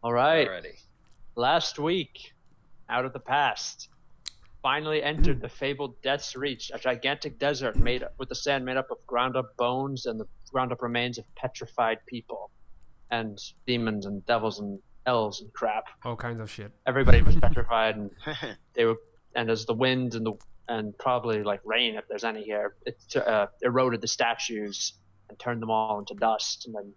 All right. Alrighty. Last week, out of the past, finally entered the fabled Death's Reach, a gigantic desert made with the sand made up of ground-up bones and the ground-up remains of petrified people, and demons and devils and elves and crap. All kinds of shit. Everybody was petrified, and and as the wind and probably like rain, if there's any here, it eroded the statues and turned them all into dust, and then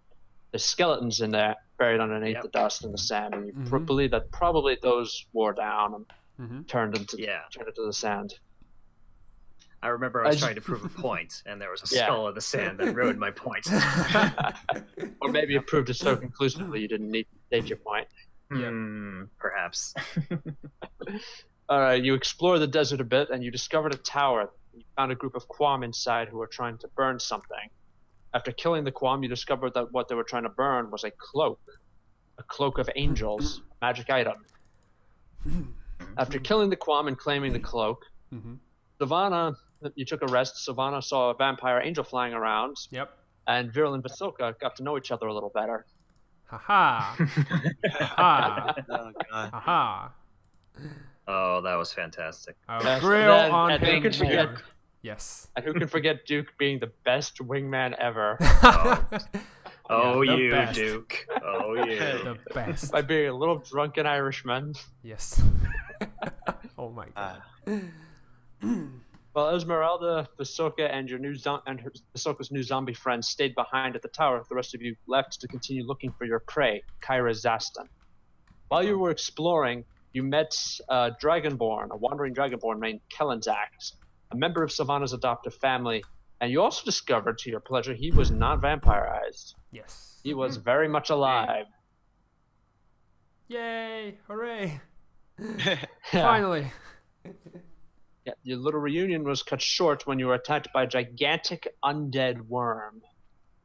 the skeletons in there buried underneath the dust and the sand, and you believe that probably those wore down and turned into the sand. I remember I was trying to prove a point, and there was a skull in the sand that ruined my point. Or maybe you proved it so conclusively you didn't need to state your point. Perhaps. You explore the desert a bit, and you discovered a tower. You found a group of Quam inside who were trying to burn something. After killing the Quam, you discovered that what they were trying to burn was a cloak of angels, a magic item. After killing the Quam and claiming the cloak, Silvanna, you took a rest. Silvanna saw a vampire angel flying around. Yep. And Vierl and Vasilka got to know each other a little better. Ha-ha. Ha-ha. Oh, God. Ha-ha. Oh, that was fantastic. I'll grill on and who him can forget? more. Yes. And who can forget Duke being the best wingman ever? Oh, Yeah, the you, best. Duke. Oh, you. The best. By being a little drunken Irishman. Yes. Oh my god. Well, Esmeralda, Vasilka, and Vasilka's new zombie friends stayed behind at the tower. The rest of you left to continue looking for your prey, Caira Zastan. While you were exploring, you met a wandering dragonborn named Kellenzax, a member of Silvanna's adoptive family, and you also discovered, to your pleasure, he was not vampirized. Yes. He was very much alive. Yay! Hooray! Finally. Yeah, your little reunion was cut short when you were attacked by a gigantic undead worm.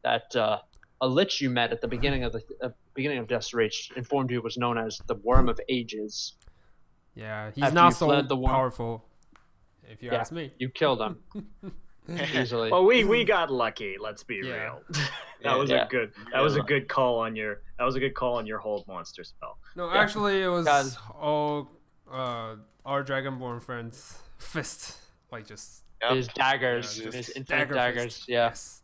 That a lich you met at the beginning of Death's Reach informed you was known as the Worm of Ages. Yeah, he's After not you so fled the worm- powerful, if you ask me. You killed him easily. Well, we got lucky. Let's be Yeah. real. That was a good call on your hold monster spell. No, actually, it was Guys. all our dragonborn friends' fist, like just His daggers, Yeah, his just infinite dagger daggers. fist. Yeah. Yes.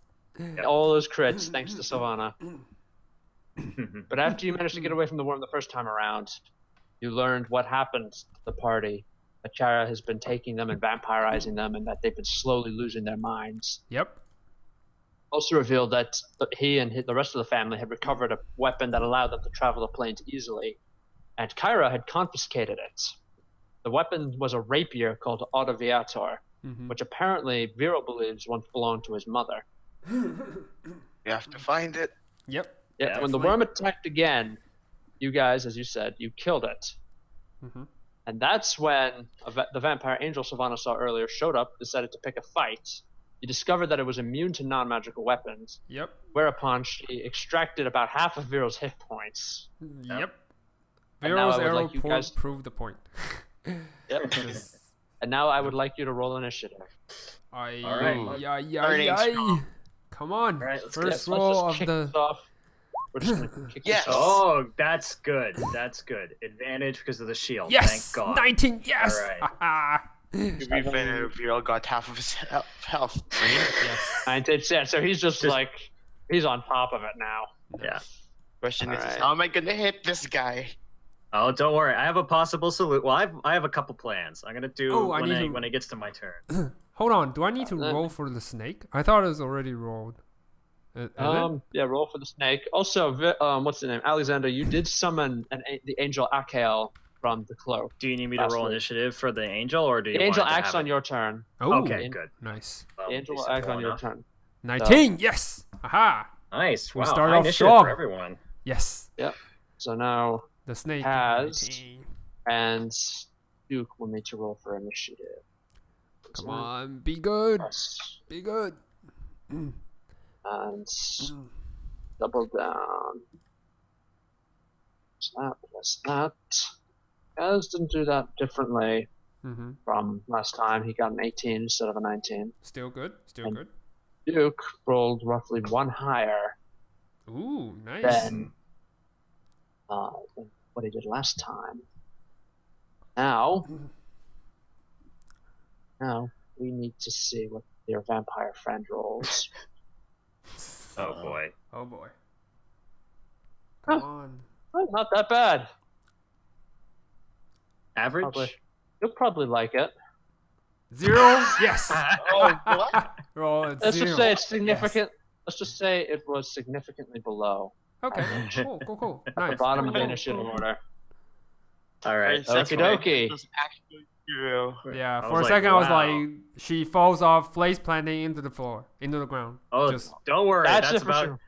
All those crits thanks to Silvanna. But after you managed to get away from the worm the first time around, you learned what happened to the party. That Caira has been taking them and vampirizing them, and that they've been slowly losing their minds. Yep. Also revealed that he and the rest of the family had recovered a weapon that allowed them to travel the plains easily, and Caira had confiscated it. The weapon was a rapier called Autoviator, which apparently Vierl believes once belonged to his mother. We have to find it. Yep. Yeah, when the worm attacked again, you guys, as you said, you killed it. And that's when the vampire angel Silvanna saw earlier showed up, decided to pick a fight. You discovered that it was immune to non-magical weapons, Yep. whereon she extracted about half of Vierl's hit points. Yep. And now Vierl's I would arrow like you guys- proved the point. Yep. And now I would like you to roll initiative. Aye, All right. Starting strong. Come on. All right, let's First Let's roll just of kick this the. off. We're just gonna kick Yes. this off. Oh, that's good. That's good. Advantage because of the shield. Yes. Thank God. 19. Yes. All right. Haha. To be fair, Vierl got half of his health. Yes. Yeah, so he's just like, he's on top of it now. Yeah. Question is, Alright. how am I gonna hit this guy? Oh, don't worry. I have a possible solution. Well, I have a couple plans. I'm gonna do Oh, I need to- when it gets to my turn. Hold on. Do I need to roll for the snake? I thought it was already rolled. Is it? Yeah, roll for the snake. Also, what's the name? Alexander, you did summon the angel Akael from the cloak. Do you need me to Last roll week. initiative for the angel, or do you The angel want it to acts have on it? your turn. Oh, Okay, good. Nice. Well, The angel will decent act on roll your enough. turn. 19. Yes. Aha. Nice. We Wow. start high off initiative strong. for everyone. Yes. So now, The snake. Has- 19. and Duke will need to roll for initiative. Come on. Be good. Yes. Be good. And double down. Plus that. Guys didn't do that differently from last time. He got an 18 instead of a 19. Still good. Still And- good. Duke rolled roughly one higher Ooh, nice. than what he did last time. Now we need to see what your vampire friend rolls. Oh boy. Oh boy. Huh. Come on. Well, not that bad. Average? You'll probably like it. 0. Yes. Oh, what? Roll at Let's 0. just say it's significant. Let's just say it was significantly below. Okay. Cool. Nice. The bottom of the Cool. initiative order. All right. Okie dokie. It was actually 0. Yeah, I for a was second like, I was wow. like, she falls off, face planting into the floor, into the ground. Oh, Just don't worry. That's it for about sure.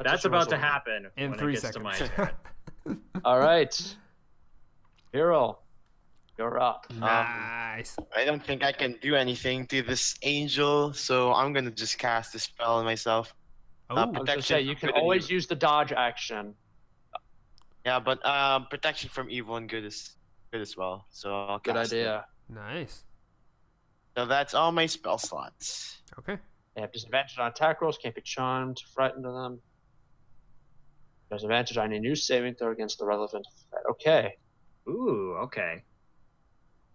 that's what about to she was happen in when 3 it gets to my seconds. turn. All right. Vierl, you're up. Nice. I don't think I can do anything to this angel, so I'm gonna just cast a spell on myself. Oh, I was gonna say you can always use the dodge action. Yeah, but protection from evil and good as well. So I'll Good cast it. idea. nice. So that's all my spell slots. Okay. They have disadvantage on attack rolls, can't be charmed, frightened of them. There's advantage on any new saving throw against the relevant threat. Okay, Ooh, okay.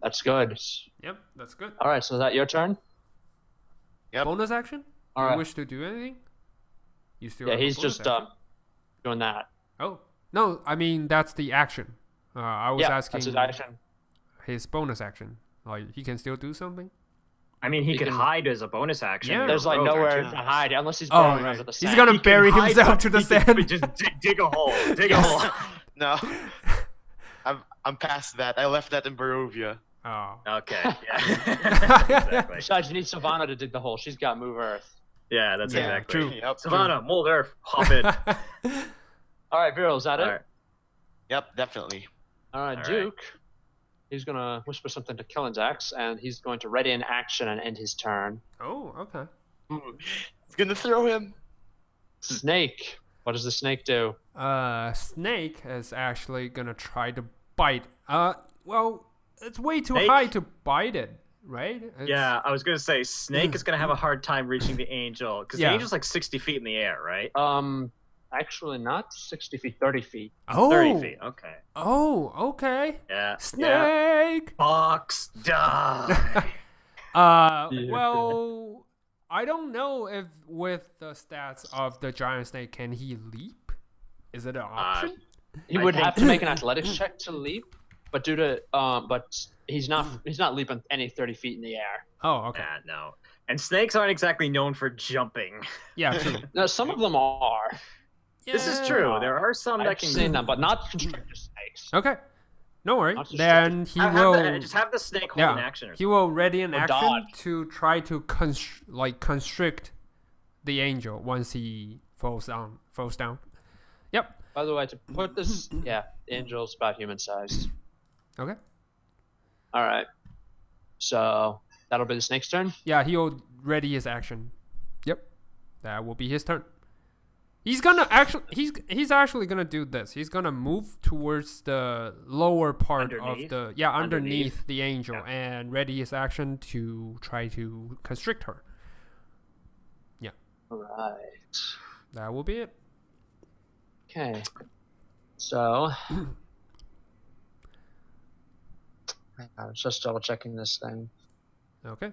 that's good. Yep, that's good. All right, so is that your turn? Yep. Bonus action? All You right. wish to do anything? You still Yeah, have a he's bonus just action. doing that. Oh, no, I mean, that's the action. I was Yeah, asking that's his action. his bonus action. Like, he can still do something? I mean, he He could can- hide as a bonus action. Yeah. There's like Rogue nowhere action. to hide unless he's Oh, burrowing right. under the He's sand. gonna He can bury hide himself some- to the he can sand. Just dig a hole. Dig Yes. a hole. No, I'm past that. I left that in Barovia. Oh. Okay. Yeah. Exactly. Besides, you need Silvanna to dig the hole. She's got move earth. Yeah, that's Yeah, exactly. true. Yep. Silvanna, mold earth, hop in. All right, Vierl, is that All it? right. Yep, definitely. All right, All right. Duke. He's gonna whisper something to Killenzax, and he's going to ready an action and end his turn. Oh, okay. Ooh, it's gonna throw him. Snake. What does the snake do? Snake is actually gonna try to bite. Well, it's way too Snake? high to bite it, right? Yeah, I was gonna say Snake is gonna have a hard time reaching the angel because Yeah. the angel's like 60 feet in the air, right? Actually, not 60 feet, 30 feet. Oh. 30 feet. Okay. Oh, okay. Yeah. Yeah. Snake. Fox die. Well, I don't know if with the stats of the giant snake, can he leap? Is it an option? He I would think- have to make an athletics check to leap, but due to but he's not leaping any 30 feet in the air. Oh, okay. Yeah, no. And snakes aren't exactly known for jumping. Yeah, true. No, some of them are. This is true. There are some that I've can. seen them, but not constrictor snakes. Okay. No worry. Not just Then he Have will. just have the snake hold an Yeah, action. Or he will ready an Or action dodge. to try to constrict the angel once he falls down. Yep. By the way, to put this, yeah, the angel's about human sized. Okay. All right. So that'll be the snake's turn. Yeah, he'll ready his action. Yep. That will be his turn. He's gonna actually he's actually gonna do this. He's gonna move towards the lower part Underneath? of the underneath Underneath? the angel Yeah. and ready his action to try to constrict her. All right. That will be it. Okay. So I was just double checking this thing. Okay.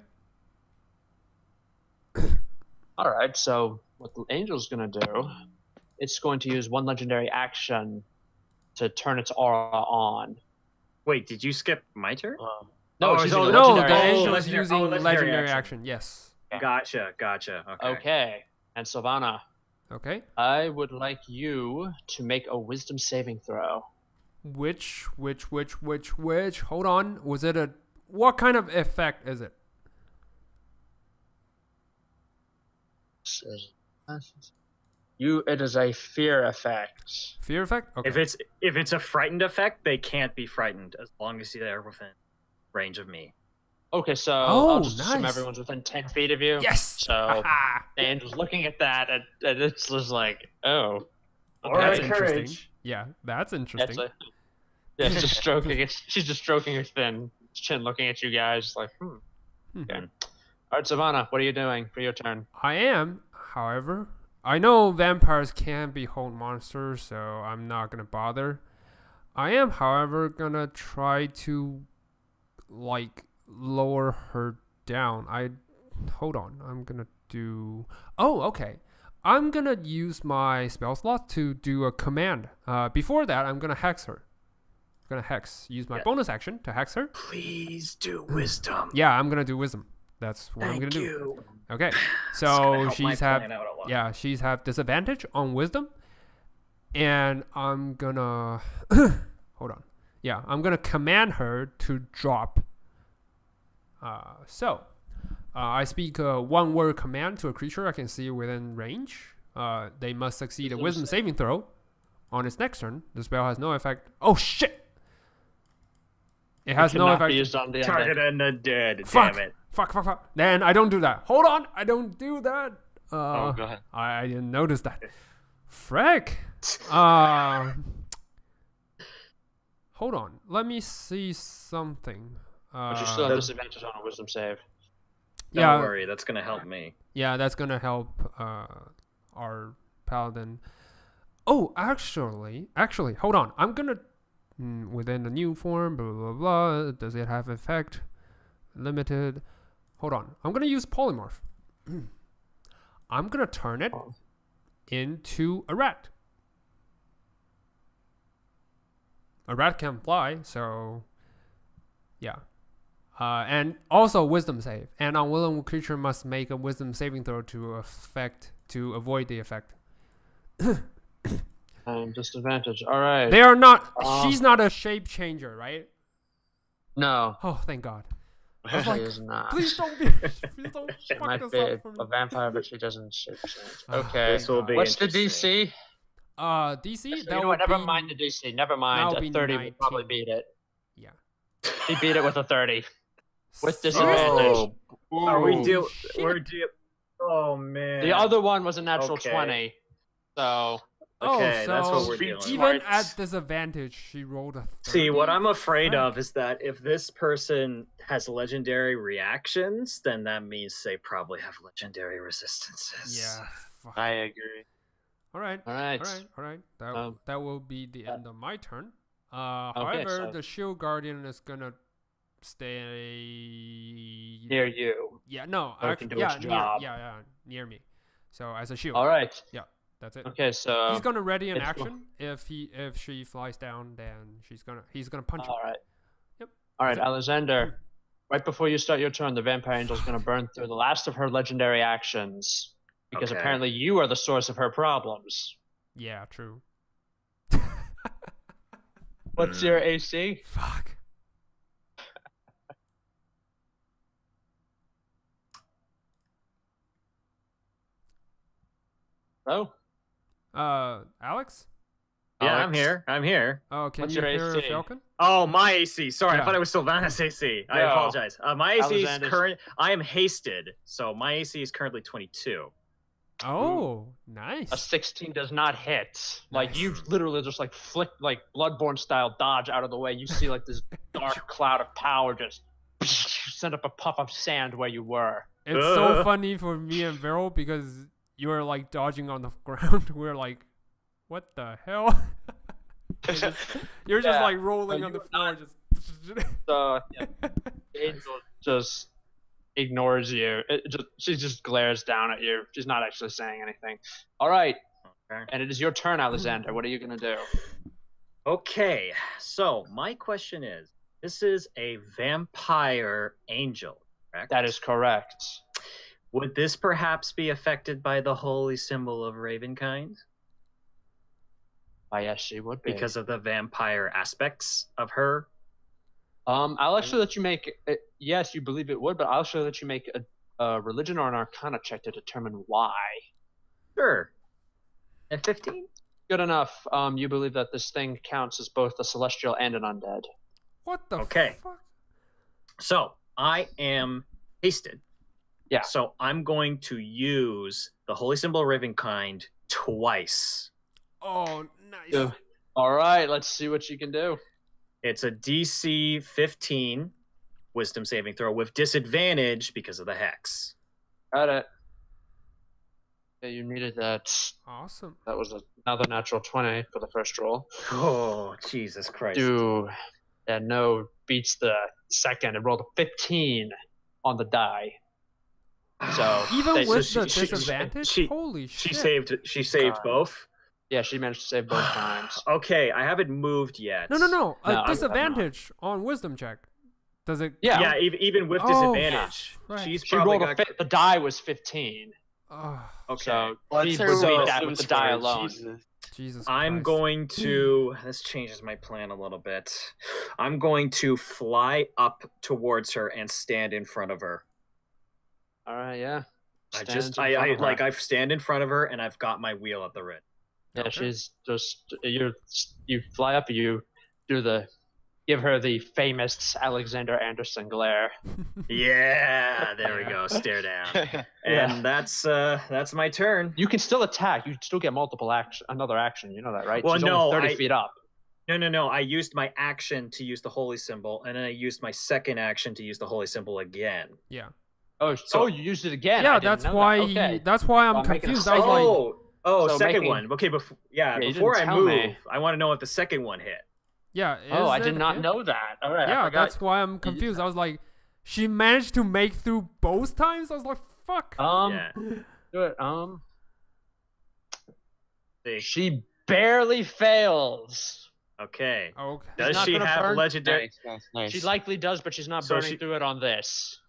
All right. So what the angel's gonna do? It's going to use one legendary action to turn its aura on. Wait, did you skip my turn? No, Oh, it's so using No, legendary the action. angel is legendary- using legendary legendary action. action. Yes. Gotcha. Okay. Okay. And Silvanna, Okay. I would like you to make a wisdom saving throw. Which? Hold on. Was it a? What kind of effect is it? It is a fear effect. Fear effect? Okay. If it's a frightened effect, they can't be frightened as long as they're within range of me. Okay, so Oh, I'll just assume nice. everyone's within 10 feet of you. Yes. So the angel's looking at that, and it's just like, oh. That's Okay. interesting. Yeah, that's That's interesting. yeah, it's just stroking it. She's just stroking her thin chin, looking at you guys, like, Okay. All right, Silvanna, what are you doing for your turn? I am, however, I know vampires can behold monsters, so I'm not gonna bother. I am, however, gonna try to like lower her down. Hold on. I'm gonna do. Oh, okay. I'm gonna use my spell slot to do a command. Before that, I'm gonna hex her. I'm gonna hex. Use my bonus action to hex her. Please do wisdom. Yeah, I'm gonna do wisdom. That's what I'm gonna do. Okay. So she's have disadvantage on wisdom, and I'm gonna hold on. Yeah, I'm gonna command her to drop. I speak a one-word command to a creature I can see within range. They must succeed a wisdom saving throw on its next turn. The spell has no effect. Oh shit! It has no effect. Be used on the Target and the dead. Fuck. Damn it. Fuck. Then I don't do that. Hold on, I don't do that. Oh, go ahead. I didn't notice that. Frick. Hold on. Let me see something. But you still have disadvantage on a wisdom save. Don't worry, that's gonna help me. Yeah, that's gonna help our paladin. Oh, actually, hold on. I'm gonna within the new form. Blah blah blah. Does it have effect? Limited. Hold on. I'm gonna use polymorph. I'm gonna turn it into a rat. A rat can fly, so yeah. And also wisdom save. An unwilling creature must make a wisdom saving throw to avoid the effect. Disadvantage. All right. They are not. She's not a shape changer, right? No. Oh, thank God. I was like, is not. Please don't be. Please don't She fuck might this be up for me. a vampire, but she doesn't shape change. Okay. This will be What's the interesting. DC? DC. So you know what? Never mind the DC. Never mind. that'll A be 30 19. would probably beat it. Yeah. He beat it with a 30. With disadvantage. Are we deal? Shit. We're deal. Oh man. The other one was a natural Okay. 20. So. Okay, so that's what we're dealing with. even at disadvantage, she rolled a 30. See, what I'm afraid Frick. of is that if this person has legendary reactions, then that means they probably have legendary resistances. Yeah. Fuck. I agree. All right. All right. That will be the end of my turn. However, so- the shield guardian is gonna stay Near you. Yeah, no, So it actually, can do its job. near me. So as a shield. All right. Yeah, that's it. Okay, so. He's gonna ready an it's- action. If she flies down, then he's gonna punch her. All right. Yep. All right, That's it. Alexander. Right before you start your turn, the vampire angel's going to burn through the last of her legendary actions because Okay. apparently you are the source of her problems. Yeah, true. What's your AC? Fuck. Oh, Alex? Yeah, Alex? I'm here. Oh, can What's you your hear AC? Falcon? Oh, my AC. Sorry, Yeah. I thought it was Silvanna's AC. I No. apologize. My AC is Alexander's- current. I am hasted, so my AC is currently 22. Oh, nice. a 16 does not hit. Like Nice. you literally just like flick like Bloodborne style dodge out of the way. You see like this dark cloud of power just send up a puff of sand where you were. It's so funny for me and Vierl because you were like dodging on the ground. We're like, what the hell? You're just Yeah. like rolling No, on the you were floor. not. Just So yeah, the angel just ignores you. She just glares down at you. She's not actually saying anything. All right, Okay. and it is your turn, Alexander. What are you gonna do? Okay, so my question is, this is a vampire angel, correct? That is correct. Would this perhaps be affected by the holy symbol of Ravenkind Why, yes, she would be. because of the vampire aspects of her? I'll actually let you make. Yes, you believe it would, but I'll actually let you make a religion or an arcana check to determine why. Sure. At 15? Good enough. You believe that this thing counts as both a celestial and an undead. what the Okay. fuck? So I am hasted. Yeah. So I'm going to use the holy symbol of Ravenkind twice. Oh, nice. Yeah. All right, let's see what you can do. It's a DC 15 wisdom saving throw with disadvantage because of the hex. Got it. Yeah, you needed that. Awesome. That was another natural 20 for the first roll. Oh, Jesus Christ. No beats the second. It rolled a 15 on the die. So Even they- with so the she- disadvantage? she- Holy She shit. saved God. both. yeah, she managed to save both times. Okay, I haven't moved yet. No. No, A I'm disadvantage on wisdom check. Does it? Yeah. Yeah, even with Oh, disadvantage, right. she's She probably rolled got. the die was 15. Oh, Okay, So Let's she say would so- beat that with the die alone. Jesus. Jesus I'm Christ. going to. This changes my plan a little bit. I'm going to fly up towards her and stand in front of her. All right, yeah. I stand in front of her and I've got my wheel at the ready. Yeah, Okay. she's just you fly up, you give her the famous Alexander Anderson glare. Yeah, there we go. Stare down. And that's my turn. You can still attack. You still get another action. You know that, right? Well, She's no, only 30 feet up. No. I used my action to use the holy symbol, and then I used my second action to use the holy symbol again. Yeah. Oh, you used it again. I Yeah, didn't that's know why. that. Okay. That's why I'm Well, I'm making a confused. I was like, Oh, So second making- one. Okay, you before I didn't tell move, me. I want to know if the second one hit. yeah. Oh, I is did it not him? know that. All right. I Yeah, forgot. that's why I'm confused. I was like, she managed to make through both times. I was like, fuck. Yeah. Do it. See. She barely fails. Okay. Okay. Does not she gonna have burn? legendary? Nice. She likely does, but she's not So burning she- through it on this.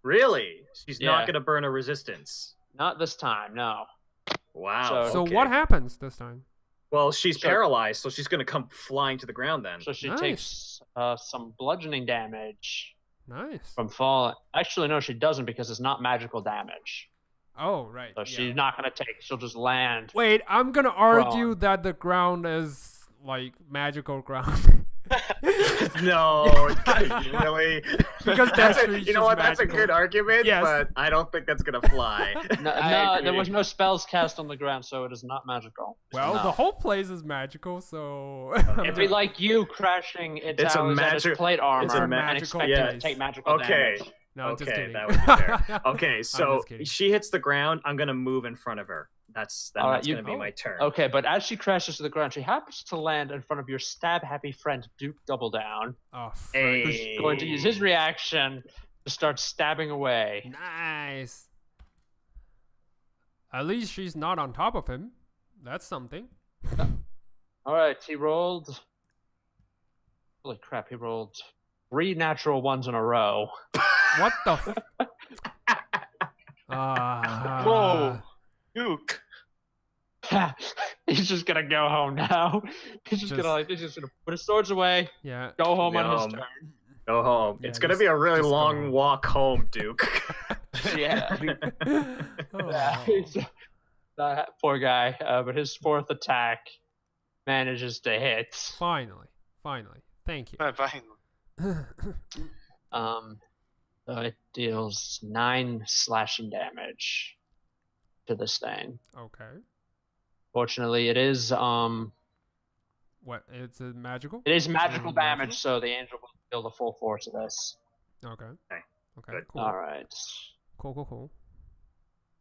Really? She's not Yeah. going to burn a resistance. Not this time. No. Wow. So okay. what happens this time? Well, she's So- paralyzed, so she's going to come flying to the ground then. So she Nice. takes some bludgeoning damage Nice. from fall. Actually, no, she doesn't because it's not magical damage. Oh, right. So yeah. she's not gonna take. She'll just land. Wait, I'm gonna argue that the ground is like magical ground. No, really? Because that's that's a, you know what? That's a magical. good argument, Yes. but I don't think that's gonna fly. No, I there agree. was no spells cast on the ground, so it is not magical. Well, No. the whole place is magical, so It'd be like you crashing into It's a Alexander's magic- plate armor it's a and magical expecting place. to take magical Okay. damage. no, just Okay, kidding. that would be fair. Okay, I'm so just kidding. she hits the ground. I'm gonna move in front of her. That's Alright, gonna be my turn. Okay, but as she crashes to the ground, she happens to land in front of your stab-happy friend Duke Doubledown, Oh, Hey. who's going to use his reaction to start stabbing away. nice. At least she's not on top of him. That's something. All right, he rolled. Holy crap! He rolled 3 natural ones in a row. What the? Whoa. Duke. He's just gonna go home now. He's just gonna put his swords away, Yeah. go home on his Yum. turn. Go home. Yeah, It's gonna just- be a really just go long home. walk home, Duke. Yeah. Oh. That poor guy. But his 4th attack manages to hit. Finally. Thank you. Fine. So it deals 9 slashing damage to this thing. Okay. Fortunately, it is What? It's a magical? magical Mm, damage, magical? so the angel will feel the full force of this. Okay. Okay. Okay. Good. Cool. All right. Cool.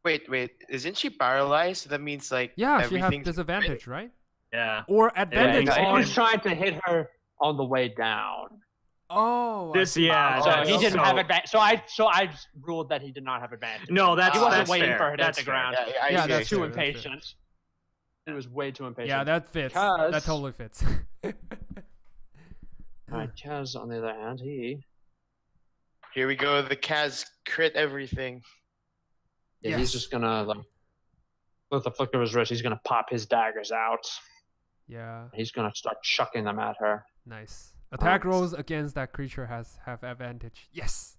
Wait. Isn't she paralyzed? That means like Yeah, she has everything's disadvantage, right? Yeah. Or advantage Yeah, He on. was trying to hit her on the way down, Oh. I This, see. yeah. so that's he didn't so- have advantage. So I ruled that he did not have advantage. No, that's He wasn't that's waiting fair. for her to hit That's the fair. ground. I Yeah, see, that's I Too see. fair. impatient. He was way too impatient. Yeah, that fits. That Because- totally fits. Alright, Kaz, on the other hand, Here we go. The Kaz crit everything. he's Yes. just gonna with the flick of his wrist, he's gonna pop his daggers out. Yeah. He's gonna start chucking them at her. Nice. Attack Nice. rolls against that creature have advantage. Yes.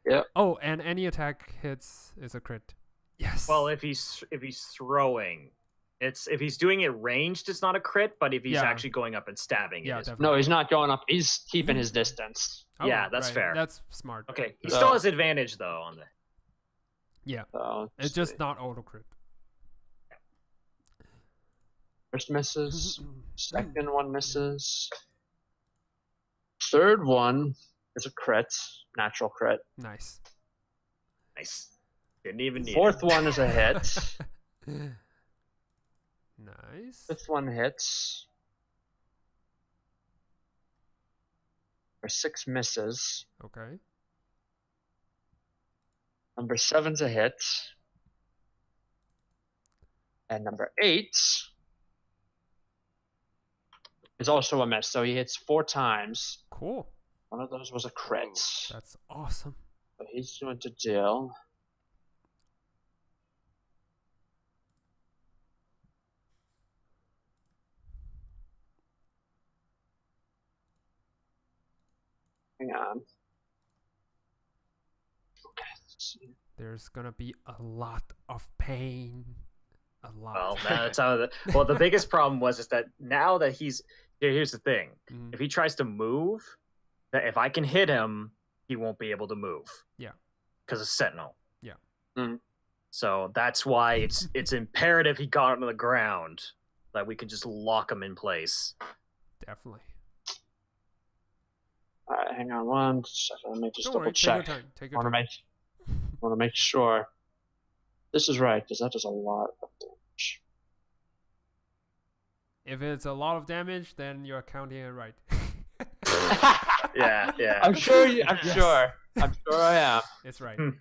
Yep. Oh, and any attack hits is a crit. Yes. Well, if he's throwing, if he's doing it ranged, it's not a crit. But if he's Yeah. actually going up and stabbing, yeah, it is. definitely. No, he's not going up. He's keeping his distance. Oh, Yeah, that's right. fair. That's smart. Okay, he So- still has advantage though on the. Yeah. So It's just not auto crit. first misses, second one misses, third one is a crit, natural crit. Nice. Nice. Didn't even need. Fourth it. one is a hit. Nice. Fifth one hits. For 6 misses. Okay. Number 7's a hit. And number 8 is also a miss. So he hits 4 times. Cool. One of those was a crit. That's awesome. So he's going to deal. Hang on. Okay, let's see. There's gonna be a lot of pain. A lot. Well, that's how well, the biggest problem is that now that here's the thing. Mhm. If he tries to move, that if I can hit him, he won't be able to move. Yeah. Because of Sentinel. Yeah. Mhm. So that's why it's imperative he got on the ground, that we can just lock him in place. Definitely. All right, hang on 1 second. Let me just Don't double worry. check. Take your time. Take I your want to time. make sure this is right because that does a lot of damage. If it's a lot of damage, then you're counting it right. Yeah. I'm sure. I'm Yes. sure. I'm sure I am. It's right. All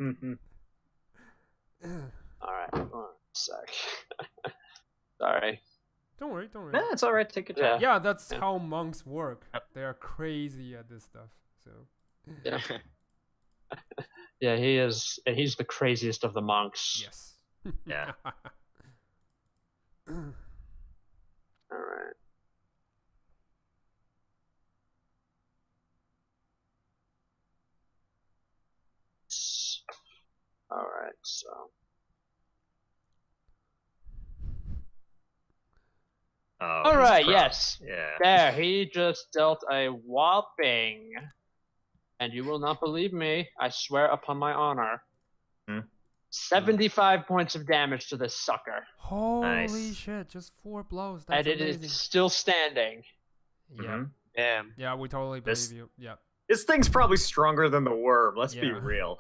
right, hold on a sec. Sorry. Don't worry. Don't worry. Nah, it's all right. Take your time. Yeah, that's Yeah. how monks work. They are crazy at this stuff. So. Yeah. Yeah, he is. He's the craziest of the monks. Yes. Yeah. All right. All right. So. Oh, All he's right. proud. Yes. Yeah. There. He just dealt a whopping, and you will not believe me. I swear upon my honor. 75 points of damage to this sucker, Holy Nice. shit! Just 4 blows. That's and it amazing. is still standing. Yeah. Mhm. Damn. Yeah, we totally believe This- you. Yeah. This thing's probably stronger than the worm. Let's be Yeah. real.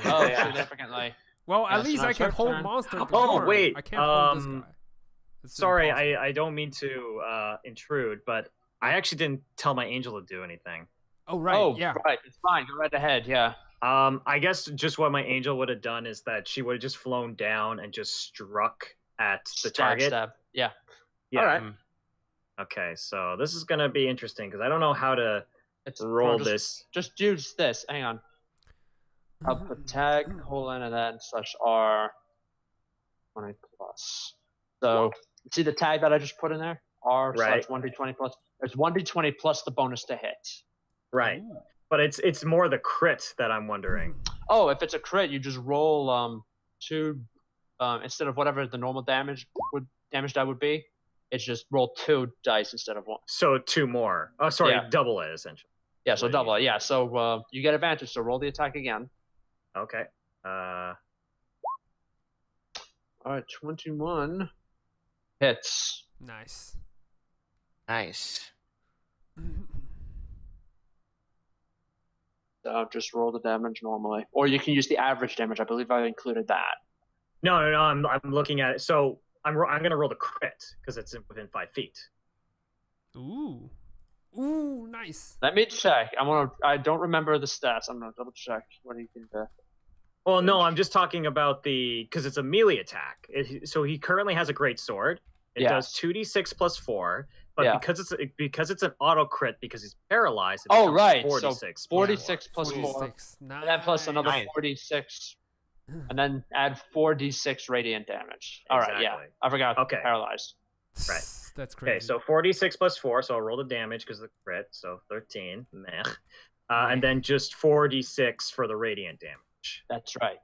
Oh, Yeah. significantly. Well, at Yes, least now I it's can her hold turn. monster. to Oh, worm. wait, I can't hold this guy. It's Sorry, impossible. I don't mean to intrude, but I actually didn't tell my angel to do anything. Oh right. Oh, Yeah. right. It's fine. Go right ahead. Yeah. I guess just what my angel would have done is that she would have just flown down and just struck at the target. Stab. Yeah. Yeah. All right. Okay, so this is gonna be interesting because I don't know how to It's roll just, this. Just use this. Hang on. I'll put tag colon and then /r 20 plus. So see the tag that I just put in there? R Right. / 1d20 plus. It's 1d20 plus the bonus to hit. Right, Ooh. but it's more the crit that I'm wondering. Oh, if it's a crit, you just roll 2 instead of whatever the normal damage die would be. It's just roll 2 dice instead of 1. So 2 more. Oh, sorry, Yeah. double it essentially. Yeah, so What double do it. Yeah, so you get advantage. So roll the attack again. Okay. All right, 21 hits. Nice. Nice. So just roll the damage normally, or you can use the average damage. I believe I included that. No. I'm looking at it. So I'm gonna roll the crit because it's within 5 feet. Ooh. Ooh, nice. Let me check. I don't remember the stats. I'm gonna double check what he can do. Well, no, I'm just talking about because it's a melee attack. So he currently has a great sword. It does Yes. 2d6 plus 4, but Yeah. because it's an auto crit because he's paralyzed. It Oh, becomes right, so 46. 46 plus 4, 46. Nice. and then plus another Nice. 46, and then add 4d6 radiant damage. All right, yeah, Exactly. I forgot. Okay. Paralyzed. Right. That's crazy. Okay, so 46 plus 4, so I'll roll the damage because of the crit, so 13. Meh. And then just 4d6 for the radiant damage. That's right.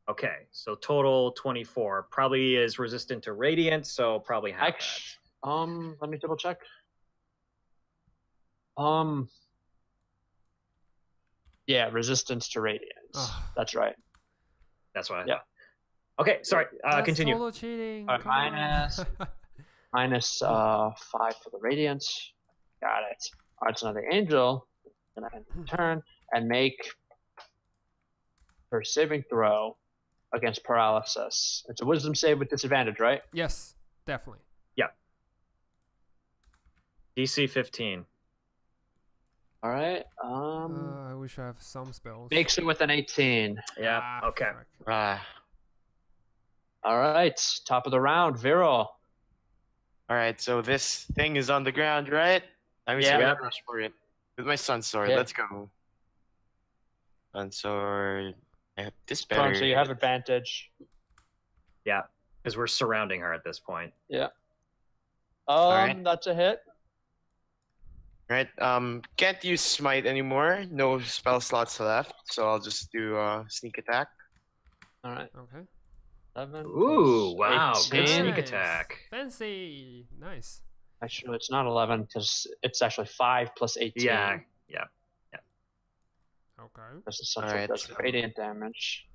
Okay, so total 24. Probably is resistant to radiant, so probably half Actually, let me double check. Yeah, resistance to radiance. Ah. That's right. that. That's what I Yeah. thought. Okay, sorry. That's Continue. Total cheating. Alright, come on. minus- Minus 5 for the radiance. Got it. All right, so now the angel is gonna end the turn and make her saving throw against paralysis. It's a wisdom save with disadvantage, right? Yes, definitely. DC 15. All right. I wish I have some spells. Makes it with an 18. Yeah. Ah, Okay. frick. Ah. All right. Top of the round, Vierl. All right, so this thing is on the ground, right? I'm just Yeah. gonna rush for it with my sun sword. Okay. Let's go. Sun sword. This Prone, better. so you have advantage. Yeah, because we're surrounding her at this point. Yeah. Alright. That's a hit. Right. Can't use smite anymore. No spell slots left, so I'll just do sneak attack. All right. Okay. 7 Ooh, plus wow, good 18. sneak attack. Fancy. Nice. Actually, it's not 11 because it's actually 5 plus 18. Yeah. Okay. Because the sun Alright, does so- radiant damage.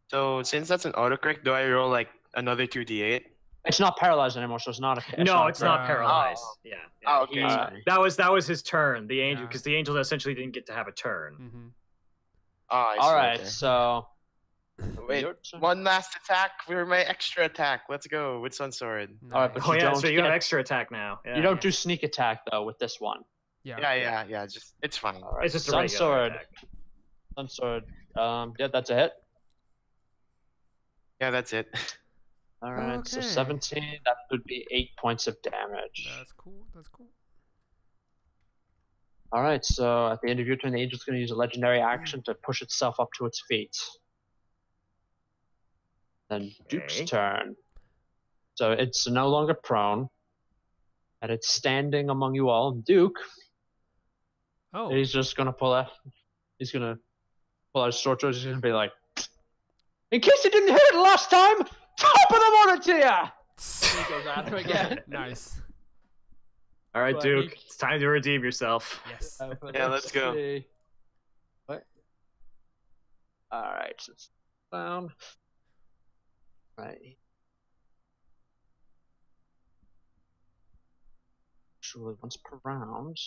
So since that's an autocorrect, do I roll like another 2d8? It's not paralyzed anymore, so it's not a. No, it's not Uh, paralyzed. oh. Yeah. Oh, okay. he- Sorry. that was his turn. The angel, Yeah. because the angel essentially didn't get to have a turn. Mm-hmm. Oh, I see, All right, okay. so Wait, your turn. one last attack for my extra attack. Let's go with sun sword. All right, but Oh you yeah, don't so you have get- extra attack now. Yeah. You don't do sneak attack though with this one. Yeah. Just it's fine. All right, It's just a sun regular sword. attack. Sun sword. Yeah, that's a hit. Yeah, that's it. All right, so Okay. 17. That would be 8 points of damage. That's cool. That's cool. All right, so at the end of your turn, the angel's going to use a legendary action to push itself up to its feet. Then Duke's Okay. turn. So it's no longer prone, and it's standing among you all. Duke, Oh. he's just going to pull out. He's going to pull out his short sword. He's going to be like, "In case you didn't hear it last time, top of the morning to ya!" He goes at him again. Nice. All right, Well, Duke, he- it's time to redeem yourself. Yes. But Yeah, let's go. see. What? All right, so it's down. Right. Actually, once per round.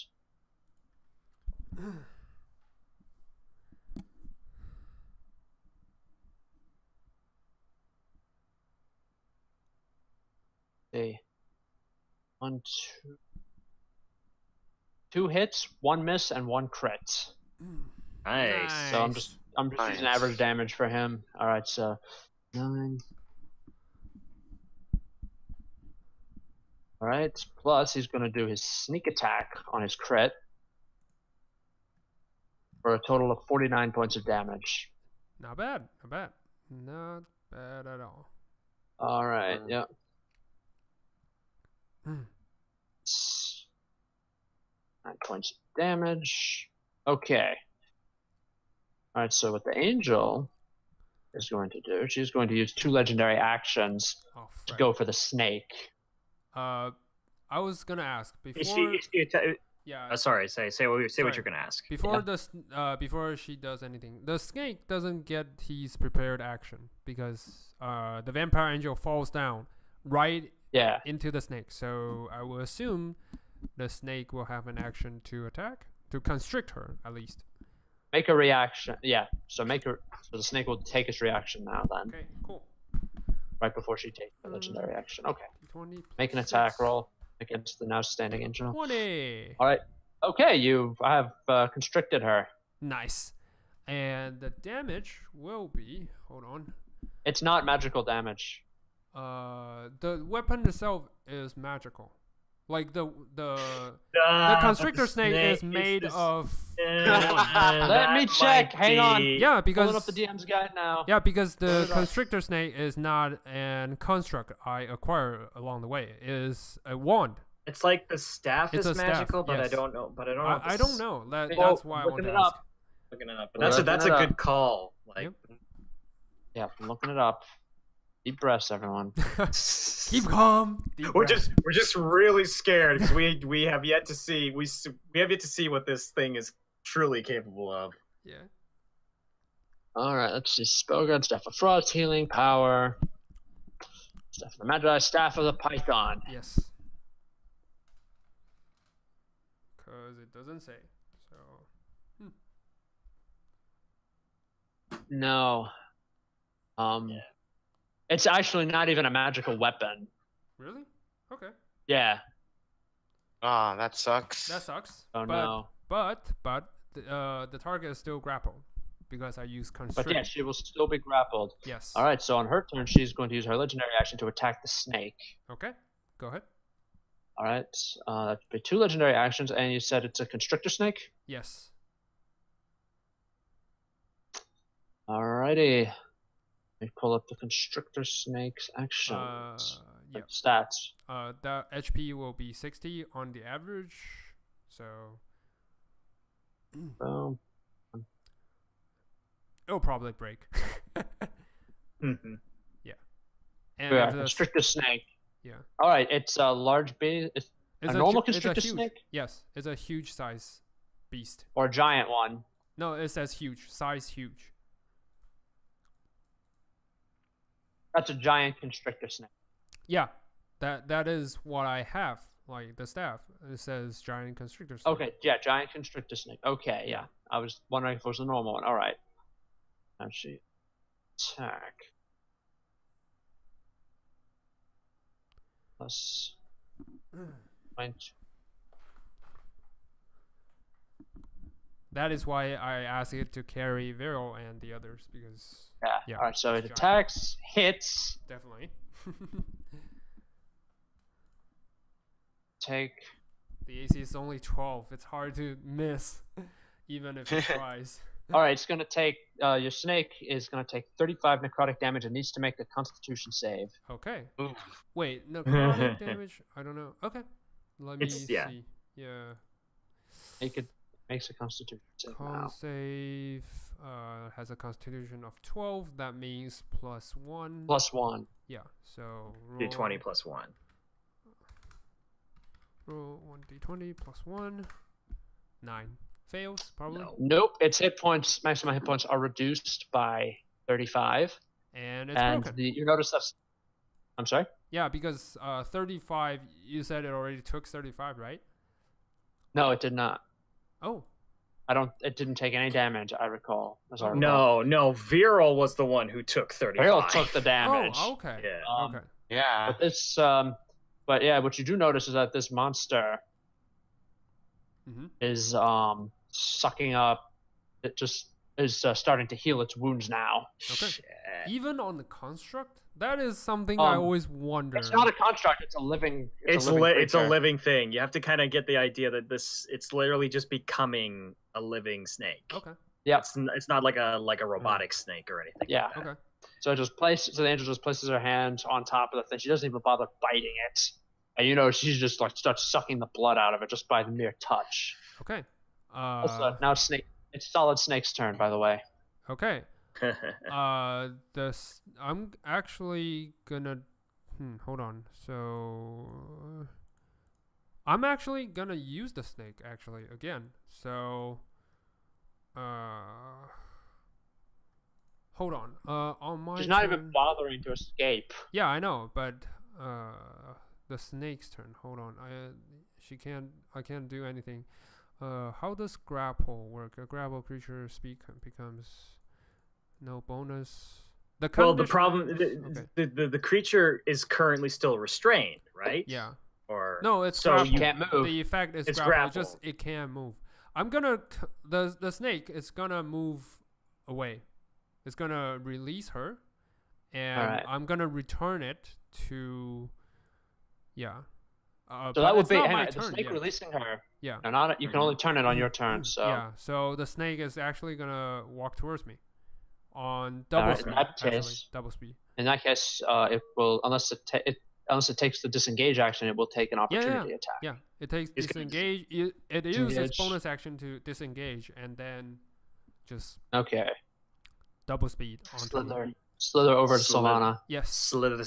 See. 1, 2. 2 hits, 1 miss, and 1 crit. Nice. So I'm just using Nice. average damage for him. All right, so 9. All right, plus he's going to do his sneak attack on his crit for a total of 49 points of damage. Not bad. Not bad. Not bad at all. All right, yep. Hmm. 9 points of damage. Okay. All right, so what the angel is going to do, she's going to use 2 legendary actions Oh, to frick. go for the snake. I was gonna ask Is before. Yeah. sorry, say what Sorry. you're gonna ask. Before before she does anything, the snake doesn't get his prepared action because the vampire angel falls down right Yeah. into the snake. So I will assume the snake will have an action to attack, to constrict her at least. Make a reaction. Yeah. So so the snake will take its reaction now then, Okay, cool. right before she takes the legendary action. Okay. 20 Make an plus attack 6. roll against the now standing angel. 20. All right. Okay, you have constricted her. Nice. And the damage will be, hold on. It's not magical damage. The weapon itself is magical. Like the The constrictor snake is made this- of Let me check. Hang on. yeah, because Pulling up the DM's guide now. yeah, because the Load it up. constrictor snake is not an construct I acquire along the way. It is a wand. It's like the staff It's is a staff, magical, but yes. I don't know. But I don't know. I, what I the don't know. That, Well, that's why I looking wanted it to ask. up. Looking it up. But We're that's a looking it good up. call. Like Yep. Yeah, I'm looking it up. Deep breaths, everyone. Keep calm. Deep we're breath. just really scared because we have yet to see we have yet to see what this thing is truly capable of. Yeah. All right, let's see. Spellguard, Staff of Frost, Healing, Power. Staff of the Magi, Staff of the Python. Yes. Because it doesn't say. So No. Yeah. It's actually not even a magical weapon. Really? Okay. Yeah. Ah, that sucks. That sucks. Oh but, no. But the target is still grappled because I use constrict. But yeah, she will still be grappled. Yes. All right. So on her turn, she's going to use her legendary action to attack the snake. Okay. Go ahead. All right. That'd be 2 legendary actions, and you said it's a constrictor snake. Yes. Alrighty. Let me pull up the constrictor snake's actions. Yeah. Stats. The HP will be 60 on the average. So Boom. it'll probably break. Mhm. Yeah. And Yeah, if the- constrictor snake. yeah. All right. It's a large beast. It's a normal constrictor huge, snake Yes, it's a huge size beast. or a giant one. No, it says huge, size huge. That's a giant constrictor snake. Yeah, that is what I have. Like the staff, it says giant constrictor. Snake. Okay. Yeah, giant constrictor snake. Okay. Yeah. I was wondering if it was a normal one. All right. Now she attack. Plus. Point. That is why I asked it to carry Vierl and the others because Yeah. Yeah, All right. So it it's giant. attacks, hits, definitely. take. The AC is only 12. It's hard to miss, even if it tries. All right. It's gonna take. Your snake is gonna take 35 necrotic damage and needs to make a Constitution save. Okay. Ooh. Wait, necrotic damage? I don't know. Okay. Let me It's- yeah. see. Yeah. Makes a Constitution save Con now. save has a constitution of 12. That means +1. +1. Yeah. So roll, D20 plus 1. roll 1d20 +1. 9. Fails probably. No. Nope. Its hit points, maximum hit points, are reduced by 35, And it's and broken. you notice that's. I'm sorry. Yeah, because 35. You said it already took 35, right? No, it did not. Oh. It didn't take any damage. I recall. As I recall. No. Vierl was the one who took 35. Vierl took the damage. Oh. Okay. Yeah. Okay. Yeah. But this, but yeah, what you do notice is that this monster Mhm. is sucking up. It just is starting to heal its wounds now. Okay. Shit. Even on the construct, that is something I always wonder. It's not a construct. It's a living. It's a living it's a creature. living thing. You have to kind of get the idea that it's literally just becoming a living snake. Okay. Yeah. It's not like a robotic snake or anything. Yeah. Like that. Okay. So the angel just places her hand on top of the thing. She doesn't even bother biting it, and she just like starts sucking the blood out of it just by the mere touch. Okay. Also, now it's Solid Snake's turn, by the way. Okay. I'm actually gonna. Hold on. So, I'm actually gonna use the snake again. So, hold on. On my She's not turn, even bothering to escape. Yeah, I know, but the snake's turn. Hold on. I can't do anything. How does grapple work? A grapple creature becomes no bonus. Well, the condition problem okay. the creature is currently still restrained, right? Yeah. Or No, it's so grapple. you can't move. The effect is It's grapple. It's grapple. just it can't move. I'm gonna the snake is gonna move away. It's gonna release her, and Alright. I'm gonna return it to. Yeah. So but that would it's be not my the turn snake yet. releasing her. Yeah. No, not you can only turn it on your turn. So Yeah. So the snake is actually gonna walk towards me, on double Alright, speed. in that actually. case- Double speed. in that case, it will unless it takes the disengage action, it will take an opportunity attack. Yeah. It takes It's gonna- disengage. It uses its Disengage. bonus action to disengage, and then just Okay. double speed onto me. Slither over to Slither. Silvanna. Yes. slither.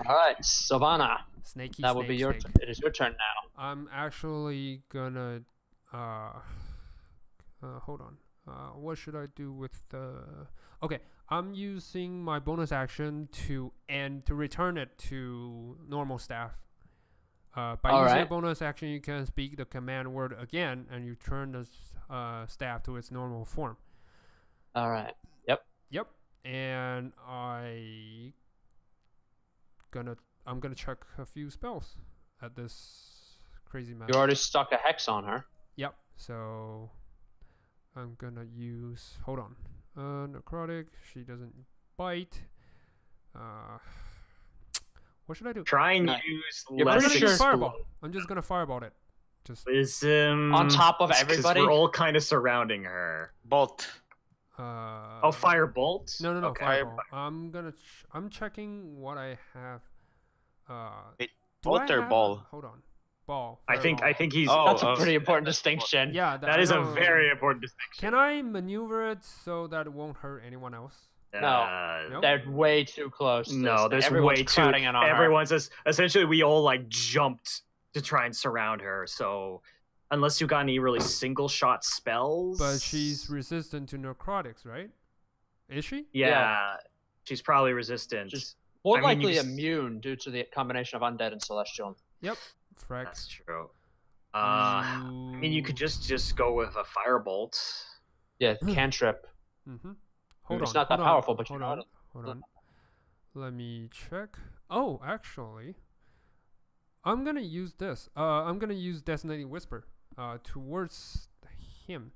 All right, Silvanna. Snaky. That will be your. snake. It is your turn now. I'm actually gonna hold on. What should I do with the? Okay, I'm using my bonus action to return it to normal staff. By using a Alright. bonus action, you can speak the command word again, and you turn the staff to its normal form. All right. Yep. and I'm gonna check a few spells at this crazy map. You already stuck a hex on her. Yep. So I'm gonna use. Hold on. Necrotic. She doesn't bite. What should I do? Try and No. use You're less pretty sure- Fireball. I'm just gonna fireball it. Just. Is On top of 'cause everybody? we're all kind of surrounding her. Bolt. Oh, firebolt. No, Okay. fireball. I'm checking what I have. Wait, Do bolt I or have- ball? Hold on. Ball. I think fireball. he's. Oh, That's a oh. pretty important distinction. Yeah, that I is a know. very important distinction. Can I maneuver it so that it won't hurt anyone else? No. They're way too close. to No, this. there's Everyone's way too. crowding in on her. Everyone's essentially we all like jumped to try and surround her. So unless you got any really single shot spells, But she's resistant to necrotics, right? Is she? yeah, she's probably resistant. Just- More I mean, you likely just- immune due to the combination of undead and celestial. Yep. Frack. That's true. I mean, you could just go with a firebolt. Yeah, cantrip. Mm-hmm. Hold It's on. not that hold powerful, on, but you hold know on. it. Hold on. Let me check. Oh, actually, I'm gonna use this. I'm gonna use Designating Whisper. Towards him.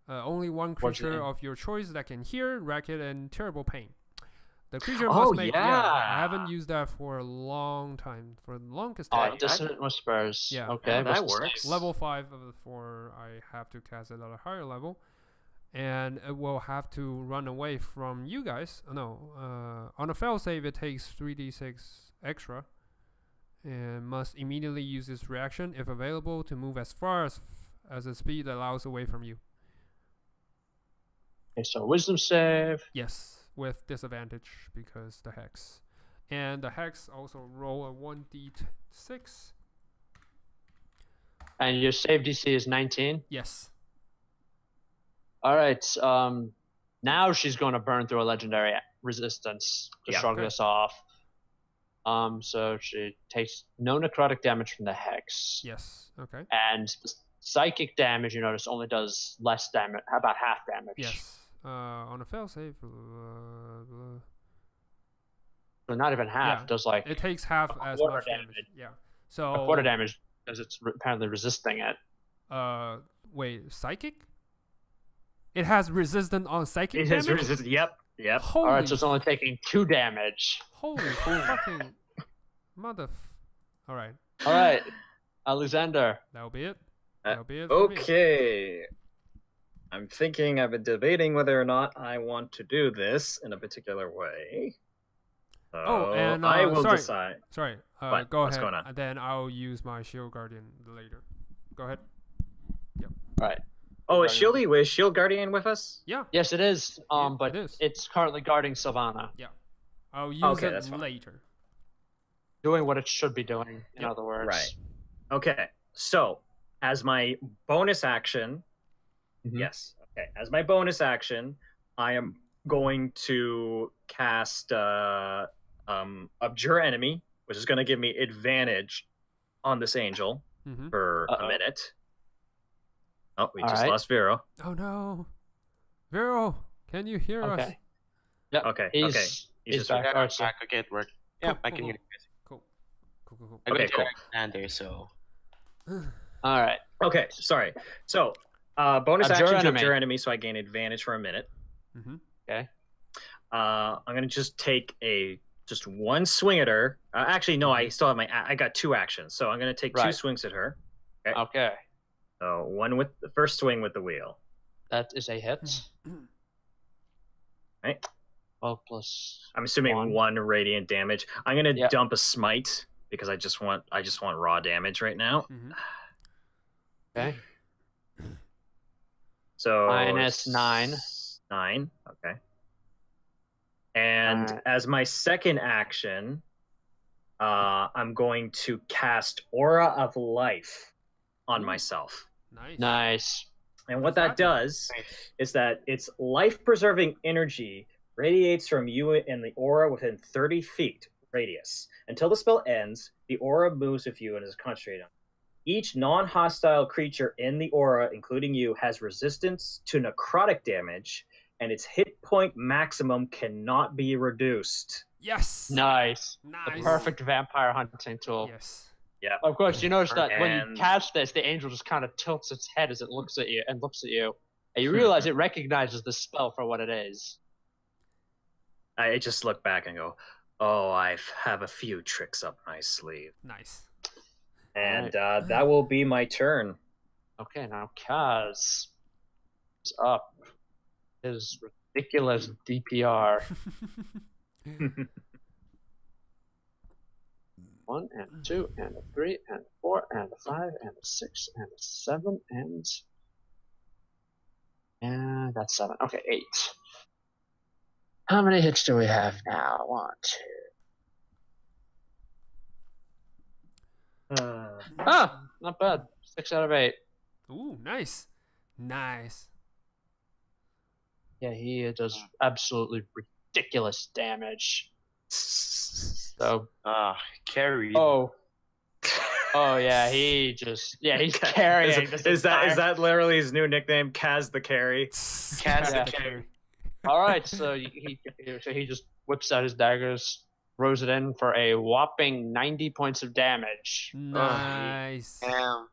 Only one What's creature it? of your choice that can hear, racket, and terrible pain. The creature Oh, must make. I yeah. haven't used that for a long time. For the longest Oh, time. Dissonant Whispers. Yeah. Okay, Oh, that what's the works. save? Level 5 of the 4, I have to cast it at a higher level. And it will have to run away from you guys. No, on a fail save, it takes 3d6 extra. And must immediately use its reaction, if available, to move as far as the speed allows away from you. Okay, so wisdom save. Yes, with disadvantage because the hex. And the hex also roll a 1d6. And your save DC is 19. Yes. All right. Now she's going to burn through a legendary resistance to Yeah, shrug okay. this off. So she takes no necrotic damage from the hex. Yes. Okay. And the psychic damage, you notice, only does less damage, about half damage. Yes. On a fail save. So not even half. Yeah. It does like It takes half a as quarter much damage. damage. Yeah. So a quarter damage because it's apparently resisting it. Wait, psychic? It has resistance on psychic It damage. has resistant. Yep. Holy, All right, so it's only taking 2 damage. holy fucking All right, All right, Alexander. that'll be it. Uh, That'll be it. For me. Okay. I'm thinking, I've been debating whether or not I want to do this in a particular way. So Oh, and, I will sorry. decide. Sorry. What? Go What's ahead. going on? And then I'll use my shield guardian later. Go ahead. All right. Oh, is Shield Guardian with us? Yeah. Yes, it is. Yeah, But it is. it's currently guarding Silvanna, I'll use Okay, it that's fine. later. doing what it should be doing. In Yep. other words, Right. Okay. So, as my bonus action, Mhm. yes. Okay. As my bonus action, I am going to cast Abjure Enemy, which is going to give me advantage on this angel Mm-hmm. for a Uh-oh. minute. Oh, we All just right. lost Vero. Oh no, Vero, can you hear us? Okay. Yep. Okay, He's, okay. He's just back. Yeah, All right, so- back. Okay, it worked. Yeah, Cool, I can cool, hear you guys. Cool. Cool. I Okay, went to cool. Alexander, so All right. Okay, sorry. So, bonus Abjure action to Enemy. Abjure Enemy, so I gain advantage for a minute. Mm-hmm. I'm gonna just take just one swing at her. Actually, no, I still have I got 2 actions, so I'm gonna take 2 Right. swings at her. Okay. So one with the first swing with the wheel. That is a hit. Right. 12 plus. I'm assuming 1. 1 radiant damage. I'm gonna Yep. dump a smite because I just want raw damage right now. Mm-hmm. Okay. So Minus 9. 9. Okay. And Alright. as my second action, I'm going to cast Aura of Life on Ooh. myself. Nice. Nice. And what What's that does is that its life-preserving energy radiates from you in the aura within 30 feet radius. Until the spell ends, the aura moves with you and is concentrated on. Each non-hostile creature in the aura, including you, has resistance to necrotic damage and its hit point maximum cannot be reduced. Yes. Nice. Nice. The perfect vampire hunting tool. Yes. Yeah. Of course, you notice that when you And- cast this, the angel just kind of tilts its head as it looks at you, and you realize it recognizes the spell for what it is. I just look back and go, "Oh, I have a few tricks up my sleeve," Nice. and that will be my turn. Okay, now Kaz is up. His ridiculous DPR. 1 and 2 and 3 and 4 and 5 and 6 and 7 and that's 7. Okay, 8. How many hits do we have now? 1, 2. Not bad. 6 out of 8. Ooh, nice. Nice. Yeah, he does absolutely ridiculous damage. So, carried. oh yeah, he's carrying. Is that literally his new nickname, Kaz the Carry? Kaz the carry. All right, so he just whips out his daggers, throws it in for a whopping 90 points of damage. Nice. Damn.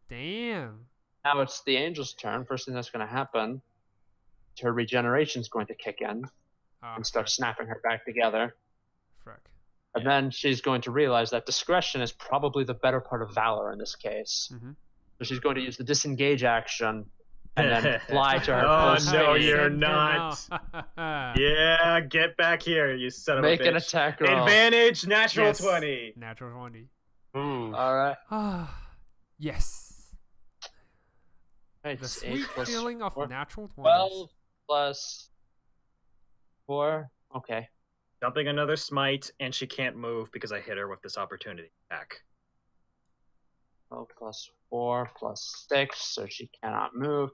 Damn. Now it's the angel's turn. First thing that's going to happen, her regeneration is going to kick in and start snapping her back together. Frick. And then she's going to realize that discretion is probably the better part of valor in this case. Mm-hmm. So she's going to use the disengage action and then fly to her Oh, close no, space. you're not. Yeah, get back here, you son of Make a bitch. an attack roll. Advantage, natural Yes. 20. Natural 20. Ooh. All right. Yes. Right, The it's sweet 8 plus feeling of 4. natural 20. 12 plus 4. Okay. Dumping another smite, and she can't move because I hit her with this opportunity attack. 12 plus 4 plus 6, so she cannot move.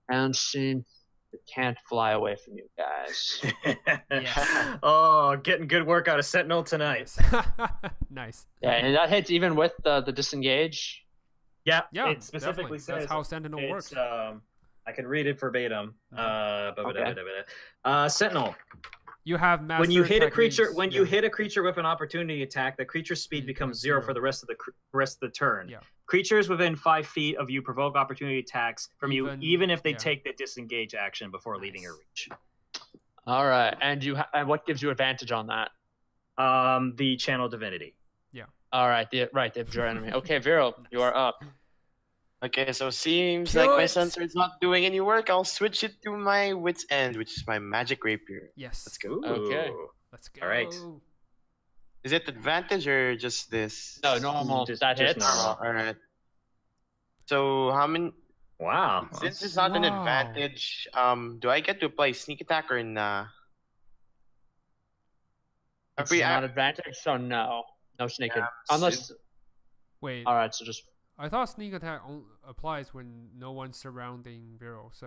And she can't fly away from you guys. Yes. Oh, getting good work out of Sentinel tonight. Nice. Yeah, and that hits even with the disengage. Yeah, Yeah, it specifically definitely. says That's how Sentinel works. it's, I can read it verbatim. Okay. Sentinel. You have master When you hit a creature, techniques. when you hit a creature with an opportunity attack, the creature's speed becomes 0 for the rest of the turn. Yeah. Creatures within 5 feet of you provoke opportunity attacks from you, even if they yeah. take the disengage action before leaving your reach. All right, and and what gives you advantage on that? The channel divinity. All right, the obscure enemy. Okay, Vierl, you are up. Okay, so seems Kill like my it. sensor is not doing any work. I'll switch it to my wit's end, which is my magic rapier. Yes. Let's go. Okay. Let's go. All right. Is it advantage or just this? No, normal. Just- that just hits. normal. All right. So how many? Wow. Since it's not an Wow. advantage, do I get to apply sneak attack or nah? It's not advantage, so no sneaking. Unless. Wait. All right, so just. I thought sneak attack applies when no one's surrounding Vierl, so...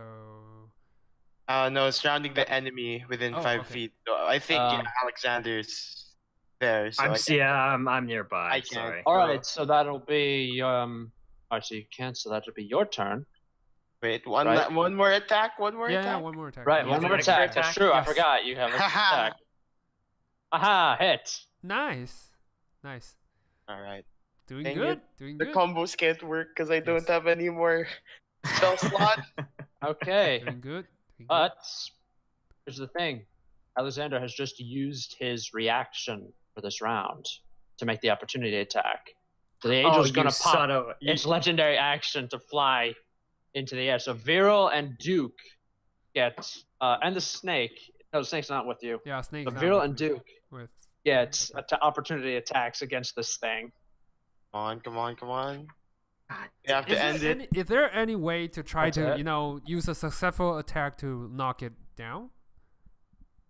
No, surrounding the enemy within Oh, 5 okay. feet. So I think Alexander's there. So I'm nearby. I can't. Sorry. All right, so that'll be All right, so you can't. So that'll be your turn. Wait, Right. one more attack. One more Yeah, attack. one more attack. Right, You one have more to extra attack. attack? That's true. I Yes. forgot you have an attack. Aha, hit. Nice. Nice. All right. Doing Dang good. Doing The good. combos can't work because I don't Yes. have any more spell slot. Okay, Doing good. Doing good. but here's the thing: Alexander has just used his reaction for this round to make the opportunity attack. So the angel's gonna pop son of its legendary action to fly into the air. So Vierl and Duke get, and the snake. No, the snake's not with you. Yeah, snake. So Vierl and Duke With get opportunity attacks against this thing. Come on. You have to end it. Is there any way to try What's to, that? use a successful attack to knock it down?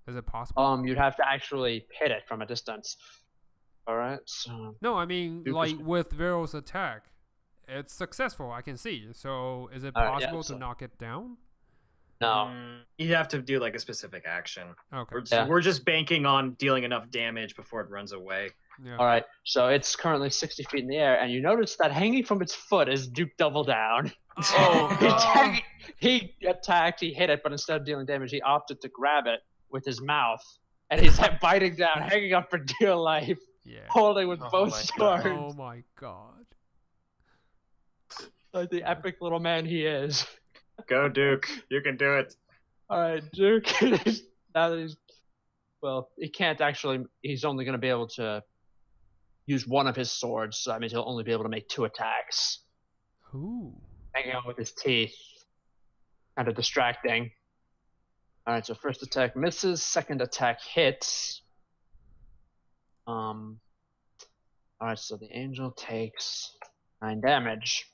Is it possible? You'd have to actually hit it from a distance. All right. So No, I mean, Duke like is- with Viral's attack, it's successful. I can see. So, is it All right, yeah, possible so- to knock it down? no. You have to do like a specific action. Okay. We're just banking on dealing enough damage before it runs away. Yeah. All right. So it's currently 60 feet in the air, and you notice that hanging from its foot is Duke Double Down. Oh, It's hanging. he attacked, he hit it, but instead of dealing damage, he opted to grab it with his mouth, and he's like biting down, hanging on for dear life, Yeah. holding with Oh both my swords, God. Oh my god. like the epic little man he is. Go, Duke. You can do it. All right, Duke. Now that he can't actually. He's only going to be able to use one of his swords. So that means he'll only be able to make 2 attacks. Ooh. Hanging out with his teeth, kind of distracting. All right, so first attack misses, second attack hits. All right, so the angel takes 9 damage,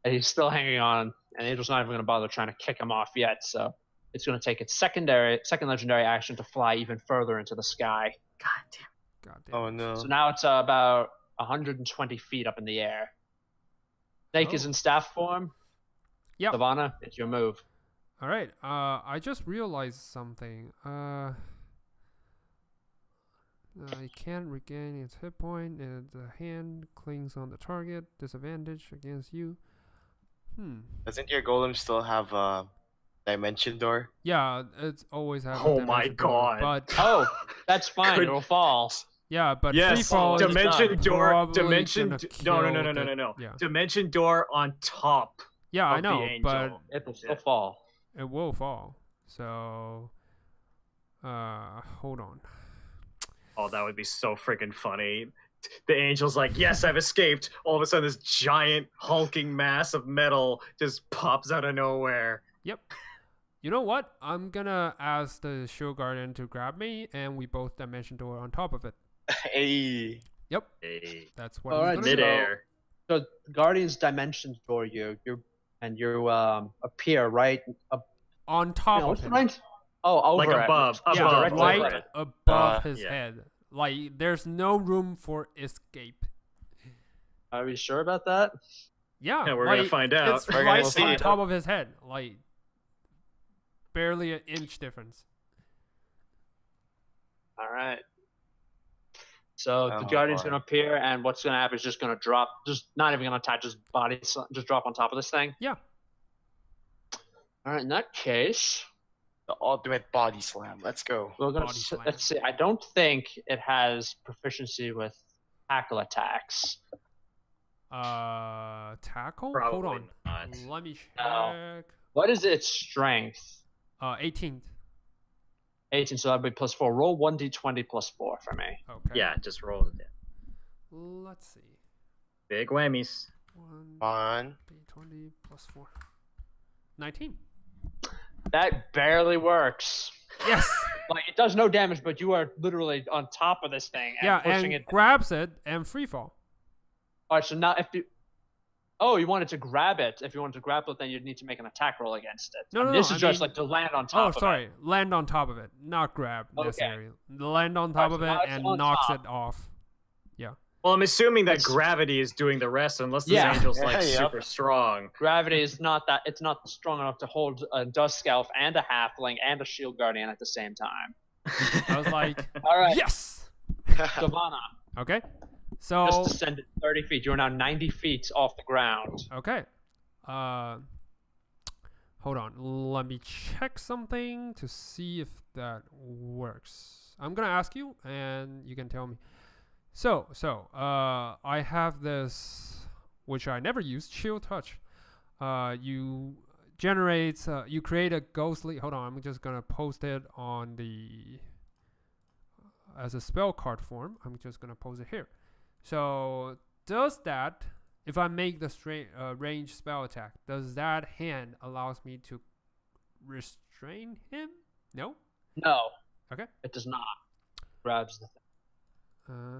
and he's still hanging on. And Angel's not even going to bother trying to kick him off yet, so it's going to take its second legendary action to fly even further into the sky. God damn. God damn. Oh no. So now it's about 120 feet up in the air. Snake is Oh. in staff form. Yep. Silvanna, it's your move. All right. I just realized something. It can't regain its hit point, and the hand clings on the target. Disadvantage against you. Doesn't your golem still have a dimension door? Yeah, it's always have. Oh a my dimension door, God. But Oh, that's fine. Could- It'll fall. yeah, but free Yes, fall is dimension door. probably Dimension. gonna No. kill the- Yeah, Dimension door on top. yeah, I of the know, but angel. It will still fall. it will fall. So, hold on. Oh, that would be so freaking funny. The angel's like, yes, I've escaped. All of a sudden, this giant hulking mass of metal just pops out of nowhere. Yep. You know what? I'm gonna ask the shield guardian to grab me, and we both dimension door on top of it. Hey. Yep, Hey, that's what All he's right, gonna do. midair. So Guardian's dimensions for you. You appear right On top what's of the him. range? Oh, over Like it. above. Yeah, above, directly right over it. above his yeah. head. Like, there's no room for escape. Are we sure about that? Yeah, Yeah, we're gonna like, find out. It's We're gonna right see on it. top of his head. Like, barely an inch difference. All right. So the Oh, Guardian's boy. going to appear, and what's going to happen is just going to drop, just not even going to attach his body, just drop on top of this thing. Yeah. All right, in that case, The ultimate body slam. Let's go. we're going Body to slam. let's see. I don't think it has proficiency with tackle attacks. Tackle? Hold Probably on. not. Let me check. No. What is its strength? 18th. 18, so that'd be +4. Roll 1d20 +4 for me. Okay. Yeah, just roll it in. Let's see. Big whammies. 1 1. d20 plus 4. 19. That barely works. Yes. Like, it does no damage, but you are literally on top of this thing and Yeah, pushing and it. grabs it and free fall. All right, so now if you... Oh, you wanted to grab it. If you wanted to grapple it, then you'd need to make an attack roll against it. No, I mean, no, this no, is I just mean- like to land on Oh, top of sorry. it. Land on top of it, not grab Okay. necessarily. Land on top Alright, of so it now it's and on knocks top. it off. Well, I'm assuming that That's- gravity is doing the rest, unless this Yeah. angel's like Yep. super strong. Gravity is not that... It's not strong enough to hold a Dusk Elf and a Halfling and a Shield Guardian at the same time. I was like, All right, yes! Silvanna, Okay. So, just descended 30 feet. You are now 90 feet off the ground. okay. Hold on. Let me check something to see if that works. I'm gonna ask you, and you can tell me. So, I have this, which I never used, Chill Touch. You create a ghostly. Hold on, I'm just gonna post it on the as a spell card form. I'm just gonna post it here. So, does that, if I make the range spell attack, does that hand allows me to restrain him? No. No. Okay. It does not. Grabs the thing.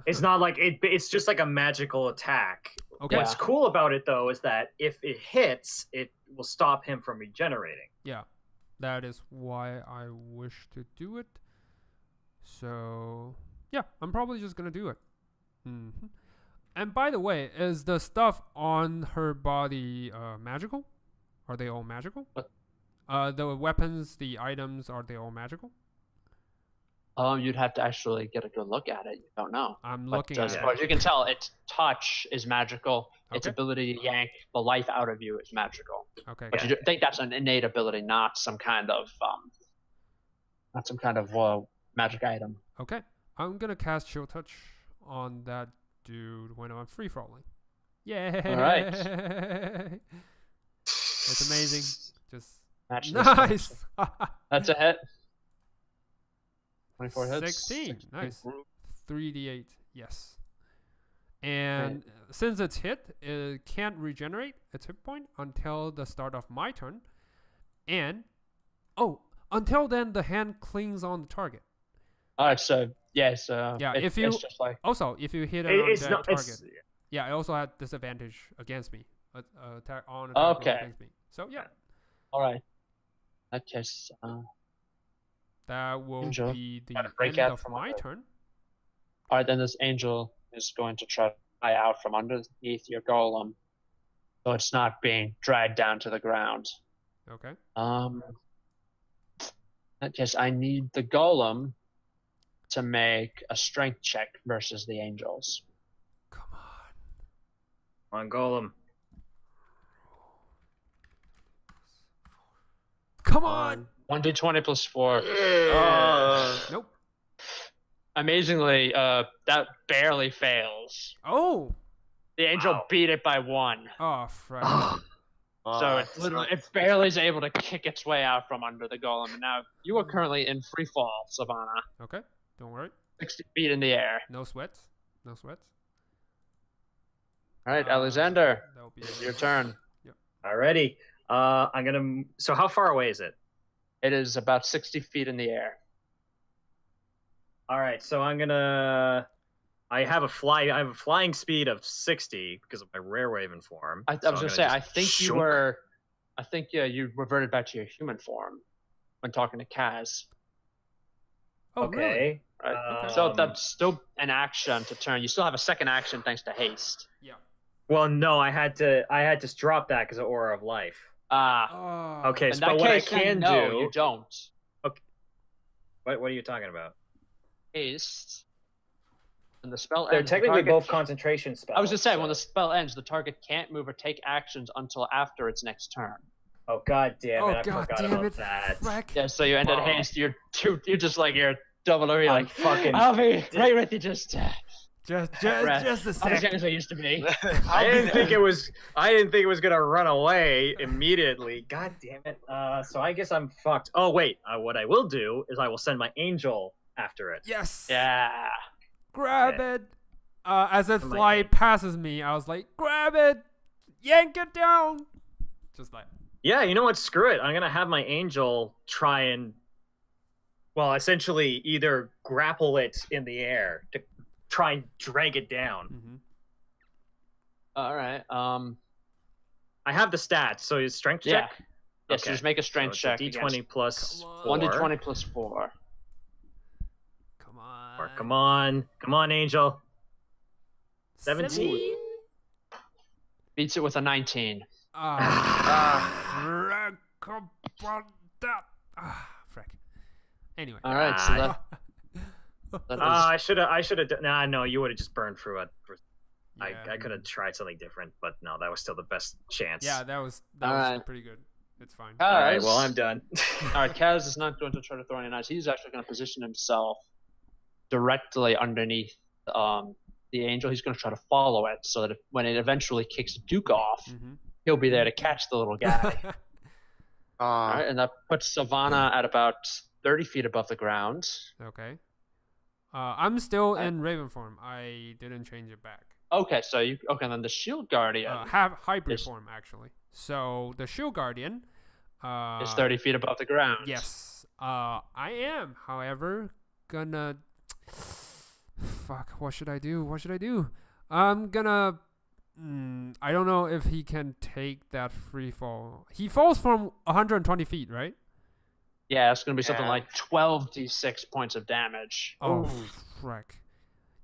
It's not like it's just like a magical attack. Okay. What's cool about it though is that if it hits, it will stop him from regenerating. Yeah, that is why I wish to do it. So, yeah, I'm probably just gonna do it. And by the way, is the stuff on her body magical? Are they all magical? What? The weapons, the items, are they all magical? You'd have to actually get a good look at it. You don't know. I'm But looking as at far it. as you can tell, its touch is magical. Its Okay. ability to yank the life out of you is magical. Okay. But you think that's an innate ability, not some kind of magic item. Okay. I'm gonna cast Chill Touch on that dude when I'm free falling. Yeah. All right. It's amazing. Just Match this nice. That's a hit. 24 hits. 16. Nice. 3d8. Yes. And since it's hit, it can't regenerate its hit point until the start of my turn. And until then, the hand clings on the target. All right, so yes, if you it's just like also if you hit it on It's that not. target, It's, yeah, it also had disadvantage against me. Attack roll Okay. against me. So yeah, all right. In that case, that will Angel, be the gotta break end out of from my under. turn. all right, then this angel is going to try to fly out from underneath your golem, so it's not being dragged down to the ground. Okay. In that case, I need the golem to make a strength check versus the angels. Come on. on Golem. Come on. 1d20 plus 4. Nope. Amazingly, that barely fails. Oh. The angel Wow. beat it by 1. Oh, frick. So it barely is able to kick its way out from under the golem. And now you are currently in free fall, Silvanna. Okay. Don't worry. 60 feet in the air. No sweats. No sweats. All right, Alexander, That'll be it's your turn. Alrighty. I'm gonna. So how far away is it? It is about 60 feet in the air. All right. So I'm gonna. I have a flying speed of 60 because of my rare Raven form. I was gonna say, I think you reverted back to your human form when talking to Kaz. Oh, really? Okay. Right? So that's still an action to turn. You still have a second action thanks to haste. Yeah. Well, no, I had to drop that because of Aura of Life. Ah, Oh. Okay, in so that what I case, can no, do. you don't. What are you talking about? Haste. When the spell They're ends, the technically target- both concentration spells. I was just saying, when so- the spell ends, the target can't move or take actions until after its next turn. Oh god damn it! Oh, I god forgot damn about it. that. Frick. Yeah, so you ended Oh. haste. You're double over. You're I'm like, fucking. I'll be right with you. Just Just rest. a Not as sec. young as I used to be. I didn't think it was. I didn't think it was gonna run away immediately. God damn it! So I guess I'm fucked. Oh wait, what I will do is I will send my angel after it. Yes. Yeah. Grab Yeah. it. As it I'm like, fly hey. passes me, I was like, grab it, yank it down. Just like. Yeah, you know what? Screw it. I'm gonna have my angel try and, well, essentially either grapple it in the air to try and drag it down. Mm-hmm. All right. I have the stats, so his strength Yeah. check. Yes. Okay. Just make a strength So check. it's a D20 plus Come on. 1d20 plus 4. Come on. Come on, angel. 17. Beats it with a 19. Frick. Frick. Anyway. All right. So that is, I should have. Nah, no, you would have just burned through it. I Yeah. could have tried something different, but no, that was still the best chance. Yeah, that was Alright. pretty good. It's fine. All right. Kaz. Well, I'm done. All right. Kaz is not going to try to throw any knives. He's actually going to position himself directly underneath the angel. He's going to try to follow it so that when it eventually kicks Duke off, Mm-hmm. he'll be there to catch the little guy. All right, and that puts Silvanna at about 30 feet above the ground. Okay. I'm still in Raven form. I didn't change it back. Okay, then the Shield Guardian Have hybrid is- form actually. So the Shield Guardian is 30 feet above the ground. Yes. I am, however, gonna. Fuck. What should I do? I'm gonna. I don't know if he can take that free fall. He falls from 120 feet, right? Yeah, it's going to be something Yeah. like 12d6 points of damage. Oh, frick.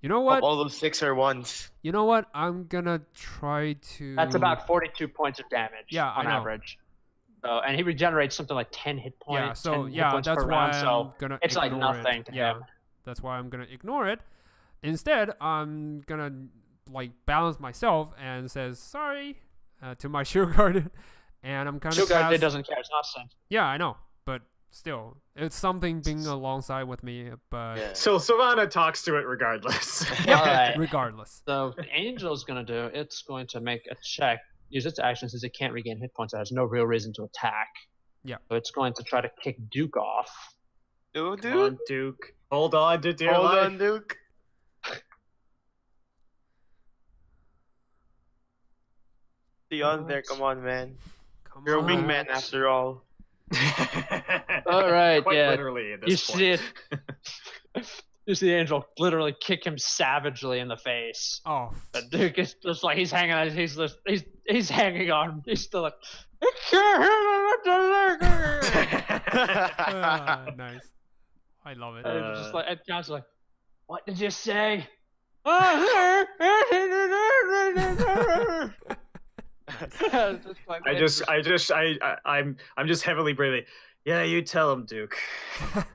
You know what? All those 6 are ones. You know what? I'm gonna try to. That's about 42 points of damage Yeah, on I know. average. So, and he regenerates something like 10 hit points. Yeah. So 10 hit yeah, points that's per why round, so I'm gonna. it's like ignore nothing it. to Yeah. him. That's why I'm gonna ignore it. Instead, I'm gonna like balance myself and says sorry to my shield guardian, and I'm gonna Shield cast. Guardian doesn't care. It's not sent. Yeah, I know, but still, it's something being alongside with me. But Yeah. So Silvanna talks to it regardless. All right. regardless, So the Angel's gonna do. It's going to make a check. Use its action since it can't regain hit points. It has no real reason to attack. Yeah. So it's going to try to kick Duke off. No, Come dude. on, Duke. Hold on to dear Hold life. on, Duke. Beyond there, come on, man. come You're a on. wingman after all. All right, Quite yeah. literally at You this see point. it. You see the Angel literally kick him savagely in the face. Oh, And Duke is just like he's hanging on. He's hanging on. He's still like. nice. I love it. And it's just like Ed Count's like, what did you say? Just like, I'm just heavily breathing. Yeah, you tell him, Duke.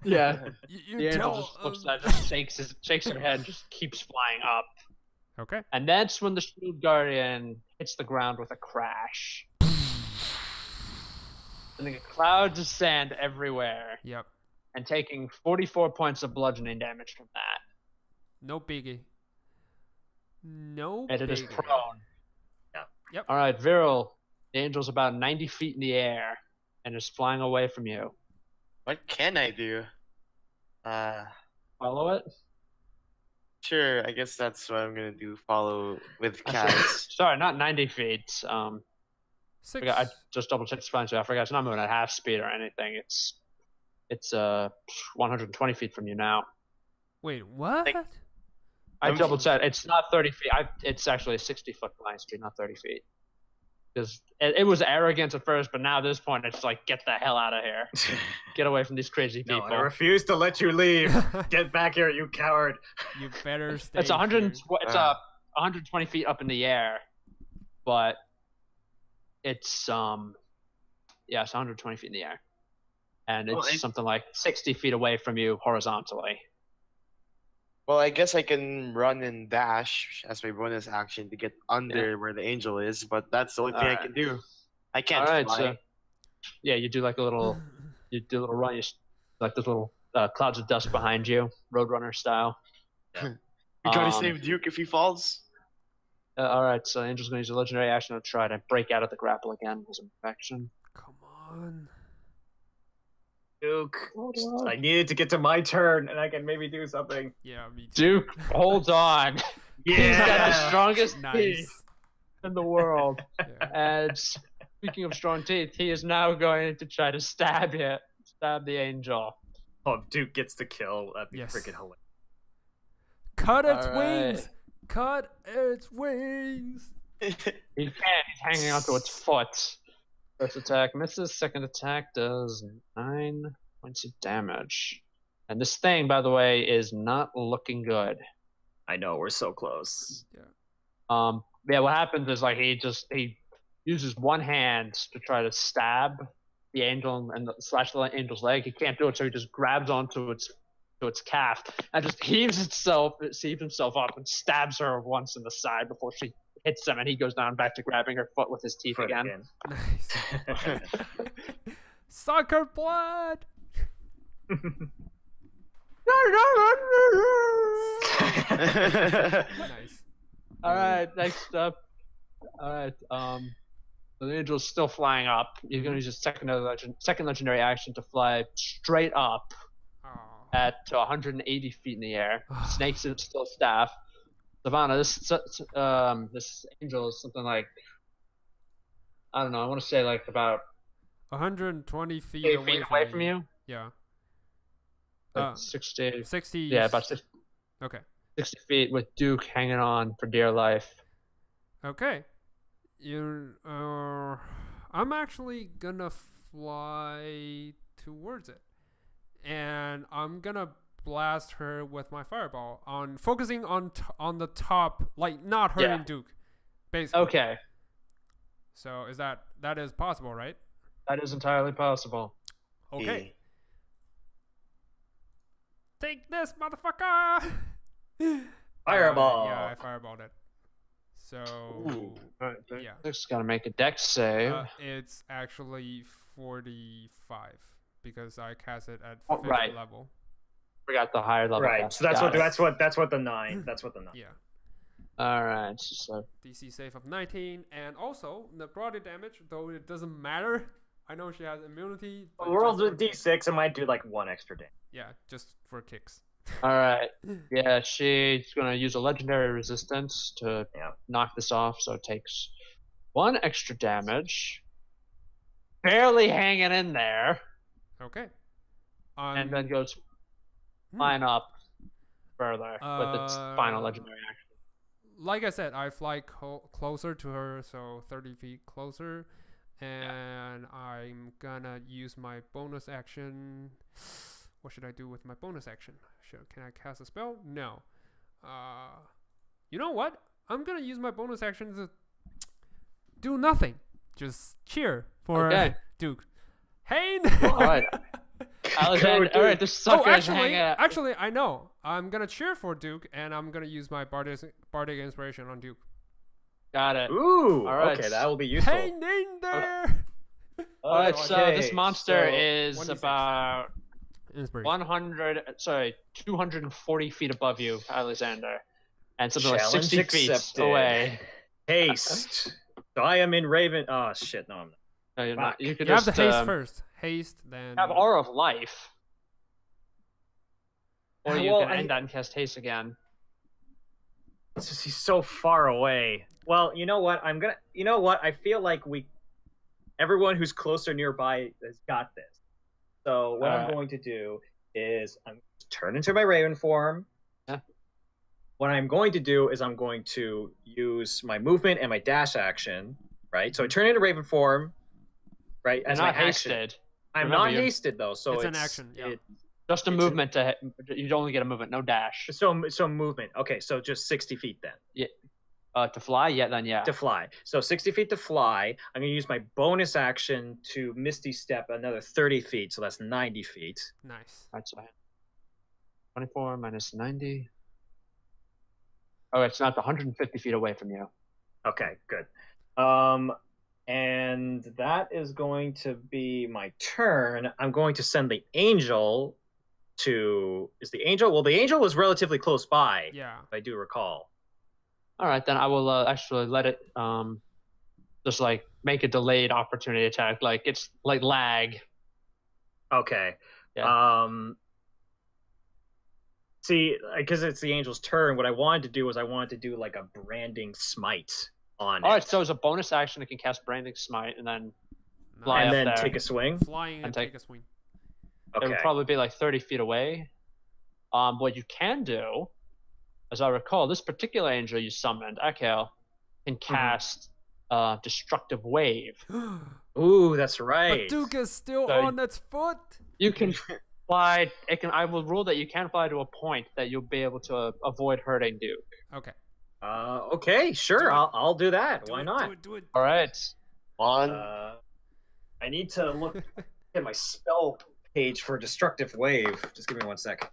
yeah. You The Angel tell just looks at it, just shakes her head, just keeps flying up. Okay. And that's when the Shield Guardian hits the ground with a crash. Sending clouds of sand everywhere Yep. and taking 44 points of bludgeoning damage from that. No biggie. No And it is biggie. prone. Yep. All right, Vierl. The Angel's about 90 feet in the air and is flying away from you. What can I do? Follow it? Sure. I guess that's what I'm gonna do. Follow with cats. Sorry, not 90 feet. Six. I just double checked the so I forgot it's not moving at half speed or anything. It's 120 feet from you now. Wait, what? Like- I I'm- double checked. It's not 30 feet. It's actually a 60-foot flying speed, not 30 feet. Because it was arrogant at first, but now at this point, it's like, get the hell out of here. Get away from these crazy No, people. I refuse to let you leave. Get back here, you coward. You better stay. It's 100. here. It's 120 feet up in the air, but it's it's 120 feet in the air, and it's Well, something like 60 feet away from you horizontally. Well, I guess I can run and dash as my bonus action to get under where the angel is, but that's the only thing I Alright. can do. I can't All right, fly. so yeah, you do like a little run. Like there's little clouds of dust behind you, Roadrunner style. We gotta Um, save Duke if he falls. All right, so Angel's gonna use a legendary action to try to break out of the grapple again as an action. Come on. Duke, I needed to get to my turn, and I can maybe do something. Yeah, me too. Duke, hold on. He's got the strongest teeth Nice. in the world. Yeah. And speaking of strong teeth, he is now going to try to stab the angel. Oh, Duke gets the kill. That'd be Yes. freaking hilarious. Cut its Alright. wings. Cut its wings. He can't. He's hanging onto its foot. First attack misses. Second attack does 9 points of damage. And this thing, by the way, is not looking good. I know, we're so close. Yeah, what happens is like he uses one hand to try to stab the angel and slash the angel's leg. He can't do it, so he just grabs onto its calf and just heaves himself up and stabs her once in the side before she hits him, and he goes down back to grabbing her foot with his teeth Foot again. Nice. Sucker blood. Nice. All right, next up. All right, so the angel's still flying up. He's going to use his second legendary action to fly straight up Oh. at 180 feet in the air. Snakes and still staff. Silvanna, this angel is something like, I don't know. I want to say like about 120 feet 8 away, feet away from me. you. Yeah. Like 60. 60. Yeah, about 60, Okay. 60 feet with Duke hanging on for dear life. Okay. I'm actually gonna fly towards it, and I'm gonna blast her with my fireball focusing on the top, like not hurting Yeah. Duke, basically. Okay, So that is possible, right? that is entirely possible. Okay. Take this, motherfucker! Fireball. Yeah, I fireballed it. So Alright, yeah, Just gotta make a dex save. it's actually 45 because I cast it at Oh, 5th right. level. Forgot the higher level. Right. dex. So that's Got what it. that's what the 9. That's what the 9. Yeah, All right. So DC save of 19, and also necrotic damage. Though it doesn't matter. I know she has immunity. But We're all just doing for- D6. It might do like 1 extra damage. Yeah, just for kicks. all right. Yeah, she's gonna use a legendary resistance to Yeah. knock this off. So it takes 1 extra damage. Barely hanging in there, Okay. and then goes flying up further with its final legendary action. Like I said, I fly closer to her, so 30 feet closer, and I'm gonna use my bonus action. What should I do with my bonus action? Can I cast a spell? No. You know what? I'm gonna use my bonus action to do nothing. Just cheer for Okay. Duke. Hey! All right. Alexander, all right, this sucker is hanging out. actually, I know. I'm gonna cheer for Duke, and I'm gonna use my bardic inspiration on Duke. Got it. Ooh. All right. Okay, that will be useful. Hang in there! All right, so this Okay, monster so is 1d6. about Inspiration. 240 feet above you, Alexander, and something like Challenge 60 feet accepted. away. Haste. So I am in Raven. Oh shit! No, I'm not. No, you're not. You could You have just the haste first. Haste, then. have Aura of Life, or you Well, can end that and cast Haste again. It's just he's so far away. Well, you know what? You know what? I feel like everyone who's closer nearby has got this. So what I'm Alright. going to do is I'm going to turn into my Raven form. Yeah. What I'm going to do is I'm going to use my movement and my dash action. Right. So I turn into Raven form. Right. You're As not my action. hasted. I'm Remember, not you're- hasted though. So It's an action, yeah. Just a It's movement to you only get a movement, no dash. So movement. Okay. So just 60 feet then. To fly, yeah. To fly. So 60 feet to fly. I'm going to use my bonus action to Misty Step another 30 feet. So that's 90 feet. Nice. Right, so 24 minus 90. Oh, it's not 150 feet away from you. Okay, good. And that is going to be my turn. I'm going to send the angel to... Is the angel... Well, the angel was relatively close by, Yeah. if I do recall. All right, then I will actually let it just like make a delayed opportunity attack. Like it's like lag. Okay. Yeah. See, because it's the angel's turn, what I wanted to do was I wanted to do like a branding smite on All right, it. so as a bonus action, it can cast Branding Smite and then fly and up then there. take a swing. Flying and And take take- a swing. Okay. It would probably be like 30 feet away. What you can do, as I recall, this particular angel you summoned, Akel, can cast Destructive Wave. Ooh, that's But right. Duke is still So- on its foot. You can fly. I will rule that you can fly to a point that you'll be able to avoid hurting Duke. Okay. Okay, sure. Do it. I'll do that. Why not? Do it. All right. On. I need to look at my spell page for Destructive Wave. Just give me 1 second.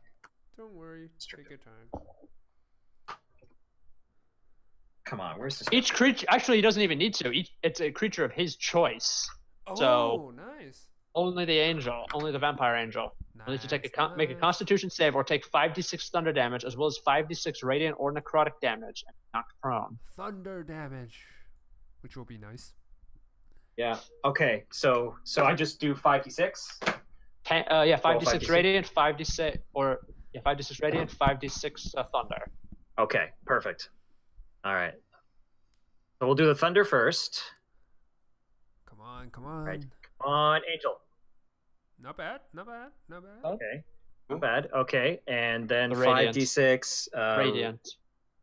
Don't worry. Take your time. Come on, where's this? Each creature, actually, he doesn't even need to. It's a creature of his choice. Oh, So- nice. Only the angel, only the vampire angel. You'll need to take make a nice. Constitution save or take 5d6 thunder damage, as well as 5d6 radiant or necrotic damage, and be knocked prone. Thunder damage, which will be nice. Yeah. Okay. So I just do 5d6. 5d6 5d6. radiant, 5d6 radiant, 5d6 thunder. Okay. Perfect. All right. So we'll do the thunder first. Come on, come on. Right. Come on, Angel. Not bad, not bad, not bad. Okay. Not bad. Okay. And then The radiant. 5d6. Radiant.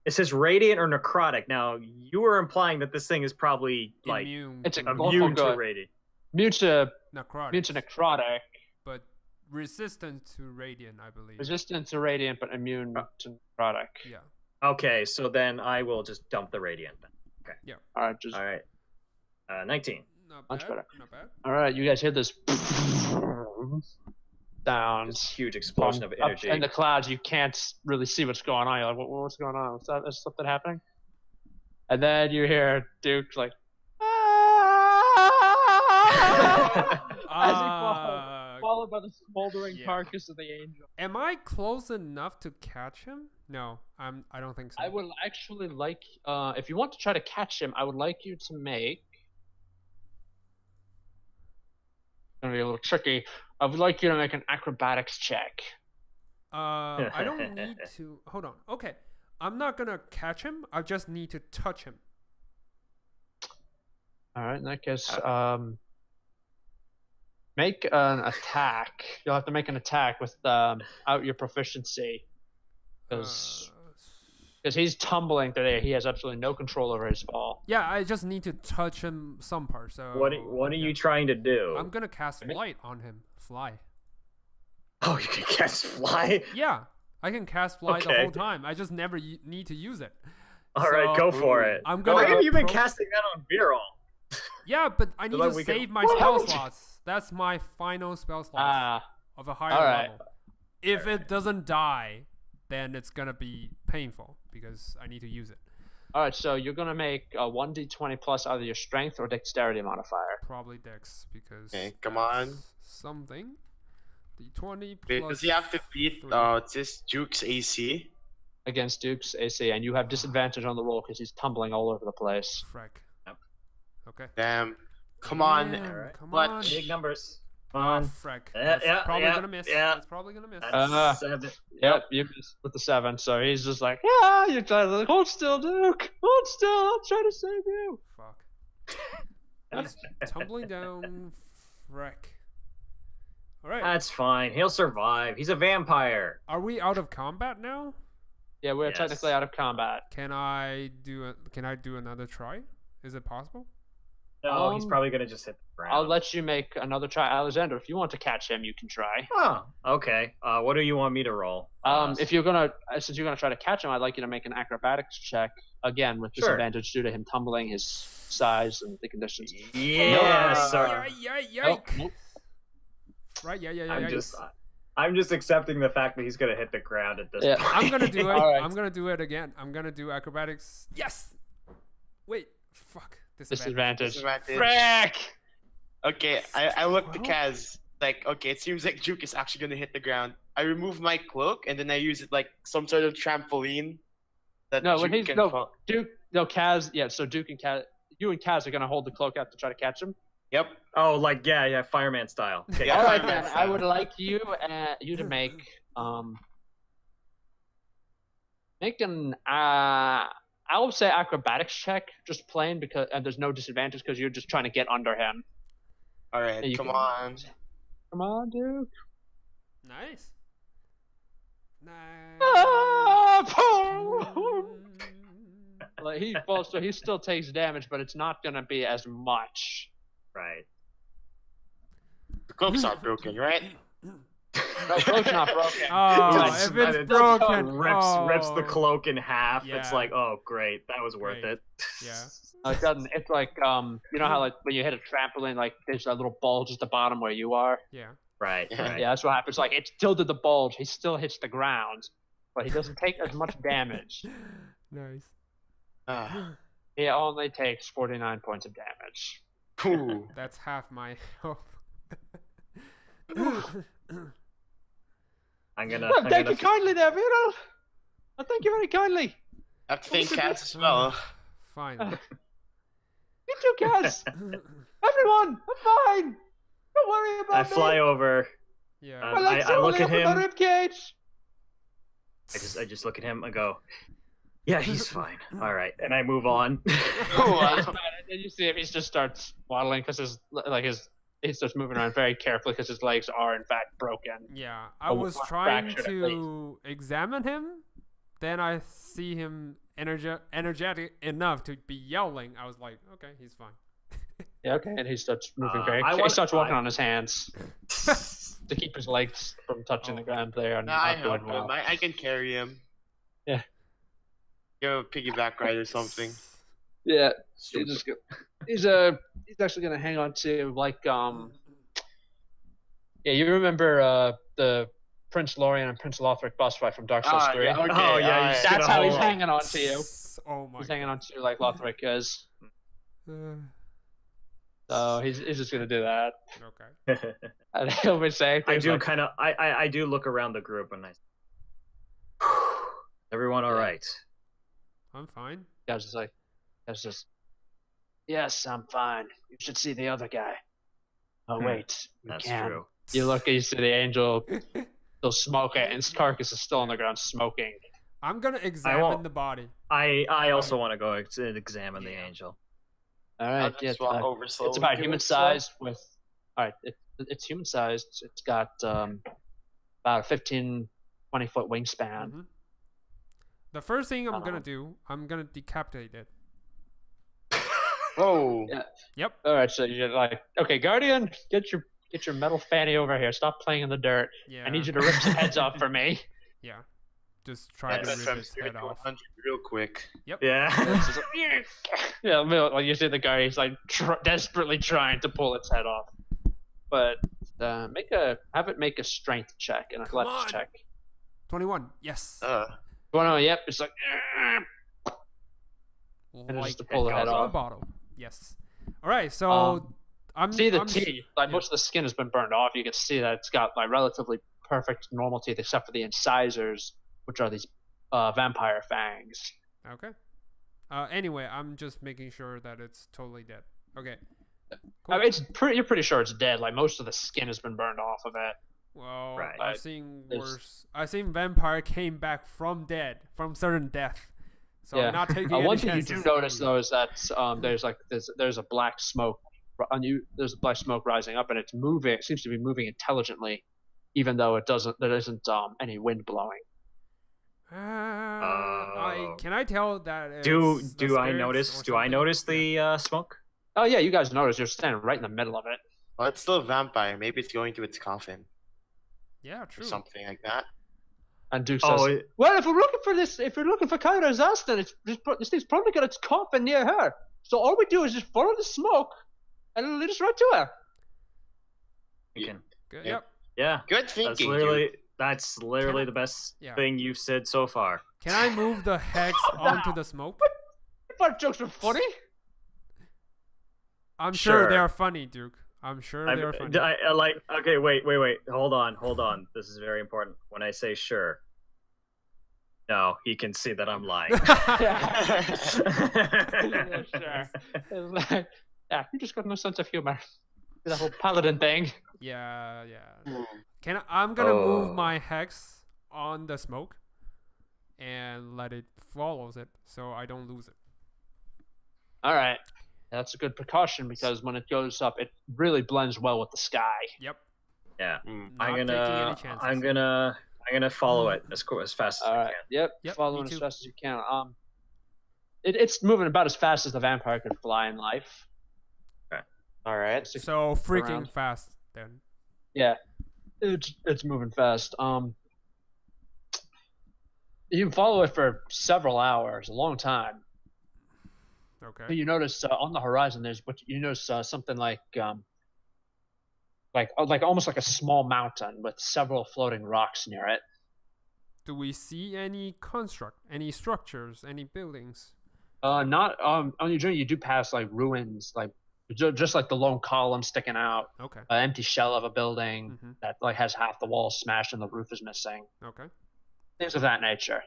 It says radiant or necrotic. Now you were implying that this thing is probably like Immune. It's a to Both immune are to good. radiant. Immune to necrotic, necrotic, but resistant to radiant, I believe. resistant to radiant, but immune to necrotic. Yeah. Okay. So then I will just dump the radiant. Then. All right, just All right. 19. Not Much bad. better. Not bad. all right. You guys hear this sound. This huge explosion of Up energy. in the clouds, you can't really see what's going on. You're like, what's going on? Is something happening? And then you hear Duke like, as he falls, followed by the smoldering carcass of the angel. Am I close enough to catch him? No, I don't think so. I would actually like, if you want to try to catch him, I would like you to make. It's gonna be a little tricky. I would like you to make an acrobatics check. I don't need to. Hold on. Okay, I'm not gonna catch him. I just need to touch him. All right, in that case, make an attack. You'll have to make an attack without your proficiency, because he's tumbling today. He has absolutely no control over his fall. Yeah, I just need to touch him some part. So What are you trying to do? I'm gonna cast flight on him. Fly. Oh, you can cast fly? Yeah, I can cast fly the Okay. whole time. I just never need to use it. All right, go for it. I'm Why gonna. have you been casting that on Vierl? Yeah, but I need like to we can- save my spell slots. That's my final spell slots of a higher alright. level. If it doesn't die, then it's gonna be painful because I need to use it. All right, so you're gonna make a 1d20 plus either your strength or dexterity modifier. Probably Dex because. Okay, come on. that's something. D20 Wait, plus. does he have to beat 3. it's this Duke's AC? Against Duke's AC, and you have disadvantage on the roll because he's tumbling all over the place. Frack. Yep. Okay. Damn. Come on. Damn, Alright. come What? on. Big numbers. Come Ah, on. frack. Yeah, That's yeah, probably yeah, gonna miss. yeah. That's probably gonna miss. That's 7. Yep, you missed with the 7, so he's just like, yeah, you're trying to like, hold still, Duke, hold still, I'll try to save you. Fuck. He's tumbling down. Frack. Alright. That's fine. He'll survive. He's a vampire. Are we out of combat now? Yeah, we're Yes. technically out of combat. Can I do another try? Is it possible? No, he's Um, probably gonna just hit the ground. I'll let you make another try, Alexander. If you want to catch him, you can try. Oh, okay. What do you want me to roll? If you're gonna, since you're gonna try to catch him, I'd like you to make an acrobatics check again with Sure. disadvantage due to him tumbling, his size, and the conditions. Yeah, Nope. sir. Nope. Right, yeah. I'm just accepting the fact that he's gonna hit the ground at this Yeah. point. I'm gonna do it. Alright. I'm gonna do it again. I'm gonna do acrobatics. Yes. Wait. Fuck. Disadvantage. Disadvantage. Disadvantage. Frick! Okay, I looked to Well- Kaz. Like, okay, it seems like Duke is actually gonna hit the ground. I remove my cloak and then I use it like some sort of trampoline. That No, when Duke he's can no fall- Duke, no Kaz. Yeah, so Duke and Kaz, you and Kaz are gonna hold the cloak out to try to catch him. Yep. Oh, like yeah, fireman style. Okay, Yeah, All right, fireman then. style. I would like you to make an I would say acrobatics check, just plain because and there's no disadvantage because you're just trying to get under him. All right, You come can- on. Come on, Duke. Nice. Nice. Ah, like he falls, so he still takes damage, but it's not gonna be as much. Right. The cloak's not broken, right? No, cloak's not broken. Oh, Just- if it's it broken, rips the oh. cloak in half. It's Yeah. like, oh great, that was worth Great. it. Yeah. It doesn't. It's like you know how like when you hit a trampoline, like there's that little bulge at the bottom where you are. Yeah. Right. Yeah. Right. Yeah, that's what happens. Like it still did the bulge. He still hits the ground, but he doesn't take as much damage. Nice. Ah. He only takes 49 points of damage. Phew. That's half my health. I'm gonna. Well, I'm thank gonna you kindly there, Vierl. Well, thank you very kindly. I have to thank Kaz as well. Fine. You too, Kaz. Everyone, I'm fine. Don't worry about I me. fly over. Yeah. My legs I are look only at up in my him. rib cage. I just look at him and go, yeah, he's fine. All right, and I move on. Oh, wow. And then you see him. He just starts waddling because he starts moving around very carefully because his legs are in fact broken. Yeah, I A was one trying fraction at to examine him. Then I see him energetic enough to be yelling. I was like, okay, he's fine. Yeah, okay. And he starts moving I he starts walking I- on his hands to keep his legs from touching the ground there. And Nah, I not help doing him. well. I can carry him. Yeah. Give him a piggyback ride or something. Yeah, he's actually gonna hang on to like Yeah, you remember the Prince Lorien and Prince Lothric boss fight from Dark Souls 3? Yeah, okay. Oh, yeah, he's That's gonna how he's hold- hanging on to you. Oh my He's hanging god. on to you like Lothric is. Uh, So he's just gonna do that. okay. And he'll be saying I things do like, kind of. I do look around the group and I. Everyone, all Yeah. right? I'm fine. guys just, yes, I'm fine. You should see the other guy. Oh wait, you That's can. true. You look, you see the angel still smoking, and his carcass is still on the ground smoking. I'm gonna examine won't- the body. I also want to go examine the Yeah. angel. All I'll right, just yeah, walk over slowly. it's about to human it, so- sized with. All right, it's human sized. It's got about a 15, 20-foot wingspan. Mhm. The first thing I'm gonna Um, do, I'm gonna decapitate it. Whoa. Yeah. Yep. All right, so you're like, okay, Guardian, get your metal fanny over here. Stop playing in the dirt. Yeah. I need you to rip some heads off for me. Yeah. Just try to That's rip from its 0 head to off. 100 real quick. Yeah. It's just like, yeah, well, you see the guy. He's like desperately trying to pull its head off, but have it make a strength check, an Come athletics on. check. 21. Yes. Well, no, yep, it's like, and it's Like just to pull the head out of a off. bottle. Yes. All right. So I'm See the I'm sh- teeth, like yeah. most of the skin has been burned off. You can see that it's got like relatively perfect normal teeth, except for the incisors, which are these vampire fangs. Okay. Anyway, I'm just making sure that it's totally dead. Okay. I mean, you're pretty sure it's dead. Like most of the skin has been burned off of it. Well, Right. I've seen There's- worse. I've seen vampire came back from certain death. So I'm not taking any One thing you chances. do notice though is that there's a black smoke there's a black smoke rising up, and it's moving. It seems to be moving intelligently, even though there isn't any wind blowing. Can I tell that? Do it's the I spirits notice? or Do I something? notice Yeah. the smoke? Oh yeah, you guys notice you're standing right in the middle of it. Well, it's still a vampire. Maybe it's going to its coffin Yeah, or true. something like that. And Duke Oh, says, "Well, if we're looking for Caira's ass, then this thing's probably got its coffin near her. So all we do is just follow the smoke, and it'll lead us right to her." we can. Good. Yeah. Yep. Yeah. Good That's thinking, literally dude. Can I- the best Yeah. thing you've said so far. Can I move the hex onto the smoke? I thought jokes were funny. I'm sure they Sure. are funny, Duke. I'm sure they are funny. I like. Okay, wait. Hold on. This is very important. When I say sure, no, he can see that I'm lying. Yeah, sure. It's like, yeah, you just got no sense of humor. The whole paladin thing. Yeah, yeah. Hmm. I'm gonna move Oh. my hex on the smoke and let it follows it so I don't lose it. All right, that's a good precaution because when it goes up, it really blends well with the sky. Yep. Yeah, Hmm. Not taking any chances. I'm gonna follow it as fast as All I right. can. Yep. Yep, Following me as too. fast as you can. It's moving about as fast as the vampire could fly in life. All right. So freaking around. fast then. Yeah, it's moving fast. You can follow it for several hours, a long time. Okay. You notice on the horizon, something like almost like a small mountain with several floating rocks near it. Do we see any any structures, any buildings? Not on your journey. You do pass like ruins, like just like the lone column sticking out, Okay. an empty shell of a building Mhm. that like has half the walls smashed and the roof is missing. Okay. Things of that nature.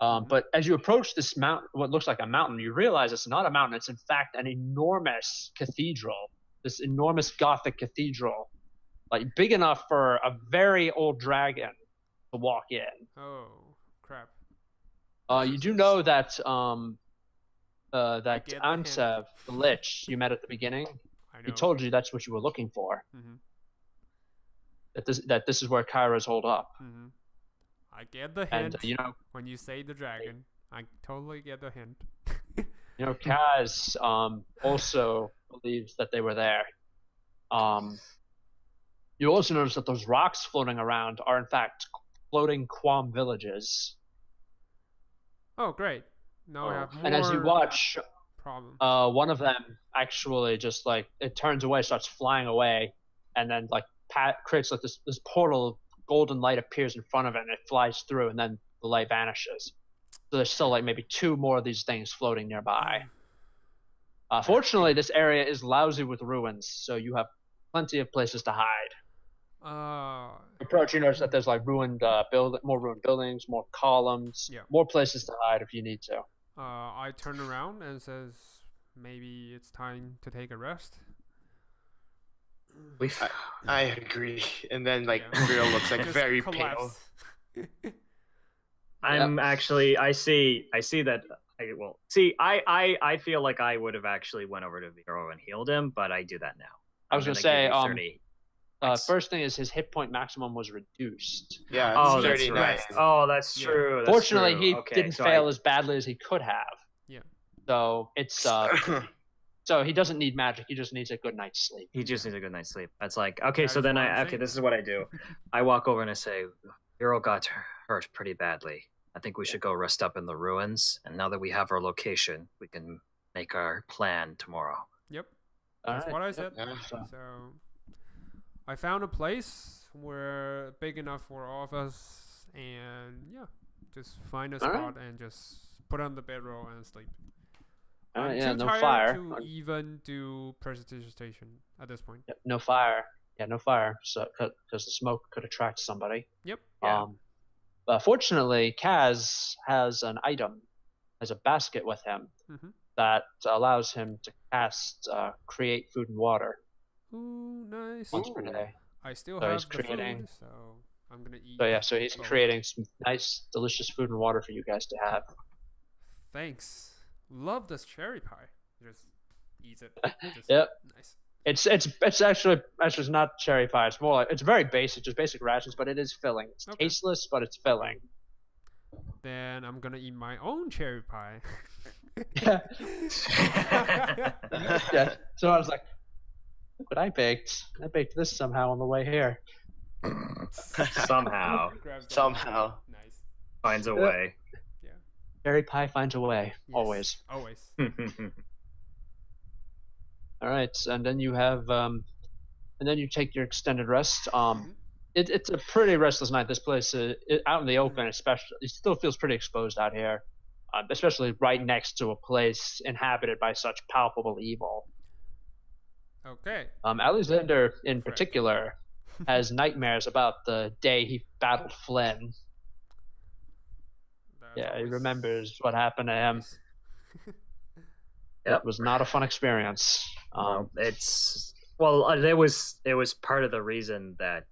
Mhm. But as you approach this mountain, what looks like a mountain, you realize it's not a mountain. It's in fact an enormous cathedral. This enormous Gothic cathedral, like big enough for a very old dragon to walk in. Oh crap. You do know that get the hint. Ansev, the Lich you met at the beginning, I know. he told you that's what you were looking for. Mhm. That this is where Caira's holed up. Mhm. I get the And hint you know when you say the dragon. I totally get the hint. Kaz also believes that they were there. You also notice that those rocks floating around are in fact floating Quam villages. Oh great. Now I have more And as you watch, problems. one of them actually just like it turns away, starts flying away, and then like creates like this portal. Golden light appears in front of it, and it flies through, and then the light vanishes. So there's still like maybe 2 more of these things floating nearby. Fortunately, this area is lousy with ruins, so you have plenty of places to hide. Approach, you notice that there's like more ruined buildings, more columns, more places to hide if you need to. I turn around and says, maybe it's time to take a rest. I agree. And then Vierl looks like very pale. I'm actually. I see that. I feel like I would have actually went over to Vierl and healed him, but I do that now. I was gonna say, first thing is his hit point maximum was reduced. Yeah, it's 39. That's right. Oh, that's true. That's Fortunately, true. he didn't fail as badly as he could have. Yeah. So it's so he doesn't need magic. He just needs a good night's sleep. He just needs a good night's sleep. That's like okay. So then this is what I do. I walk over and I say, Vierl got hurt pretty badly. I think we should go rest up in the ruins. And now that we have our location, we can make our plan tomorrow. Yep. That's what I said. Yeah. So I found a place where big enough for all of us, and just find a spot and just put on the bedroll and sleep. I'm too no tired fire. to even do prestidigitation at this point. Yep, no fire. Yeah, no fire. So because the smoke could attract somebody. Yep. But fortunately, Kaz has a basket with him that allows him to cast create food and water. Ooh, nice. Once per day. I still So have he's the creating- food, so I'm gonna eat. So he's creating some nice, delicious food and water for you guys to have. Thanks. Love this cherry pie. Just eat it. Just Yep. Nice. It's actually not cherry pie. It's more like it's very basic, just basic rations, but it is filling. It's Okay. tasteless, but it's filling. Then I'm gonna eat my own cherry pie. Yeah. Yeah. So I was like, look what I baked. I baked this somehow on the way here. Somehow Grabs that. Somehow. Nice. finds a way. Cherry pie finds a way. Yes, Always. Always. All right, and then you have, and then you take your extended rest. It's a pretty restless night. This place, out in the open, especially, it still feels pretty exposed out here, especially right next to a place inhabited by such palpable evil. Okay. Alexander, in particular, has nightmares about the day he battled Flynn. That's He always remembers what happened to him. nice. It was not a fun experience. It was part of the reason that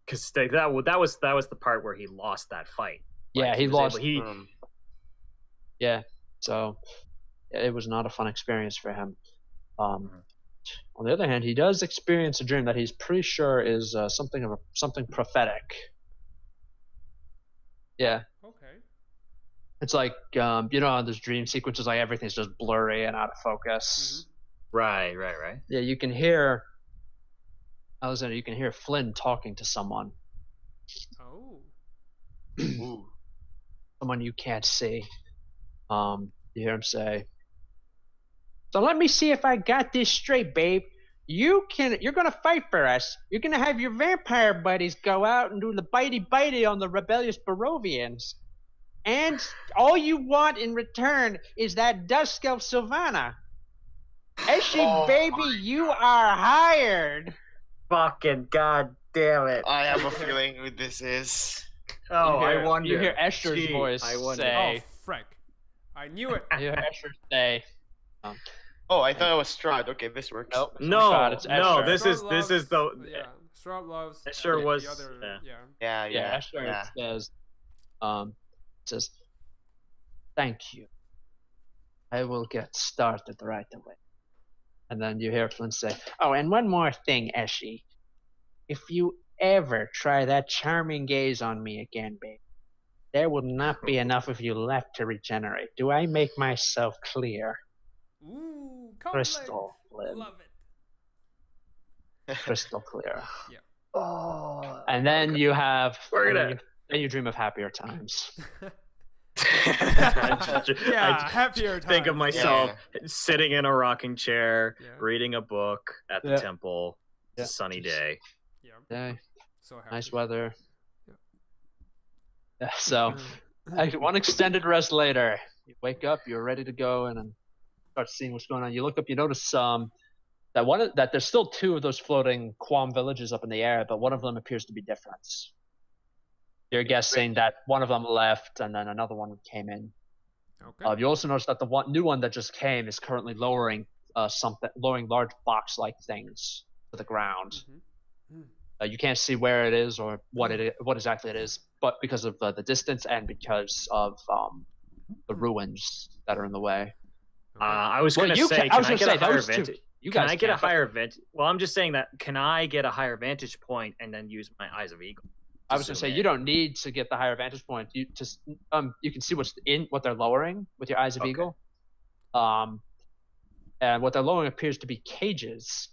because that was the part where he lost that fight. Yeah, Like, he was lost. able- Yeah, so it was not a fun experience for him. On the other hand, he does experience a dream that he's pretty sure is something prophetic. Yeah, Okay. it's like how there's dream sequences, like everything's just blurry and out of focus. Right. Yeah, you can hear Alexander. You can hear Flynn talking to someone, Oh. Ooh. someone you can't see. You hear him say, "So let me see if I got this straight, babe. You're gonna fight for us. You're gonna have your vampire buddies go out and do the bitey on the rebellious Barovians. And all you want in return is that dusk elf Silvanna. Eshi, baby, you are hired." Fucking god damn it! I have a feeling who this is. Oh, You hear- I wonder. You hear Escher's Gee, voice I wonder. say. Oh, frick. I knew it. You hear Escher say. Oh, I thought it was Strahd. Okay, this works. Nope. No, God, it's no, Escher. this is the Yeah. Strahd loves. It sure the was, Other, yeah. yeah. Yeah. Escher says, "Thank you. I will get started right away." And then you hear Flynn say, "Oh, and one more thing, Eshi. If you ever try that charming gaze on me again, babe, there will not be enough of you left to regenerate. Do I make myself clear?" Ooh, Crystal, Flynn. Love it. Crystal clear. Oh. And then you have. We're and gonna- then then you dream of happier times. Yeah, happier Think of times. myself sitting in a rocking chair, Yeah. reading a book at the Yeah. temple. It's Yeah. a sunny day. Yeah. day. So happy. Nice weather. Yeah. Yeah, so one extended rest later, you wake up, you're ready to go, and then start seeing what's going on. You look up, you notice that there's still 2 of those floating Quam villages up in the air, but one of them appears to be different. You're guessing that one of them left, and then another one came in. Okay. You also notice that the new one that just came is currently lowering large box-like things to the ground. You can't see where it is or what exactly it is, but because of the distance and because of the ruins that are in the way. I was going to say, can I get a higher vantage? Can I get a higher vantage? Well, I'm just saying that. Can I get a higher vantage point and then use my eyes of eagle? I was going to say you don't need to get the higher vantage point. You just you can see what they're lowering with your eyes of eagle. And what they're lowering appears to be cages.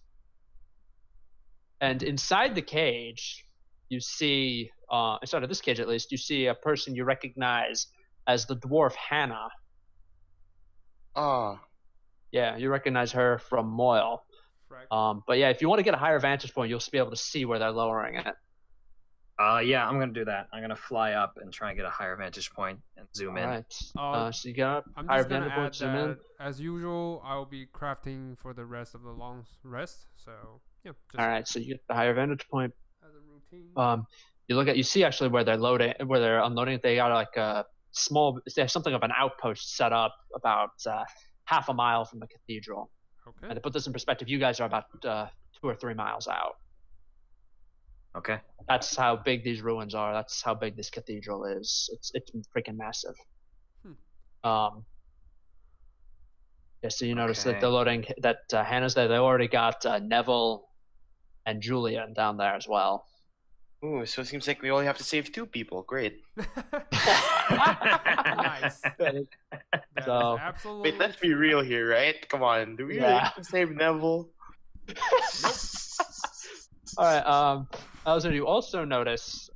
And inside the cage, you see, inside of this cage at least, you see a person you recognize as the dwarf Hannah. Oh. Yeah, you recognize her from Moyle. Right. But yeah, if you want to get a higher vantage point, you'll be able to see where they're lowering it. Yeah, I'm going to do that. I'm going to fly up and try and get a higher vantage point and zoom in. Right. So you got I'm higher just gonna vantage point, add zoom in. that, as usual, I'll be crafting for the rest of the long rest. So yeah. Just All right, so you get the higher vantage point. as a routine. You see actually where they're unloading. They got like a they have something of an outpost set up about half a mile from the cathedral. Okay. And to put this in perspective, you guys are about 2 or 3 miles out. Okay. That's how big these ruins are. That's how big this cathedral is. It's freaking massive. Yeah, so you notice that they're loading that Hannah's there. They already got Neville and Julian down there as well. Ooh, so it seems like we only have to save 2 people. Great. Nice. That is absolutely. Wait, let's be real here, right? Come on. Do we really have to save Neville? All right. You also notice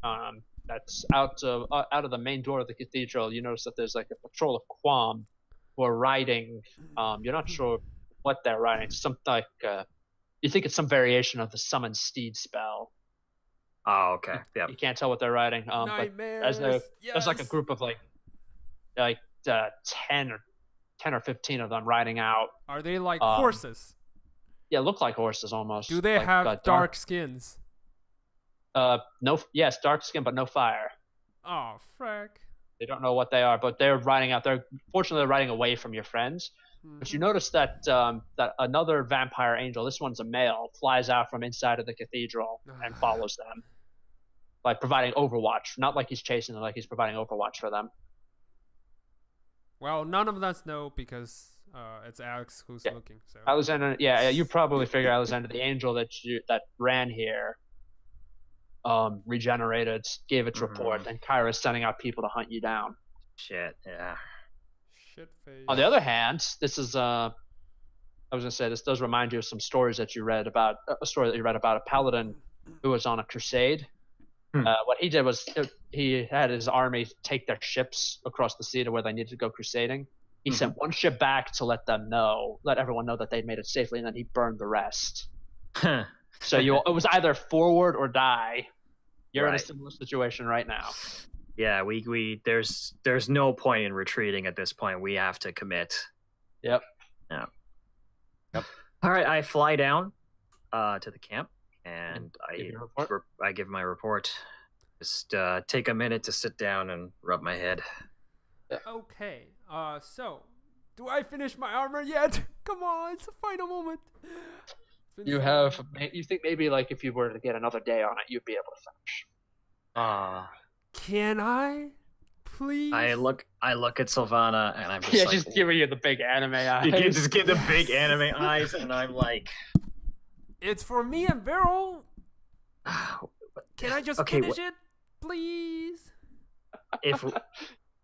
that's out of the main door of the cathedral. You notice that there's like a patrol of Quam who are riding. You're not sure what they're riding. It's something like you think it's some variation of the summon steed spell. Oh, okay. Yeah. You can't tell what they're riding. But there's like a group of like 10 or 15 of them riding out. Are they like horses? Yeah, look like horses almost. Do they have dark skins? No. Yes, dark skin, but no fire. Oh, frack. They don't know what they are, but they're riding out. Fortunately, they're riding away from your friends. But you notice that that another vampire angel, this one's a male, flies out from inside of the cathedral and follows them, like providing overwatch. Not like he's chasing them, like he's providing overwatch for them. Well, none of us know because it's Alex who's looking. So Alexander, you probably figure Alexander, the angel that ran here, regenerated, gave its report, and Caira is sending out people to hunt you down. Shit, yeah. Shit face. On the other hand, this is I was gonna say this does remind you of some stories that you read about a story that you read about a paladin who was on a crusade. What he did was he had his army take their ships across the sea to where they needed to go crusading. He sent one ship back to let everyone know that they'd made it safely, and then he burned the rest. So it was either forward or die. You're in a similar situation right now. Yeah, there's no point in retreating at this point. We have to commit. Yep. Yeah. Yep. All right, I fly down to the camp and I give my report. Just take a minute to sit down and rub my head. Okay. So, do I finish my armor yet? Come on, it's the final moment. You think maybe like if you were to get another day on it, you'd be able to finish. Can I? Please? I look at Silvanna and I'm just just giving you the big anime eyes. You can just get the big anime eyes and I'm like, it's for me and Vierl. Can I just finish it? Please? If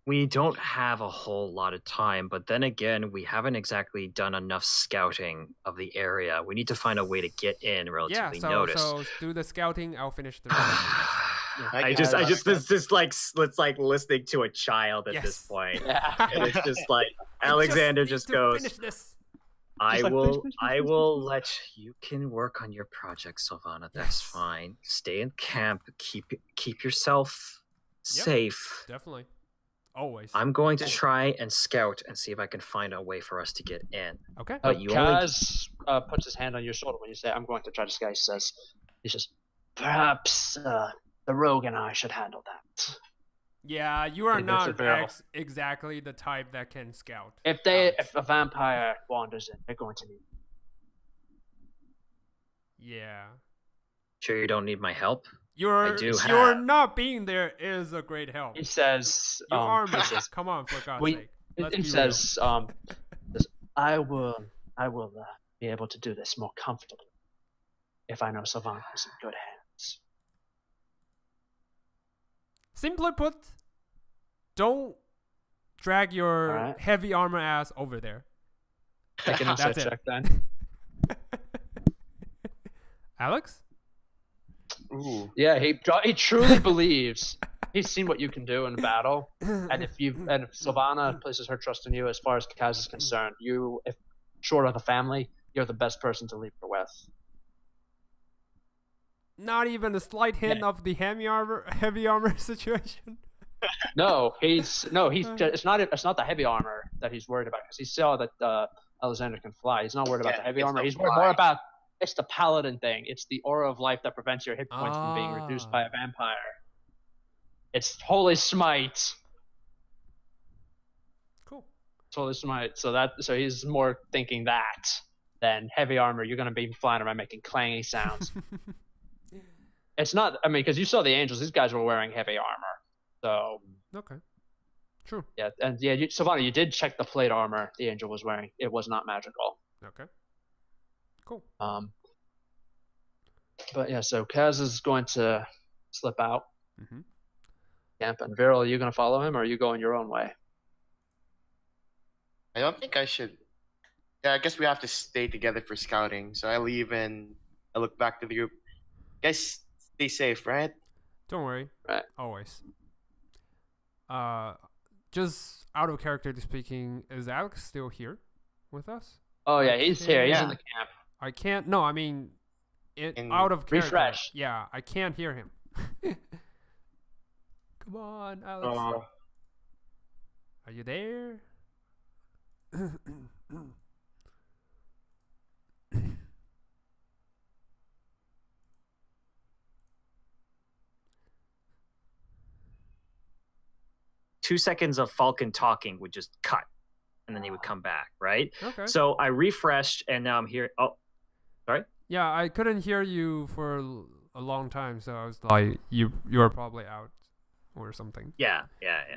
we don't have a whole lot of time, but then again, we haven't exactly done enough scouting of the area. We need to find a way to get in relatively noticed. So do the scouting, I'll finish the rest. It's like listening to a child at this point. Yeah. And it's just like Alexander just goes. Finish this. I like, will. please, I please, will please. let you can work on your project, Silvanna. That's Yes. fine. Stay in camp. Keep yourself Yep. safe. Definitely. Always. I'm going to try and scout and see if I can find a way for us to get in. Okay. But you only- Kaz puts his hand on your shoulder when you say, "I'm going to try to sky." He says, "Perhaps the rogue and I should handle that." Yeah, you are Pretty good for not Vierl. exactly the type that can scout. If Alex. a vampire wanders in, they're going to need. Yeah. Sure you don't need my help? Your do your have- not being there is a great help. He says, Your arm he is says, come on, for God's we- sake. Let's he be says, I will be able to do this more comfortably if I know Silvanna is in good hands. Simply put, don't drag your Alright. heavy armor ass over there. Make an insight That's it. check then. Alex? Ooh. Yeah, he truly believes he's seen what you can do in battle, and if Silvanna places her trust in you, as far as Kaz is concerned, if short of the family, you're the best person to leave her with. Not even a slight hint of the heavy armor situation. No, it's not the heavy armor that he's worried about, because he saw that Alexander can fly. He's not worried about Yeah, the heavy it's armor. the He's worried fly. more about it's the paladin thing. It's the aura of life that prevents your hit points from being reduced by a vampire. It's holy smite. Cool. Holy smite. So he's more thinking that than heavy armor. You're gonna be flying around making clangy sounds. It's not. I mean, because you saw the angels; these guys were wearing heavy armor. So Okay. True. yeah, and yeah, Silvanna, you did check the plate armor the angel was wearing. It was not magical. Okay. Cool. But yeah, so Kaz is going to slip out Mm-hmm. camp, and Vierl, are you going to follow him, or are you going your own way? I don't think I should. Yeah, I guess we have to stay together for scouting. So I leave and I look back to the group. Guys, stay safe, right? Don't worry. Right. Always. Just out of character speaking, is Alex still here with us? Oh yeah, he's here. He's Yeah. in the camp. I can't. No, I mean, In out of character. refresh. Yeah, I can't hear him. Come on, Alex. Are you there? 2 seconds of Falcon talking would just cut, and then he would come back, right? Okay. So I refreshed, and now I'm here. Oh, sorry. Yeah, I couldn't hear you for a long time, so I was like, you were probably out or something. Yeah.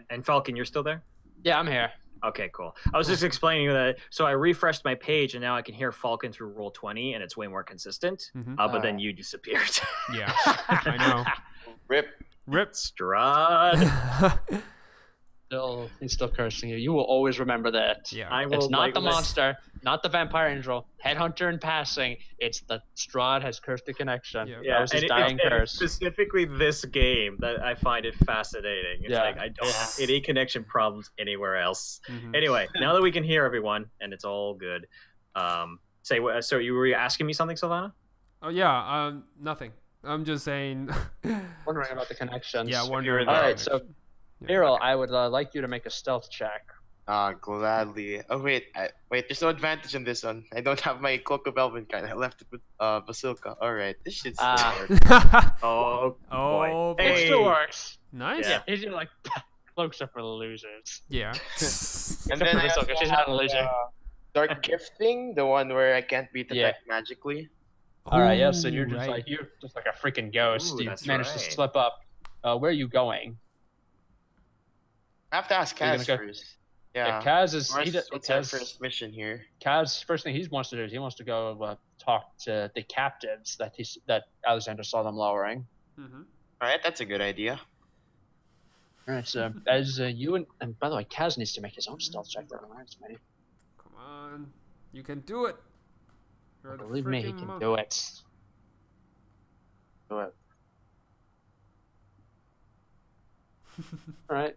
And Falcon, you're still there? Yeah, I'm here. Okay, cool. I was just explaining that. So I refreshed my page, and now I can hear Falcon through Roll20, and it's way more consistent. Mhm. But then you disappeared. Yeah, I know. Rip. Rip. Strahd. He's still cursing you. You will always remember that. Yeah. I will. It's not like, the let's- monster, not the vampire angel, headhunter in passing. It's the Strahd has cursed the connection. Yeah. That was his dying and curse. specifically this game that I find it fascinating. It's Yeah. like I don't have any connection problems anywhere else. Mhm. Anyway, now that we can hear everyone and it's all good, say what? So you were asking me something, Silvanna? Oh yeah. Nothing. I'm just saying. Wondering about the connections. Yeah, wondering. All about right, it. so Yeah. Vierl, I would like you to make a stealth check. Gladly. Oh wait, there's no advantage in this one. I don't have my Cloak of Elvenkind. I left it with Basilica. Alright, this should still work. Oh, Oh, boy. boy. It Hey. still works. Nice. Yeah. He's like cloaks are for the losers. Yeah. And Except then for I Basilica, also she's not a have, loser. Dark Gift thing, the one where I can't be Yeah. detected magically. All right, yeah. So Ooh, you're just right. you're just like a freaking ghost. Ooh, You that's managed to right. slip up. Where are you going? I have to ask You're Kaz gonna go- first. Yeah. Kaz is What's our first mission here? Kaz first thing he wants to do is he wants to go talk to the captives that Alexander saw them lowering. Mm-hmm. Alright, that's a good idea. All right, so as you and by the way, Kaz needs to make his own stealth check. That reminds me. Come on. You can do it. You're the Believe me, he freaking can monk. do it. Do it. All right.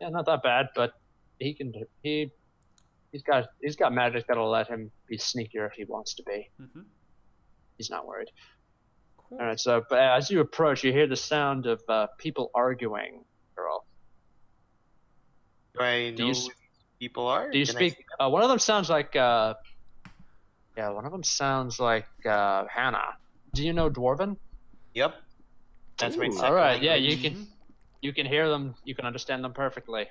Yeah, not that bad, but he can do. He's got magic that'll let him be sneakier if he wants to be. Mm-hmm. He's not worried. Cool. All right. So, but as you approach, you hear the sound of people arguing. Girl. Do I know you who these people are? Do you Can I speak? see them? One of them sounds like. One of them sounds like Hannah. Do you know Dwarven? Yep. That's my Ooh. second All right. Yeah, language. you can hear them. You can understand them perfectly.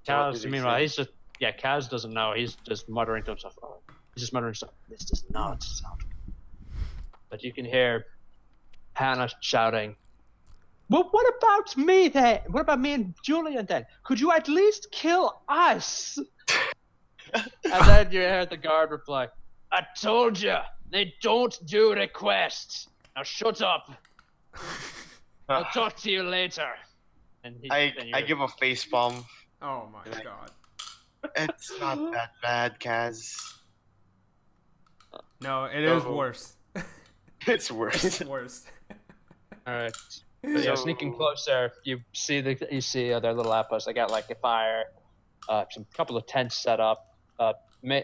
So what Kaz, do they meanwhile, say? Kaz doesn't know. He's just muttering to himself. Oh, he's just muttering stuff. This does not sound good. But you can hear Hannah shouting, "Well, what about me then? What about me and Julian then? Could you at least kill us?" And then you hear the guard reply, "I told you, they don't do requests. Now shut up. I'll talk to you later." And I give a face palm. Oh my Like- god. It's not that bad, Kaz. No, it is No. worse. It's worse. It's worse. All right. But yeah, So- sneaking closer, you see their little outpost. They got like a fire, some couple of tents set up.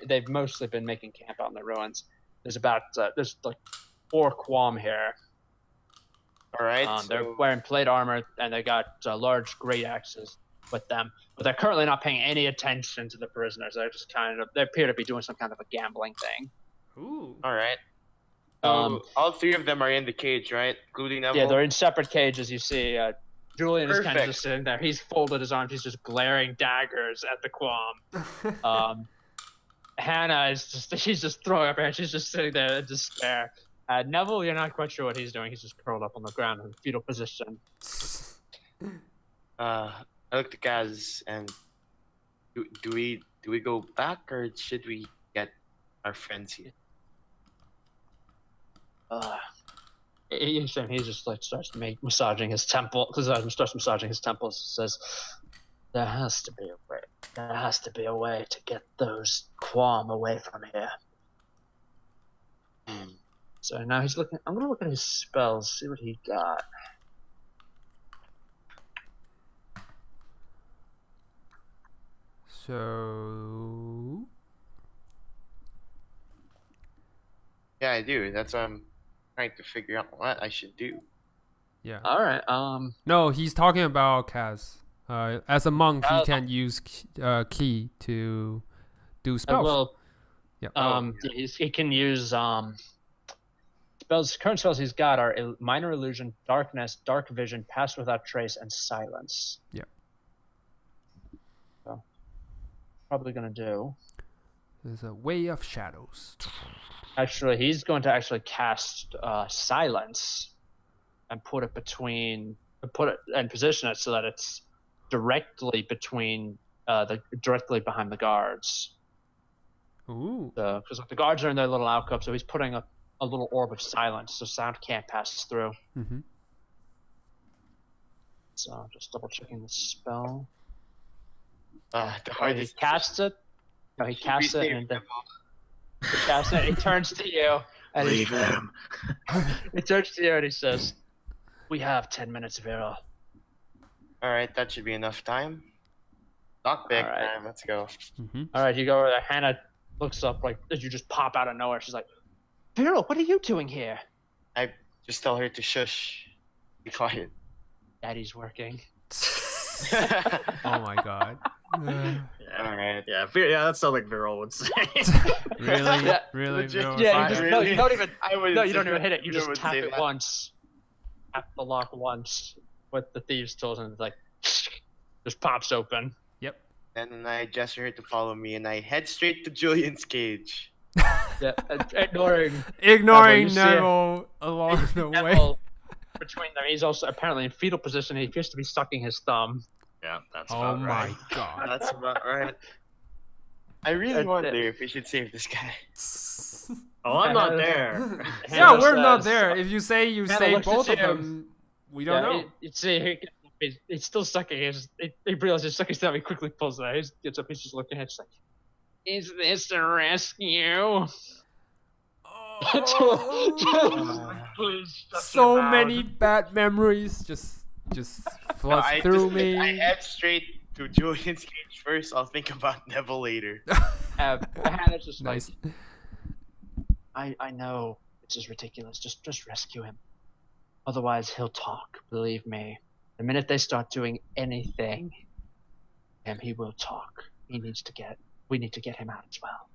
They've mostly been making camp out in the ruins. There's like 4 Quam here. All right. They're So, wearing plate armor and they got large great axes with them. But they're currently not paying any attention to the prisoners. They appear to be doing some kind of a gambling thing. Ooh. all right. So all 3 of them are in the cage, right? Including Neville. Yeah, they're in separate cages. You see, Julian is kind of Perfect. just sitting there. He's folded his arms. He's just glaring daggers at the Quam. Hannah she's just throwing up her hands. She's just sitting there in despair. Neville, you're not quite sure what he's doing. He's just curled up on the ground in fetal position. I look to Kaz and do we go back or should we get our friends here? He just like starts massaging his temple. Starts massaging his temples. Says, "There has to be a way. There has to be a way to get those Quam away from here." So now he's looking. I'm gonna look at his spells, see what he got. So Yeah, I do. That's what I'm trying to figure out what I should do. yeah. All right. No, he's talking about Kaz. As a monk, he Kaz- can use key to do spells. Well, Yeah. he can use spells. Current spells he's got are minor illusion, darkness, dark vision, pass without trace, and silence. Yeah. So probably gonna do. There's a way of shadows. Actually, he's going to cast silence and put it and position it so that it's directly directly behind the guards. Ooh. Because the guards are in their little alcove, so he's putting a little orb of silence so sound can't pass through. Mm-hmm. So I'm just double checking the spell. The Oh, he hardest. casts it. No, he Should casts we it save and then Neville? he casts it. He turns to you and he turns to you and he says, "We have 10 minutes, Vierl." All right, that should be enough time. Lockpick All right. time. Let's go. Mm-hmm. All right, you go over there. Hannah looks up like you just pop out of nowhere. She's like, "Vierl, what are you doing here?" I just tell her to shush. Be quiet. Daddy's working. Oh my god. All right. Yeah, that sounds like Vierl would say. Really? Yeah, Really? legit- Vierl? Yeah, Fine, you just, really? you don't even. I would. No, you don't even hit it. You just would tap say it that. once. Tap the lock once with the thieves' tools, and it's like just pops open. And I gesture her to follow me, and I head straight to Julian's cage. Yeah, ignoring Ignoring you see Neville along the way. Neville between them. He's also apparently in fetal position. He appears to be sucking his thumb. Yeah, that's Oh about my right. god. That's about right. I really Uh, wonder if we should save this guy. Oh, I'm not there. Yeah, Hannah we're not says- there. If you say you Hannah save looks at both of you. them, we don't know. You see, he's still sucking. He realizes he's sucking his thumb. He quickly pulls it out. He gets up. He's just looking at it. He's like, "Is this a rescue?" Please shut So your mouth. many bad memories just flood I through just- me. I head straight to Julian's cage first. I'll think about Neville later. Hannah's just Nice. like, I know this is ridiculous. Just rescue him. Otherwise, he'll talk. Believe me. The minute they start doing anything, he will talk. We need to get him out as well.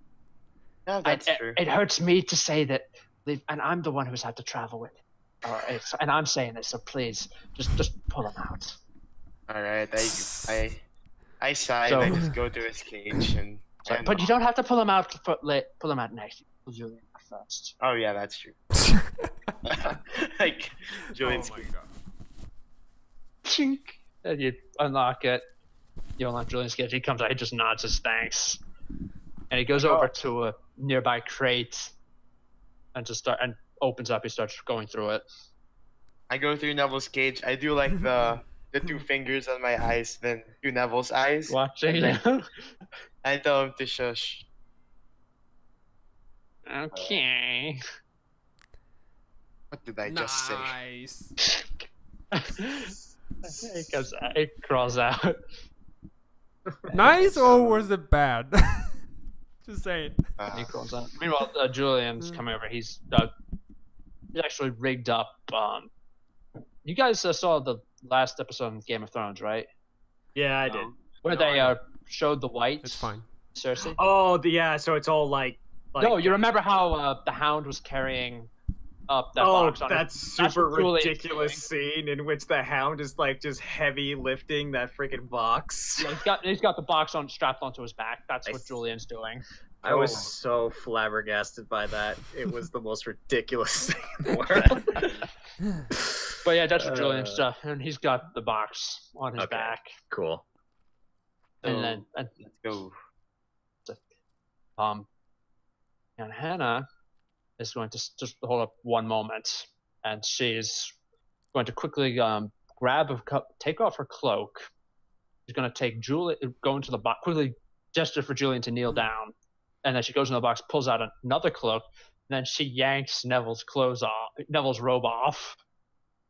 Yeah, that's true. It hurts me to say that, and I'm the one who's had to travel with him. And I'm saying this, so please, just pull him out. All right, I sigh. I just go to his cage and. But you don't have to pull him out. Pull him out next. Pull Julian out first. Oh yeah, that's true. Like Julian's cage. Chink. And you unlock it. You unlock Julian's cage. He comes out. He just nods his thanks, and he goes over to a nearby crate, and opens up. He starts going through it. I go through Neville's cage. I do like the 2 fingers on my eyes, then 2 Neville's eyes. Watching And him. I tell him to shush. Okay. What did I just say? Nice. He crawls out. Nice, or was it bad? Just saying. He crawls out. Meanwhile, Julian's coming over. He's actually rigged up. You guys saw the last episode of Game of Thrones, right? Yeah, I did. Where they showed the whites. It's fine. Cersei. Oh, yeah. So it's all like. No, you remember how the Hound was carrying up that box on that his... super what Julian's ridiculous scene in which the Hound is like just heavy lifting that freaking box. Yeah, he's got the box strapped onto his back. That's what Julian's doing. I was so flabbergasted by that. It was the most ridiculous thing in the world. But yeah, that's what Julian's stuff, and he's got the box on his back. Cool. And let's go. And Hannah is going to just hold up one moment, and she's going to quickly take off her cloak. She's going to go into the box, quickly gesture for Julian to kneel down, and then she goes in the box, pulls out another cloak, and then she yanks Neville's robe off.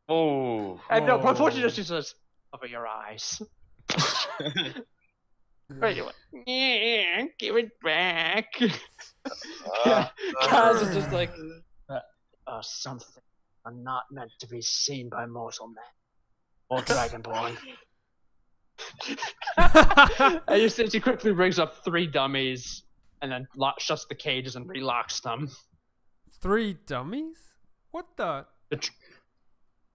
Oh. And no, unfortunately, she says, "Cover your eyes." Right, yeah, give it back. Kaz is just like, something are not meant to be seen by mortal men or dragonborn. And you see she quickly brings up 3 dummies and then shuts the cages and relocks them. 3 dummies? What the?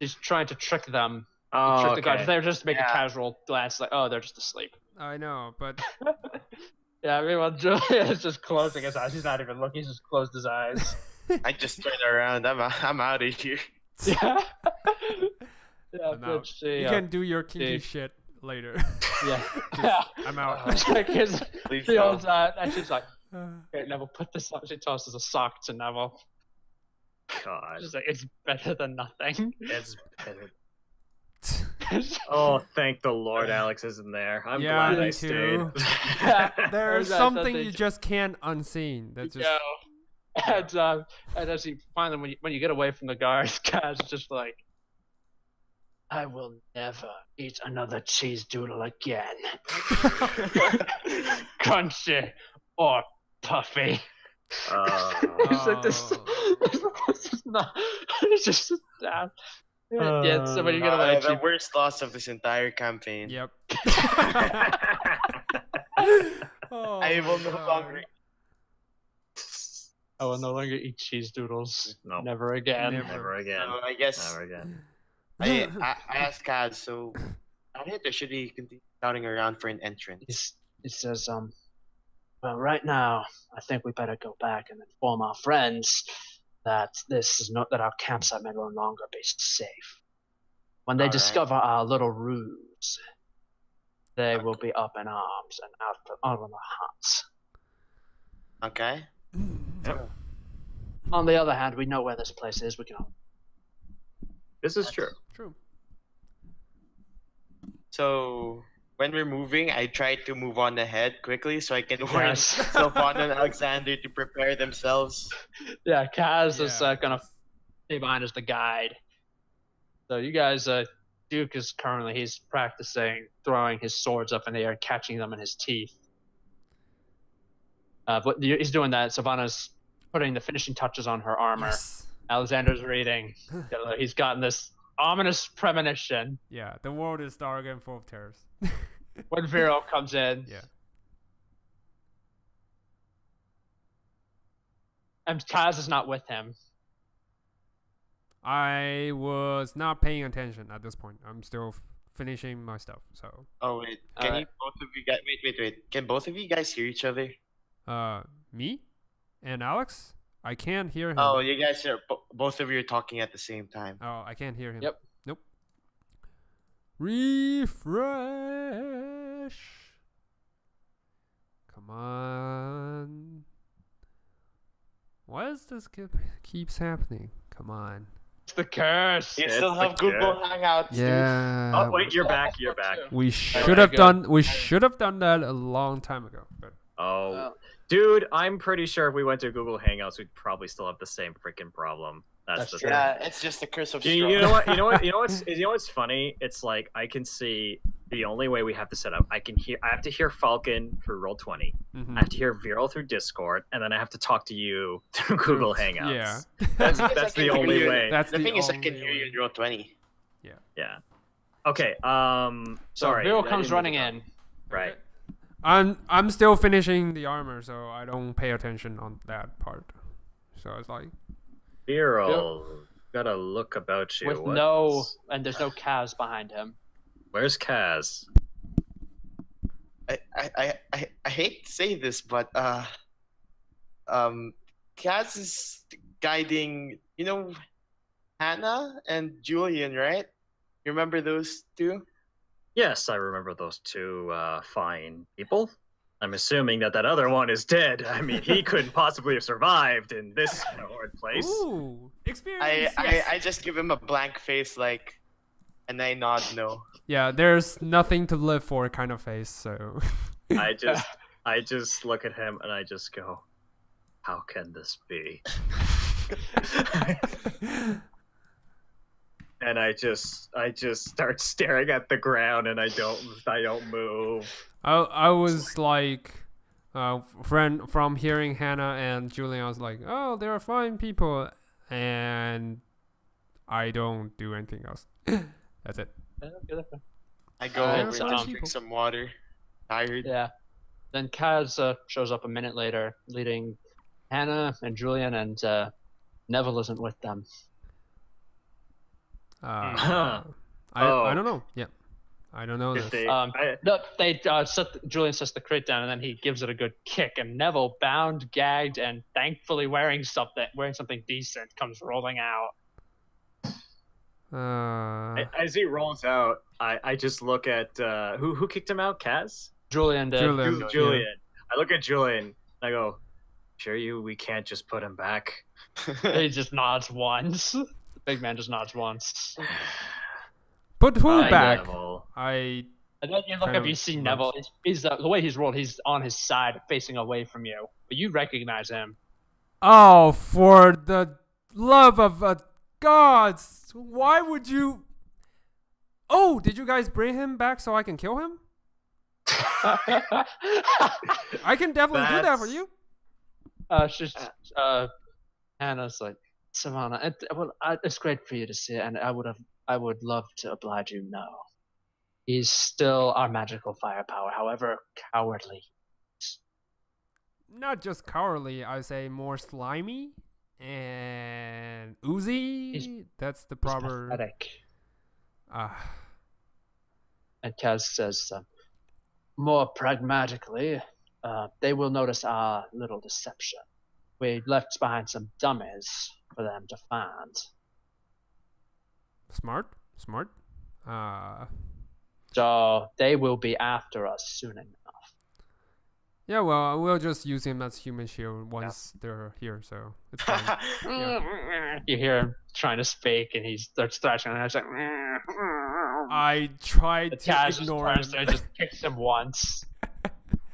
She's trying to trick them. Oh, the guys. They're just to make a casual glance, like, oh, they're just asleep. I know, but Yeah, meanwhile, Julian is just closing his eyes. He's not even looking. He's just closed his eyes. I just turned around. I'm out of here. Yeah. I'm out. You can do your kinky shit later. Yeah. I'm out. Please She don't. holds out, and she's like, "Here, Neville, put this on." She tosses a sock to Neville. God. She's like, "It's better than nothing." It's better. Oh, thank the Lord Alex isn't there. I'm glad me I too. Yeah. There's That something they you just can't unseen. That's just And as he finally, when you get away from the guards, Kaz is just like, "I will never eat another cheese doodle again, crunchy or puffy." It's like this is not. It's just yeah. So when you get away, The worst loss of this entire campaign. Yep. I will no longer. I will no longer eat cheese doodles. No. Never again. Never again. So I guess Never again. I asked Kaz, so out here, or should he continue scouting around for an entrance? He says, well, right now, I think we better go back and inform our friends that that our campsite may no longer be safe. When they discover our little ruse, they will be up in arms and out on the hunt. Okay. Yep. On the other hand, we know where this place is. We can. This is true. True. So when we're moving, I try to move on ahead quickly so I can warn Yes. Silvanna and Alexander to prepare themselves. Yeah, Kaz is gonna stay behind as the guide. So you guys Duke is currently he's practicing throwing his swords up in the air, catching them in his teeth. But he's doing that. Silvanna's putting the finishing touches on her armor. Yes. Alexander's reading. He's gotten this ominous premonition. Yeah, the world is dark and full of terrors. When Vierl comes in. Yeah. And Kaz is not with him. I was not paying attention at this point. I'm still finishing my stuff. So. Oh wait, can you both of you guys wait? Can both of you guys hear each other? Me and Alex? I can't hear him. Oh, you guys are both of you are talking at the same time. Oh, I can't hear him. Yep. Nope. Refresh. Come on. Why does this keeps happening? Come on. It's the curse. You still have Google Hangouts. Yeah. Oh wait, you're back. You're back. We should have done. We should have done that a long time ago. But Oh, dude, I'm pretty sure if we went to Google Hangouts, we'd probably still have the same freaking problem. That's the true. thing. Yeah, it's just the curse of You know what? You know what's funny? It's like I can see the only way we have to set up. I have to hear Falcon through Roll20. mhm. I have to hear Vierl through Discord, and then I have to talk to you through Google Hangouts. Yeah. That's the only way. That's the thing is, I only can hear you way. in Roll 20. Yeah. Okay. So Sorry. Vierl I comes didn't running mean to in. Right. I'm still finishing the armor, so I don't pay attention on that part. So it's like Vierl, gotta look about you. With and there's no Kaz behind him. Where's Kaz? I hate to say this, but Kaz is guiding, Hannah and Julian, right? You remember those two? Yes, I remember those two fine people. I'm assuming that other one is dead. I mean, he couldn't possibly have survived in this hard place. ooh, experience. I just give him a blank face, and I nod no. Yeah, there's nothing to live for kind of face. So I just look at him and I just go, how can this be? And I just start staring at the ground and I don't move. I was like, from hearing Hannah and Julian, I was like, oh, they are fine people, and I don't do anything else. That's it. I go Uh, over it's to fine. drink some water. Tired. Yeah. Then Kaz shows up a minute later, leading Hannah and Julian, and Neville isn't with them. Huh. I don't know. Yeah, I don't know If this. they- Julian sets the crate down, and then he gives it a good kick, and Neville, bound, gagged, and thankfully wearing something decent, comes rolling out. As he rolls out, I just look at who kicked him out? Kaz? Julian did. Julian. Julian. I look at Julian and I go, we can't just put him back. He just nods once. The big man just nods once. Put who I back? Neville. I And then you look Kind up, of you see much. Neville. He's the way he's rolled. He's on his side, facing away from you, but you recognize him. Oh, for the love of gods! Why would you? Oh, did you guys bring him back so I can kill him? I can definitely do that for That's- you. She's Hannah's like, Silvanna, it's great for you to see, and I would love to oblige you. No, he's still our magical firepower, however cowardly. Not just cowardly, I say more slimy and oozy. That's the He's proper. pathetic. Ah, And Kaz says, more pragmatically, they will notice our little deception. We left behind some dummies for them to find. smart. So they will be after us soon enough. Yeah, well, we'll just use him as human shield once they're here, so it's fine. Yeah. You hear him trying to speak, and he starts thrashing, and I was like, I tried the to Kaz just ignore turns him. there and just kicks him once.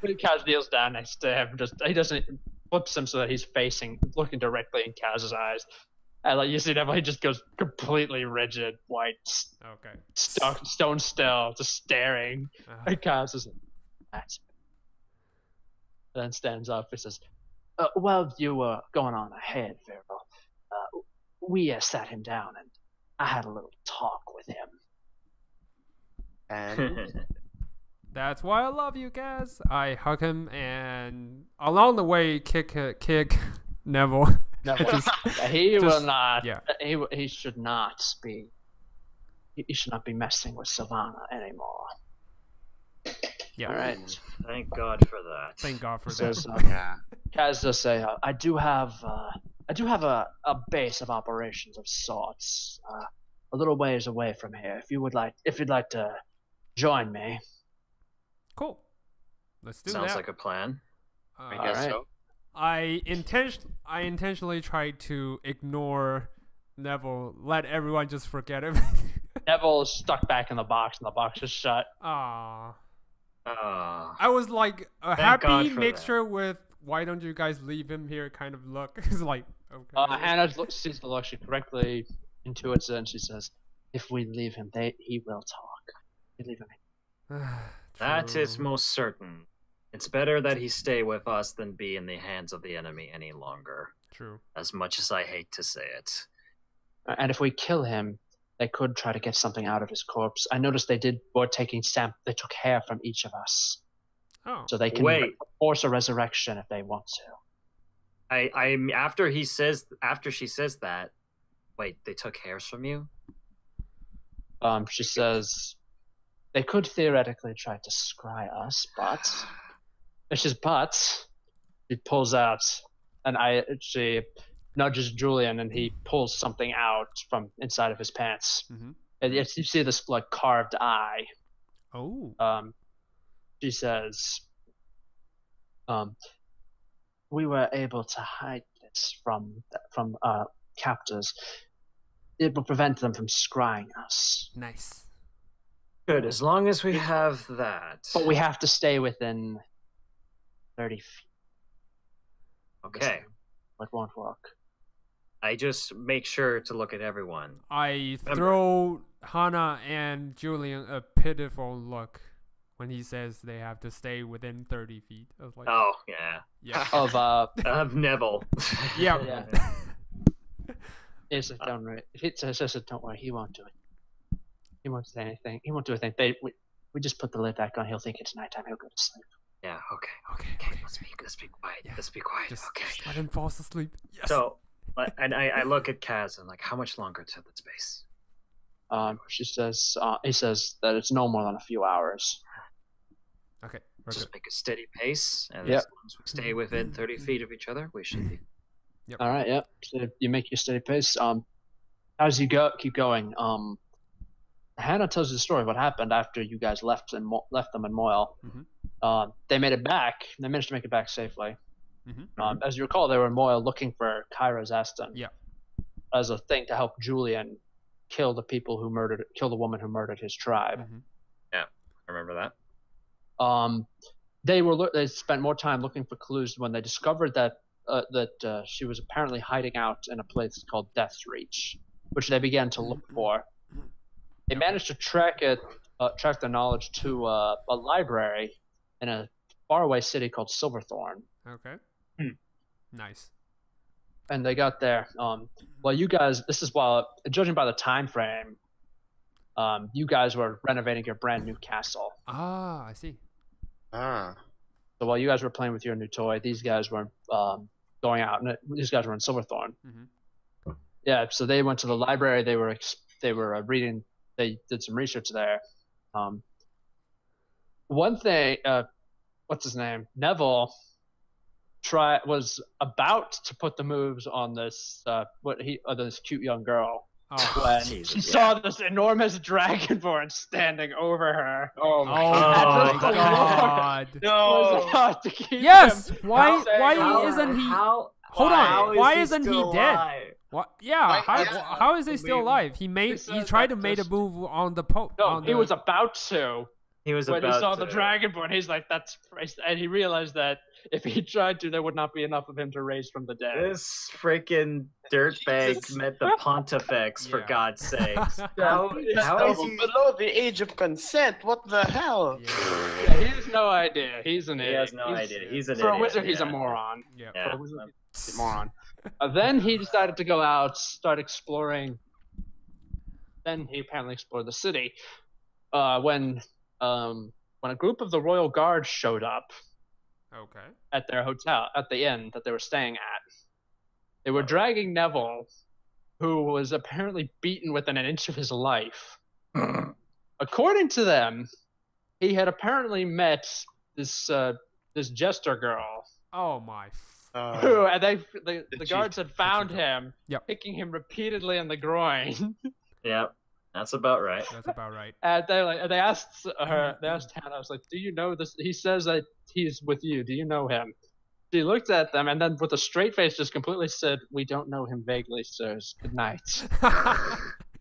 But Kaz kneels down next to him. He doesn't flips him so that he's looking directly in Kaz's eyes. And like you see Neville, he just goes completely rigid, white, Okay. stone still, just staring. And Kyle says, "That's." Then stands up. He says, "While you were going on ahead, Vierl, we sat him down and I had a little talk with him." And That's why I love you guys. I hug him and along the way kick Neville. Neville, he will just- not. yeah. He should not be. He should not be messing with Silvanna anymore. Yeah. All right. Thank God for that. Thank God for Says, that. yeah. Kaz does say, I do have a base of operations of sorts, a little ways away from here. If you'd like to join me. Cool. Let's do Sounds that. like a plan. I Uh, guess Alright. so. I intentionally tried to ignore Neville, let everyone just forget him. Neville is stuck back in the box, and the box is shut. Ah. Ah. I was like a Thank God happy for mixture with why don't you guys leave him here kind of look. It's like, okay. Hannah sees the look. She correctly intuits it, and she says, "If we leave him, he will talk. We leave him." That is True. most certain. It's better that he stay with us than be in the hands of the enemy any longer. True. As much as I hate to say it. And if we kill him, they could try to get something out of his corpse. I noticed they took hair from each of us, Oh. so they can Wait. force a resurrection if they want to. After she says that, wait, they took hairs from you? She says they could theoretically try to scry us, but it's just but. She pulls out, and she nudges Julian, and he pulls something out from inside of his pants. Mhm. And you see this like carved eye. Oh. She says, "We were able to hide this from captors. It will prevent them from scrying us. Nice. Good, as long as we have that. But we have to stay within 30 feet. Okay. It won't work." I just make sure to look at everyone. I throw Hannah and Julian a pitiful look when he says they have to stay within 30 feet. I was like, Oh, yeah. yeah. Of Of Neville. Yeah. Yeah. He says, "Don't worry." He says, "Don't worry. He won't do it. He won't say anything. He won't do a thing. We just put the lid back on. He'll think it's nighttime. He'll go to sleep." Yeah, okay. Okay. Let's be quiet. Yeah. Let's be quiet. Just Okay. let him fall asleep. Yes. So, and I look at Kaz and I'm like, how much longer till the space? She says, he says that it's no more than a few hours. Okay. We're Just good. make a steady pace, and Yep. as long as we stay within 30 feet of each other, we should be. Yep. All right, yep. So you make your steady pace. As you keep going, Hannah tells you the story of what happened after you guys left them in Moyle. Mhm. They made it back. They managed to make it back safely. Mhm. As you recall, they were in Moyle looking for Caira's Aston. Yeah. As a thing to help Julian kill the woman who murdered his tribe. Mhm. I remember that. They spent more time looking for clues when they discovered that she was apparently hiding out in a place called Death's Reach, which they began to look for. They managed to track their knowledge to a library in a faraway city called Silverthorn, Okay. Nice. and they got there. Well, you guys, this is while judging by the time frame, you guys were renovating your brand new castle. Ah, I see. Ah. So while you guys were playing with your new toy, these guys were going out, and these guys were in Silverthorn. Mhm. Yeah, so they went to the library. They were reading. They did some research there. One thing, what's his name? Neville was about to put the moves on this this cute young girl Oh. when Jesus, she yeah. saw this enormous dragonborn standing over her. Oh Oh my my God. god. Was No. about to keep Yes. him. Why? How- Why how- isn't he? How? Hold how on. is Why he isn't he still dead? alive? What? Yeah. Why- How? yeah, How is he I still mean, alive? He says tried to that make a this- move on the post. No, he was about to. He was when he about saw to... the dragonborn, he's like, "That's," and he realized that if he tried to, there would not be enough of him to raise from the dead. This freaking dirtbag Jesus. met the pontifex, for Yeah. God's sakes. Yeah. How is he... below the age of consent? What the hell? Yeah. Yeah, he has no idea. He's an He idiot. has no idea. He's an For idiot. a wizard, he's a yeah. moron. Yeah. Yeah. For a wizard, he's a moron. Then he decided to go out, start exploring. Then he apparently explored the city. When a group of the royal guard showed up Okay. at their hotel, at the inn that they were staying at, they were dragging Neville, who was apparently beaten within an inch of his life. According to them, he had apparently met this jester girl. Oh my. Who and the Did guards had found she- him, Yep. kicking him repeatedly in the groin. Yep, that's about right. That's about right. And they asked Hannah, I was like, "Do you know this? He says that he's with you. Do you know him?" She looked at them and then with a straight face just completely said, "We don't know him vaguely, sirs. Good night."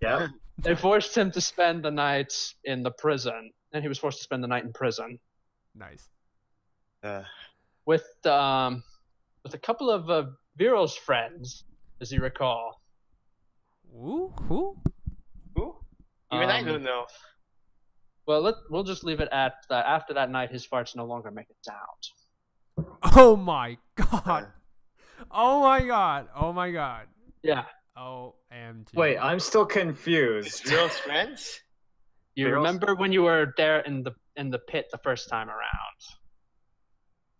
Yep. They forced him to spend the night in the prison, and he was forced to spend the night in prison Nice. with a couple of Vierl's friends, as you recall. Who? Who? Who? Even I Um, don't know. Well, we'll just leave it at that. After that night, his farts no longer make a sound. Oh my god. Oh my god. Oh my god. Yeah. OMG. Wait, I'm still confused. Girls' friends? You Vierl's- remember when you were there in the pit the first time around,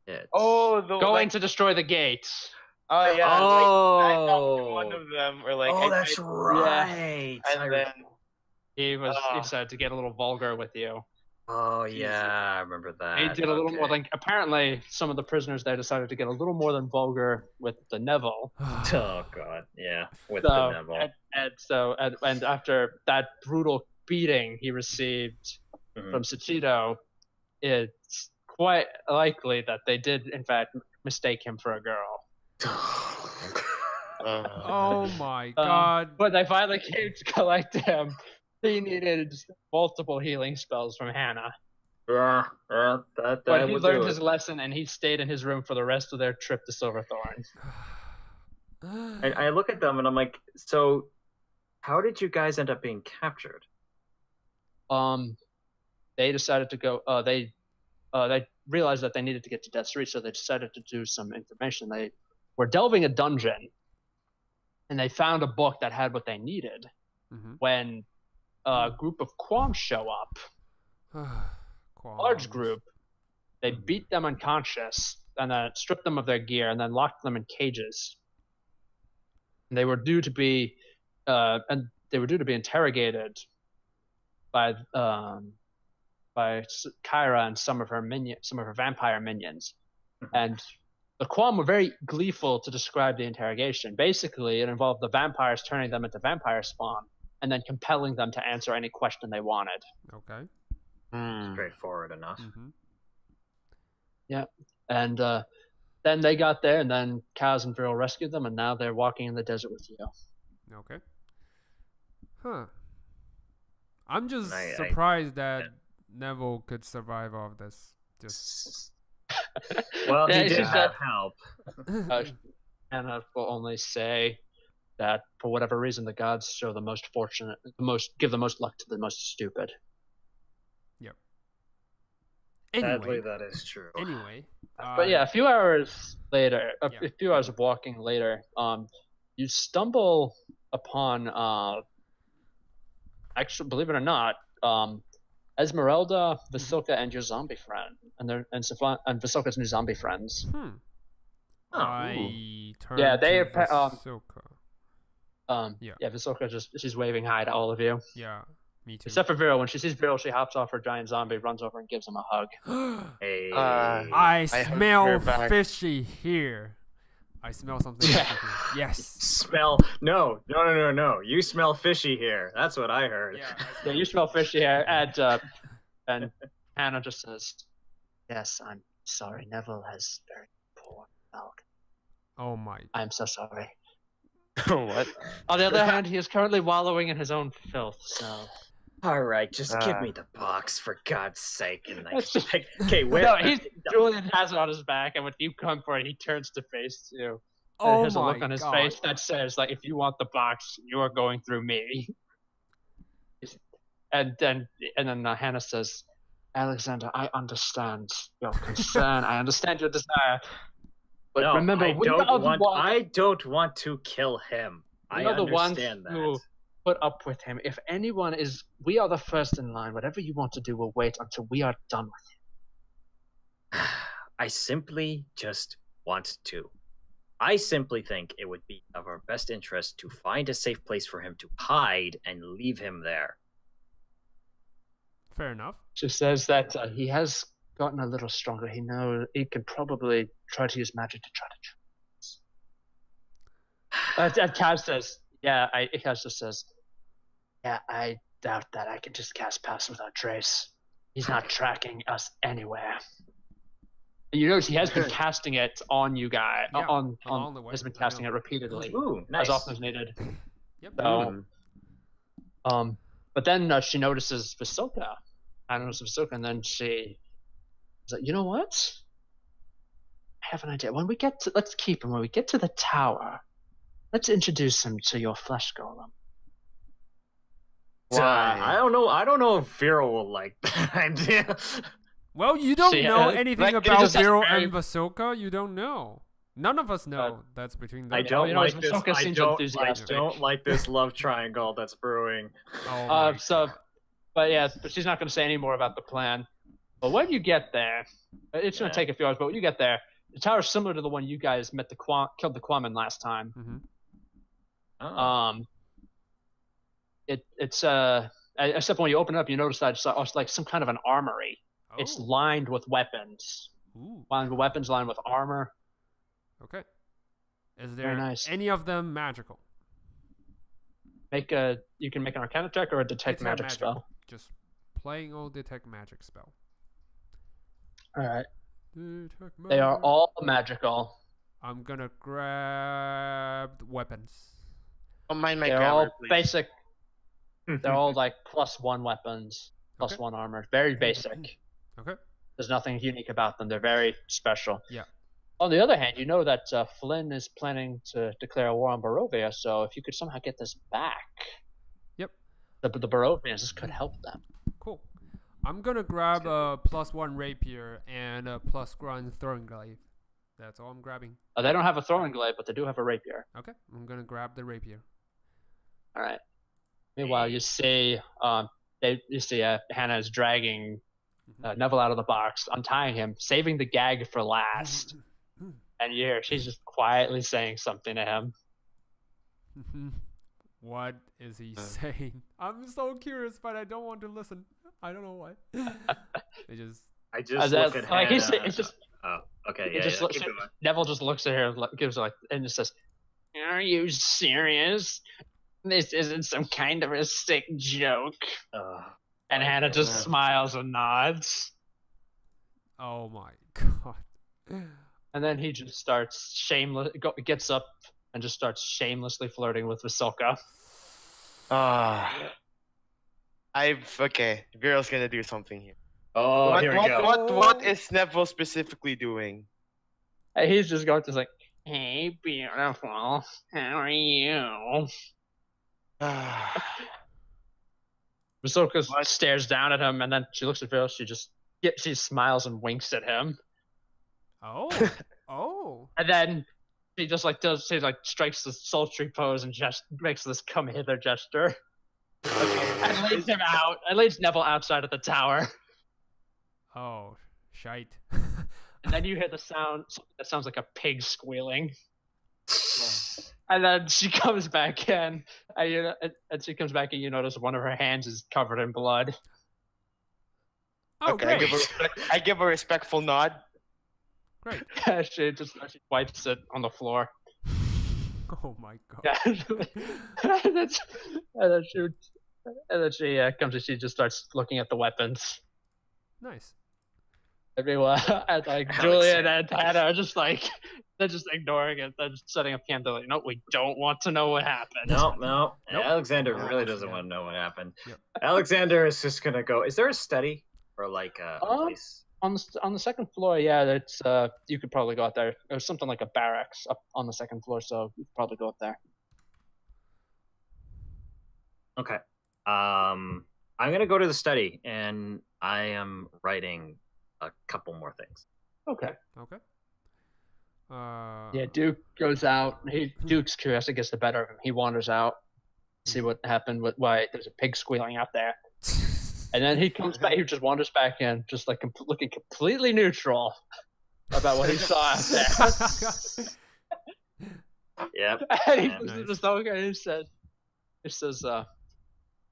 It's- Oh, the going to destroy the gates? Oh yeah. Like, I talked to Oh. one of them, or like. Oh, I that's tried- right. And then. He Ah. decided to get a little vulgar with you. Oh yeah, I remember that. He did a little more. Okay. Like apparently, some of the prisoners there decided to get a little more than vulgar with the Neville. Oh god, yeah, with So the Neville. and after that brutal beating he received Mhm. from Sachito, it's quite likely that they did in fact mistake him for a girl. Oh my god. When they finally came to collect him, he needed multiple healing spells from Hannah. Yeah, that But he would learned do his it. lesson and he stayed in his room for the rest of their trip to Silverthorn. And I look at them and I'm like, so how did you guys end up being captured? They decided to go. They realized that they needed to get to Death's Reach, so they decided to do some information. They were delving a dungeon, and they found a book that had what they needed. Mhm. When a group of Quams show up, a large group, they beat them unconscious and then stripped them of their gear and then locked them in cages. And they were due to be, interrogated by Caira and some of her vampire minions, and the Quam were very gleeful to describe the interrogation. Basically, it involved the vampires turning them into vampire spawn and then compelling them to answer any question they wanted. Okay. Straightforward enough. Mm-hmm. And then they got there, and then Kaz and Vierl rescued them, and now they're walking in the desert with you. Okay. Huh. I'm just I- surprised that Neville could survive all of this. Just Well, Yeah, he she did said- have help. Hannah will only say that for whatever reason the gods show the most fortunate, give the most luck to the most stupid. Sadly, anyway. that is true. Anyway. But yeah, a few hours later, Yeah. a few hours of walking later, you stumble upon, actually, believe it or not, Esmeralda, Vasilka, and your zombie friend, and Vasilka's new zombie friends. Oh, I turned Yeah, they to appa- Vasilka. Yeah, Vasilka she's waving hi to all of you, Yeah, me too. except for Vierl. When she sees Vierl, she hops off her giant zombie, runs over, and gives him a hug. Hey. I hugged smell her back. fishy here. I smell something Yeah. fishy here. Yes. Smell? No. You smell fishy here. That's what I heard. Yeah, Yeah, you smell fishy here, and Hannah just says, "Yes, I'm sorry. Neville has very poor milk. Oh my. I'm so sorry." What? On the other hand, he is currently wallowing in his own filth, so All right, just give me the box for God's sake. And That's just- okay, where? No, Julian has it on his back, and when you come for it, he turns to face you. And Oh there's a my look on his god. face that says, like, if you want the box, you are going through me. And then Hannah says, Alexander, I understand your concern. I understand your desire. But No, remember, I we are the ones, I don't want to kill him. we I are the ones understand that. who put up with him. If anyone is, we are the first in line. Whatever you want to do, we'll wait until we are done with him. I simply just want to. I simply think it would be of our best interest to find a safe place for him to hide and leave him there. Fair enough. She says that he has gotten a little stronger. He knows he can probably try to use magic to try to trick us. Kaz says, Kaz just says, yeah, I doubt that I can just cast Pass Without Trace. He's not tracking us anywhere. You notice he has been casting it on you guys. Yeah, on the way. has been I casting know. it repeatedly, Ooh, nice. as often as needed. Yep. So, but then she notices Visoka. I notices Visoka, and then she is like, you know what? I have an idea. Let's keep him. When we get to the tower, let's introduce him to your flesh golem. Why? I don't know. I don't know if Vierl will like that idea. Well, you don't See, know like, anything he about just has Vierl very- and Vasoka. You don't know. None of us know. That's between them. I don't you know, like this. Visoka I seems don't enthusiastic. like this love triangle that's brewing. Oh my But she's not going to say any more about the plan. But when you get there, it's going to take a few hours. But when you get there, the tower is similar to the one you guys met killed the Quaman last time. Mhm. Oh. It's except when you open it up, you notice that it's like some kind of an armory. Oh. It's lined with weapons. Ooh. Lined with armor. Okay. Is Very there nice. any of them magical? You can make an Arcana check or a detect It's not magic spell. Just plain old detect magic spell. All right. Detect They are magic. all magical. I'm gonna grab weapons. Don't mind my They're grammar, all please. basic. They're all like +1 weapons, Okay. +1 armor. Very basic. Okay. There's nothing unique about them. They're very special. Yeah. On the other hand, you know that Flynn is planning to declare war on Barovia, so if you could somehow get this back, Yep. the Barovians, this could help them. Cool. I'm gonna grab a +1 rapier and a +1 throwing glaive. That's all I'm grabbing. They don't have a throwing glaive, but they do have a rapier. Okay. I'm gonna grab the rapier. All right. Meanwhile, you see, Hannah is dragging Neville out of the box, untying him, saving the gag for last. And you hear she's just quietly saying something to him. What is he saying? I'm so curious, but I don't want to listen. I don't know why. I just look at like Hannah. it's just Oh, okay. it Yeah, just yeah, looks keep at, going. Neville just looks at her, gives her and just says, "Are you serious? This isn't some kind of a sick joke." And Hannah just smiles and nods. Oh my god. And then he just starts gets up and just starts shamelessly flirting with Visoka. Okay. Vierl's gonna do something here. Oh, here we go. What is Neville specifically doing? And he's just going to like, "Hey, beautiful, how are you?" Visoka stares down at him, and then she looks at Vierl. She smiles and winks at him, Oh. Oh. and then she just strikes the sultry pose and just makes this come hither gesture, and leads him out. And leads Neville outside of the tower. Oh. Shite. And then you hear the sound that sounds like a pig squealing. And then she comes back in, and she comes back, and you notice one of her hands is covered in blood. Oh, Okay, great. I give a respectful nod. Great. she wipes it on the floor. Oh my god. Yeah. and then she comes and she just starts looking at the weapons. Nice. Everyone, and like Julian and Hannah are just like They're just ignoring it. They're just setting up camp. They're like, no, we don't want to know what happened. No. Nope. Alexander No. really doesn't want to know what happened. Yep. Alexander is just gonna go. Is there a study or like a place? On the second floor, yeah, that's you could probably go out there. There's something like a barracks up on the second floor, so you could probably go up there. Okay. I'm gonna go to the study, and I am writing a couple more things. Okay. Okay. Yeah, Duke goes out. Duke's curiosity gets the better of him. He wanders out, see what happened. Why there's a pig squealing out there, and then he comes back. He just wanders back in, just like looking completely neutral about what he saw out there. Yep. And he Yeah, goes to nice. the Soka and he says,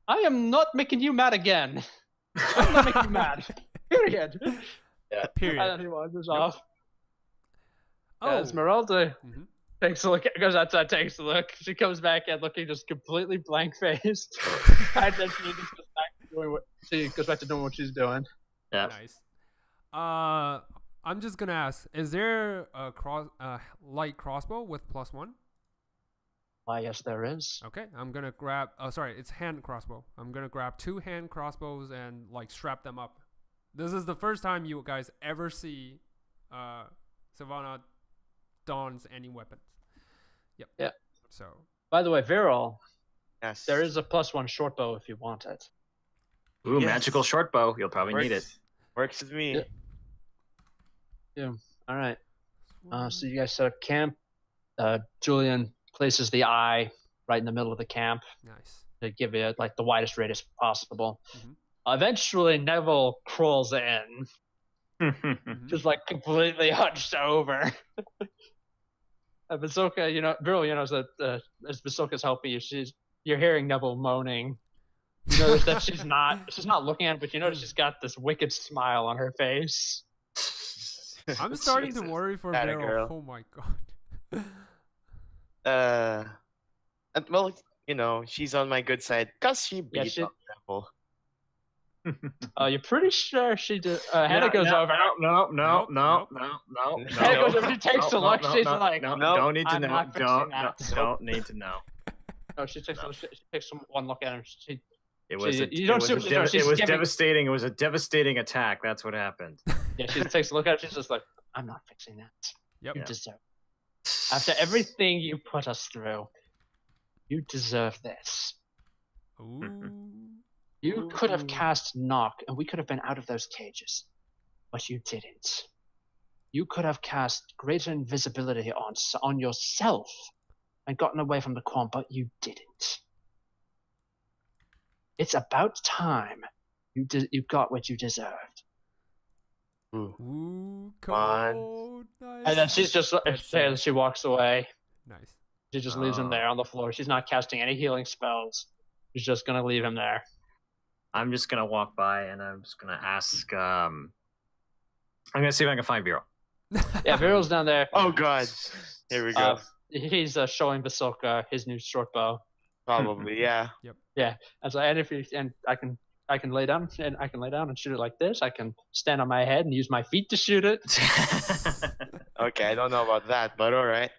I am not making you mad again. I'm not making you mad. Period. And Period. then he wanders off. Oh. Esmeralda Mhm. takes a look, goes outside, takes a look. She comes back in looking just completely blank faced. And then she just goes back to doing what she's doing. Yep. Nice. I'm just gonna ask: is there a light crossbow with +1? Why, yes, there is. Okay, I'm gonna grab. Oh, sorry, it's hand crossbow. I'm gonna grab 2 hand crossbows and like strap them up. This is the first time you guys ever see Silvanna dons any weapons. Yep. Yeah. So. By the way, Vierl, Yes. there is a +1 short bow if you want it. Ooh, Yes. magical short bow. You'll probably need it. Works with me. Yeah. All right. So you guys set up camp. Julian places the eye right in the middle of the camp Nice. to give you like the widest radius possible. Mhm. Eventually, Neville crawls in, Mhm. just like completely hunched over. Basoka, Vierl, as Basoka's helping you, you're hearing Neville moaning. You notice that she's not looking at it, but you notice she's got this wicked smile on her face. I'm starting to Jesus. worry for Atta Vierl. girl. Oh my god. Well, she's on my good side because she beat she- up Neville. You're pretty sure she did. Hannah goes over. No. No. Hannah goes over. She takes a look. She's like, no, Nope, don't need to I'm know. not fixing Don't, that. don't need to know. No, she takes one look at him. It was a, you don't see what she's doing. She's it was giving- devastating. It was a devastating attack. That's what happened. Yeah, she takes a look at it. She's just like, I'm not fixing that. Yep. You Yeah. deserve it. After everything you put us through, you deserve this. Ooh. You could have cast knock, and we could have been out of those cages, but you didn't. You could have cast greater invisibility on yourself and gotten away from the Quam, but you didn't. It's about time you got what you deserved. Ooh, on. cold. Nice. And then she's just Excellent. she walks away. Nice. She just leaves him there on the floor. She's not casting any healing spells. She's just gonna leave him there. I'm just gonna walk by and I'm just gonna ask. I'm gonna see if I can find Vierl. Yeah, Viral's down there. Oh god. Here we go. He's showing Basilka his new short bow. Probably, yeah. And so, and I can lay down and shoot it like this. I can stand on my head and use my feet to shoot it. Okay, I don't know about that, but all right.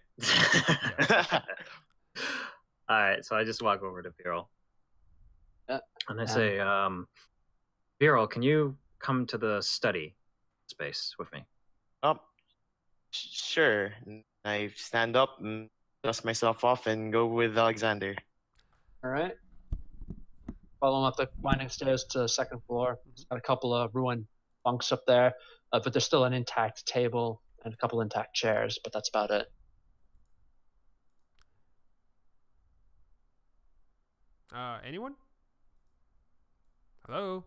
All right, so I just walk over to Vierl. And I say, Vierl, can you come to the study space with me? Sure. I stand up and dust myself off and go with Alexander. All right. Follow him up the winding stairs to the second floor. It's got a couple of ruined bunks up there, but there's still an intact table and a couple intact chairs, but that's about it. Anyone? Hello?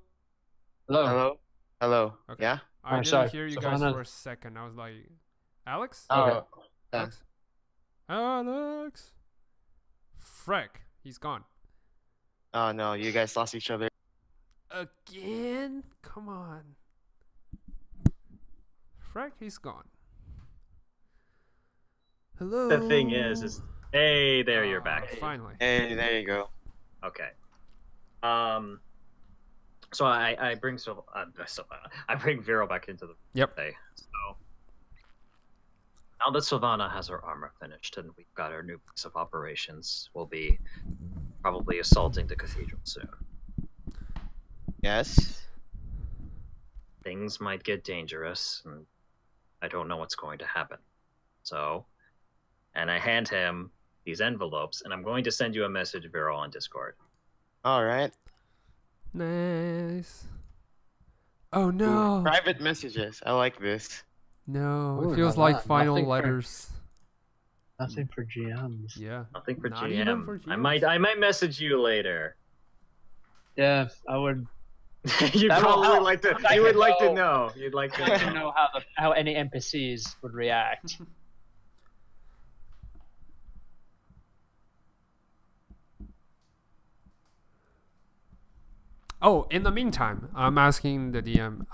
Hello. Hello. Okay. Yeah? I didn't sorry. hear you Savannah. guys for a second. I was like, Alex? Okay. Alex? Alex? Freck. He's gone. Oh no, you guys lost each other. Again? Come on. Freck, he's gone. Hello? The thing is hey, there you're back. Finally. Hey, there you go. Okay. So I bring I bring Vierl back into the Yep. day. So Now that Silvanna has her armor finished and we've got our new base of operations, we'll be probably assaulting the cathedral soon. Yes. Things might get dangerous, and I don't know what's going to happen. So, and I hand him these envelopes, and I'm going to send you a message, Vierl, on Discord. All right. Nice. Oh Ooh, no. private messages. I like this. No, Ooh, it feels now like that- final nothing for- letters. Nothing for GMs. Yeah. Nothing for Not GM. even for I GMs? might message you later. Yeah, I would You'd That will probably help. like to. I You would can like to know. know. You'd like to like to know. know how any NPCs would react. Oh, in the meantime, I'm asking the DM.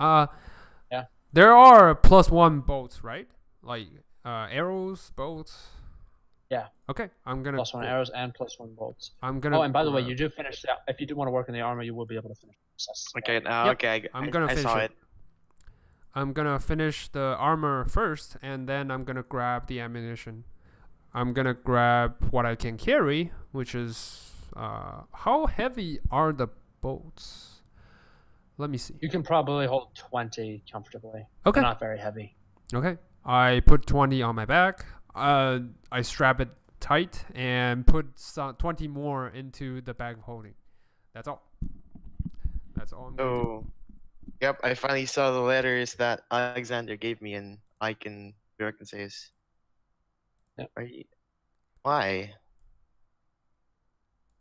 Yeah. There are +1 bolts, right? Like arrows, bolts. Yeah. Okay, I'm gonna. +1 arrows and +1 bolts. I'm gonna. Oh, and by the way, grab- you do finish that. If you do want to work in the armor, you will be able to finish the process. Okay. Yep, Okay. I'm gonna I finish saw it. I'm gonna finish the armor first, and then I'm gonna grab the ammunition. I'm gonna grab what I can carry, which is how heavy are the bolts? Let me see. You can probably hold 20 comfortably. Okay. They're not very heavy. Okay. I put 20 on my back. I strap it tight and put 20 more into the bag of holding. That's all. That's all I'm gonna do. Oh. Yep. I finally saw the letters that Alexander gave me, and Bjork can say, Yep. Why?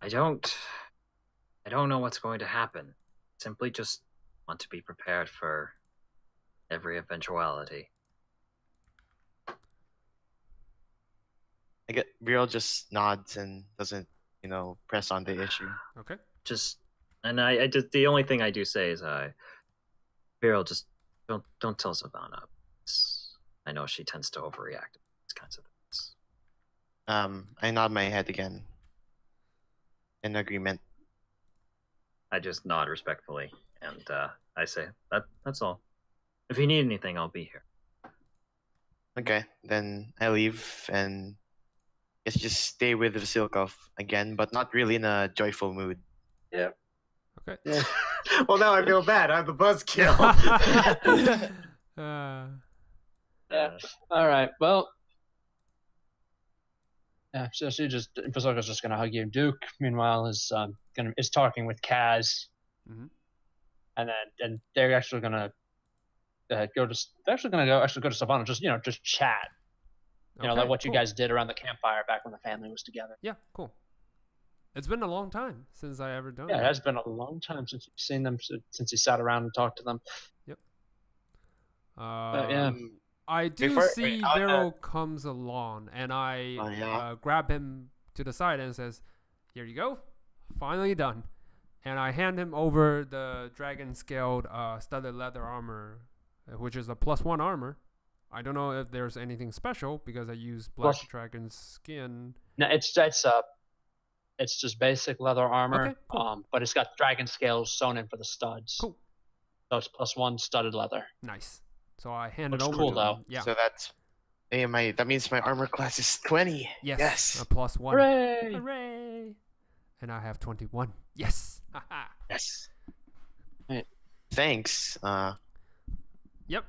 I don't know what's going to happen. Simply just want to be prepared for every eventuality. I get Vierl just nods and doesn't, press on the issue. Okay. I just the only thing I do say is Vierl, just don't tell Silvanna. I know she tends to overreact to these kinds of things. I nod my head again. In agreement. I just nod respectfully, and I say that's all. If you need anything, I'll be here. Okay, then I leave and guess just stay with Vasilkov again, but not really in a joyful mood. Yeah. Okay. Yeah. Well, now I feel bad. I'm the buzzkill. Yeah. All right. Well. Yeah. So Vasilka's just gonna hug you. Duke, meanwhile, is talking with Kaz. Mhm. And they're actually gonna go to Silvanna. Just chat. Like what you cool. guys did around the campfire back when the family was together. Yeah, cool. It's been a long time since I ever done Yeah, it that. has been a long time since you've seen them, since you sat around and talked to them. Yep. Yeah. I do Before- see wait, Vierl comes along, and I Oh, yeah? grab him to the side and says, "Here you go, finally done." And I hand him over the dragon scaled studded leather armor, which is a +1 armor. I don't know if there's anything special because I use black Plus- dragon skin. No, it's just basic leather armor. Okay, cool. But it's got dragon scales sewn in for the studs. Cool. So it's +1 studded leather. Nice. So I hand it Looks over cool, to though. him. Yeah. So that means my armor class is 20. Yes. Yes. A +1. Hooray! Hooray! And I have 21. Yes. Haha. Yes. Right. Thanks. Yep.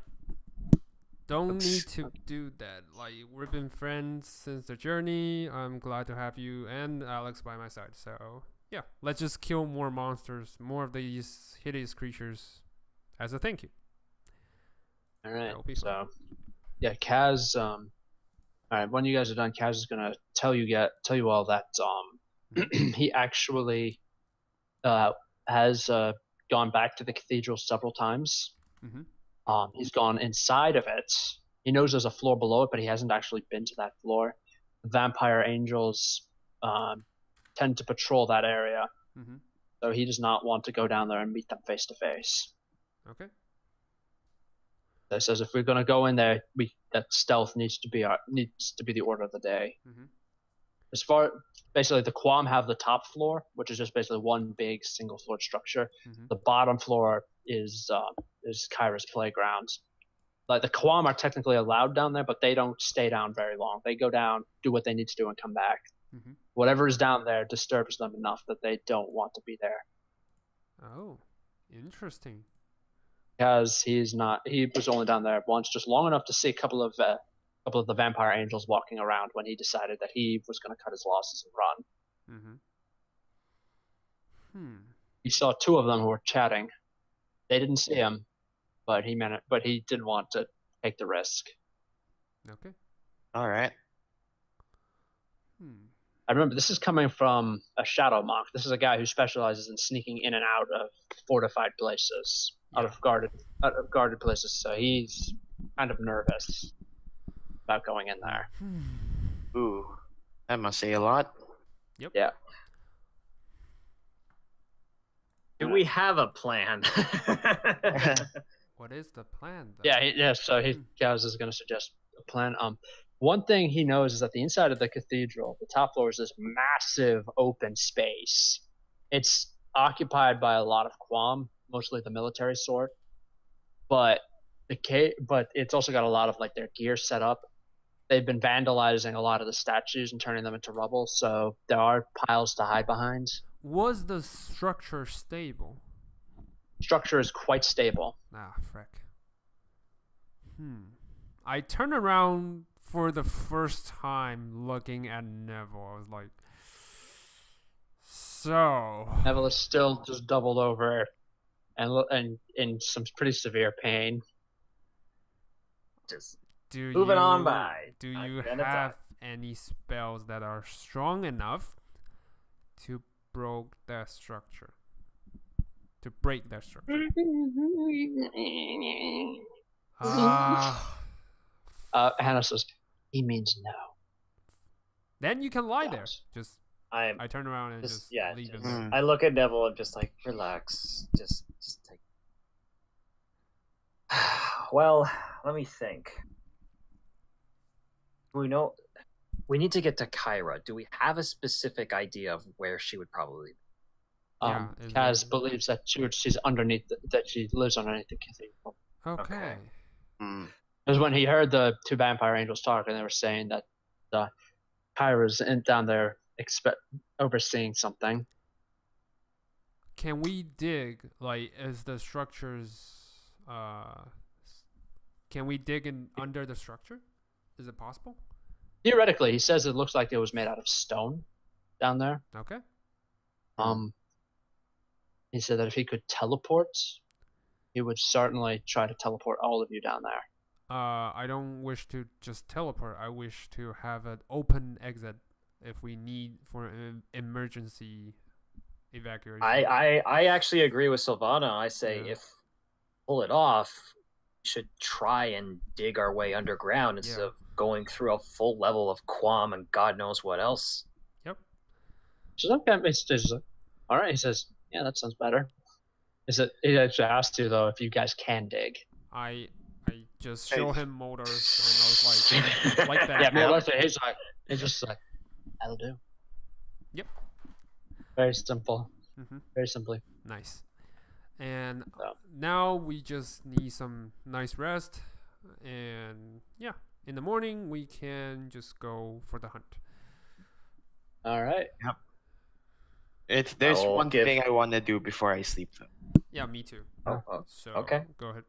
Don't Looks- need to do that. Like, we've been friends since the journey. I'm glad to have you and Alex by my side. So, yeah. Let's just kill more monsters, more of these hideous creatures as a thank you. All right. That'll be So, yeah, Kaz. All right. When you guys are done, Kaz is gonna tell you all that he actually has gone back to the cathedral several times. Mhm. He's gone inside of it. He knows there's a floor below it, but he hasn't actually been to that floor. Vampire angels tend to patrol that area, Mhm. so he does not want to go down there and meet them face to face. Okay. That says if we're going to go in there, that stealth needs to be the order of the day. Mhm. Basically, the Quam have the top floor, which is just basically one big single floored structure. Mhm. The bottom floor is Caira's playground. like the Quam are technically allowed down there, but they don't stay down very long. They go down, do what they need to do, and come back. Mm-hmm. Whatever is down there disturbs them enough that they don't want to be there. Oh, interesting. Because he was only down there once, just long enough to see a couple of the vampire angels walking around when he decided that he was going to cut his losses and run. Mm-hmm. He saw two of them who were chatting. They didn't see him, but he didn't want to take the risk. Okay. All right. I remember this is coming from a shadow monk. This is a guy who specializes in sneaking in and out of fortified places, out of guarded places. So he's kind of nervous about going in there. Ooh, that must say a lot. Yep. Yeah. Do we have a plan? What is the plan, though? Yeah. So Gaz is going to suggest a plan. One thing he knows is that the inside of the cathedral, the top floor, is this massive open space. It's occupied by a lot of Quam, mostly the military sort, but it's also got a lot of like their gear set up. They've been vandalizing a lot of the statues and turning them into rubble, so there are piles to hide behind. Was the structure stable? Structure is quite stable. Ah, frick. I turned around for the first time looking at Neville. I was like, so... Neville is still just doubled over and in some pretty severe pain. Just Do moving you, on by. Do you have any spells that are strong enough to break that structure? To break that structure? Hannah says, he means no. Then you can lie Yes. there. Just I turn around and just leave it just- there. I look at Neville and just like, relax. Just take. Well, let me think. We need to get to Caira. Do we have a specific idea of where she would probably be? Yeah, Kaz believes that she's underneath, that she lives underneath the cathedral. Okay. Because when he heard the two vampire angels talk, and they were saying that Kyra's down there overseeing something. Can we dig, like, is the structures, can we dig in under the structure? Is it possible? Theoretically, he says it looks like it was made out of stone down there. Okay. He said that if he could teleport, he would certainly try to teleport all of you down there. I don't wish to just teleport. I wish to have an open exit if we need for an emergency evacuation. I actually agree with Silvanna. I say Yeah. if pull it off, we should try and dig our way underground instead of going through a full level of Quam and God knows what else. Yep. So okay, all right. He says, yeah, that sounds better. He actually asked you though if you guys can dig. I just show him motors, and I was like that. Yeah, more or less. He's just like, that'll do. Yep. Very simple. Mm-hmm. Very simply. Nice. And So. now we just need some nice rest, and yeah, in the morning we can just go for the hunt. All right. There's one thing I want to do before I sleep though. Yeah, me too. So okay. Go ahead.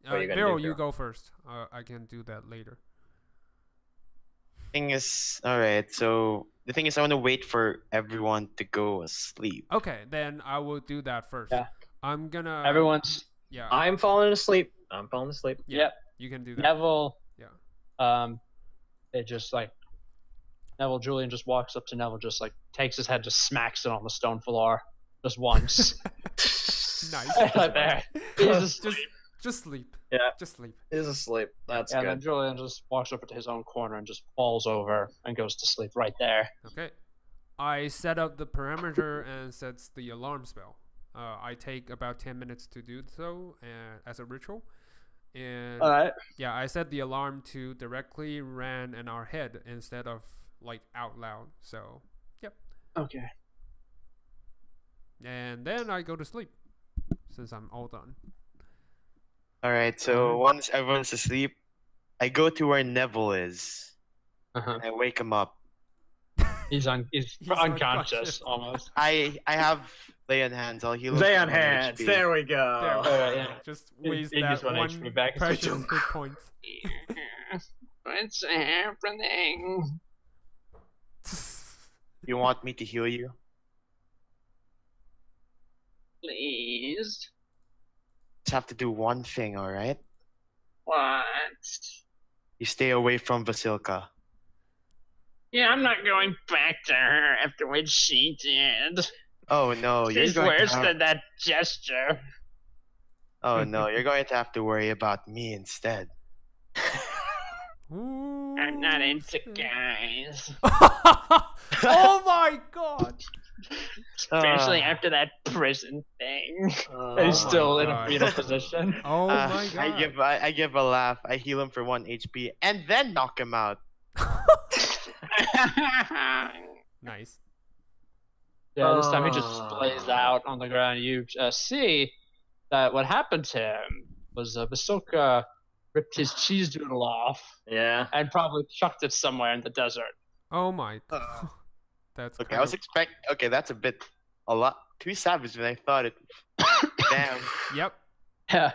What are you gonna Vierl, do, you Vierl? go first. I can do that later. Thing is, all right. So the thing is, I want to wait for everyone to go asleep. Okay, then I will do that first. Yeah. I'm gonna. Everyone's. Yeah. I'm falling asleep. Yeah. Yep. You can do that. Neville. Yeah. It just like Neville. Julian just walks up to Neville, just like takes his head, just smacks it on the stone floor, just once. Nice. Right there. He's Just sleep. Yeah. Just sleep. He's asleep. That's And then good. Julian just walks over to his own corner and just falls over and goes to sleep right there. Okay. I set up the perimeter and sets the alarm spell. I take about 10 minutes to do so as a ritual. And All right. yeah, I set the alarm to directly ran in our head instead of like out loud. So, yep. Okay. And then I go to sleep since I'm all done. All right. So once everyone's asleep, I go to where Neville is. Uh-huh. I wake him up. He's He's unconscious unconscious. almost. I have lay on hands. I'll heal him. Lay for on 1 hands. HP. There we There go. we go. yeah. Just He- waste he that gets one one HP back. precious hit point. What's happening? You want me to heal you? Please. Just have to do one thing, all right? What? You stay away from Vasilka. Yeah, I'm not going back to her after what she did. Oh no, you're She's going worse to have... than that gesture. Oh no, you're going to have to worry about me instead. I'm not into guys. Oh my god! Especially after that prison thing. He's my still in a God. fetal position. Oh my god! I give a laugh. I heal him for 1 HP and then knock him out. Nice. Yeah, this time he just splays out on the ground. You see that what happened to him was Basoka ripped his cheese doodle off Yeah. and probably chucked it somewhere in the desert. Oh my. That's Okay, kind I was of- Okay, that's a lot too savage than I thought it. Damn. Yep. Yeah.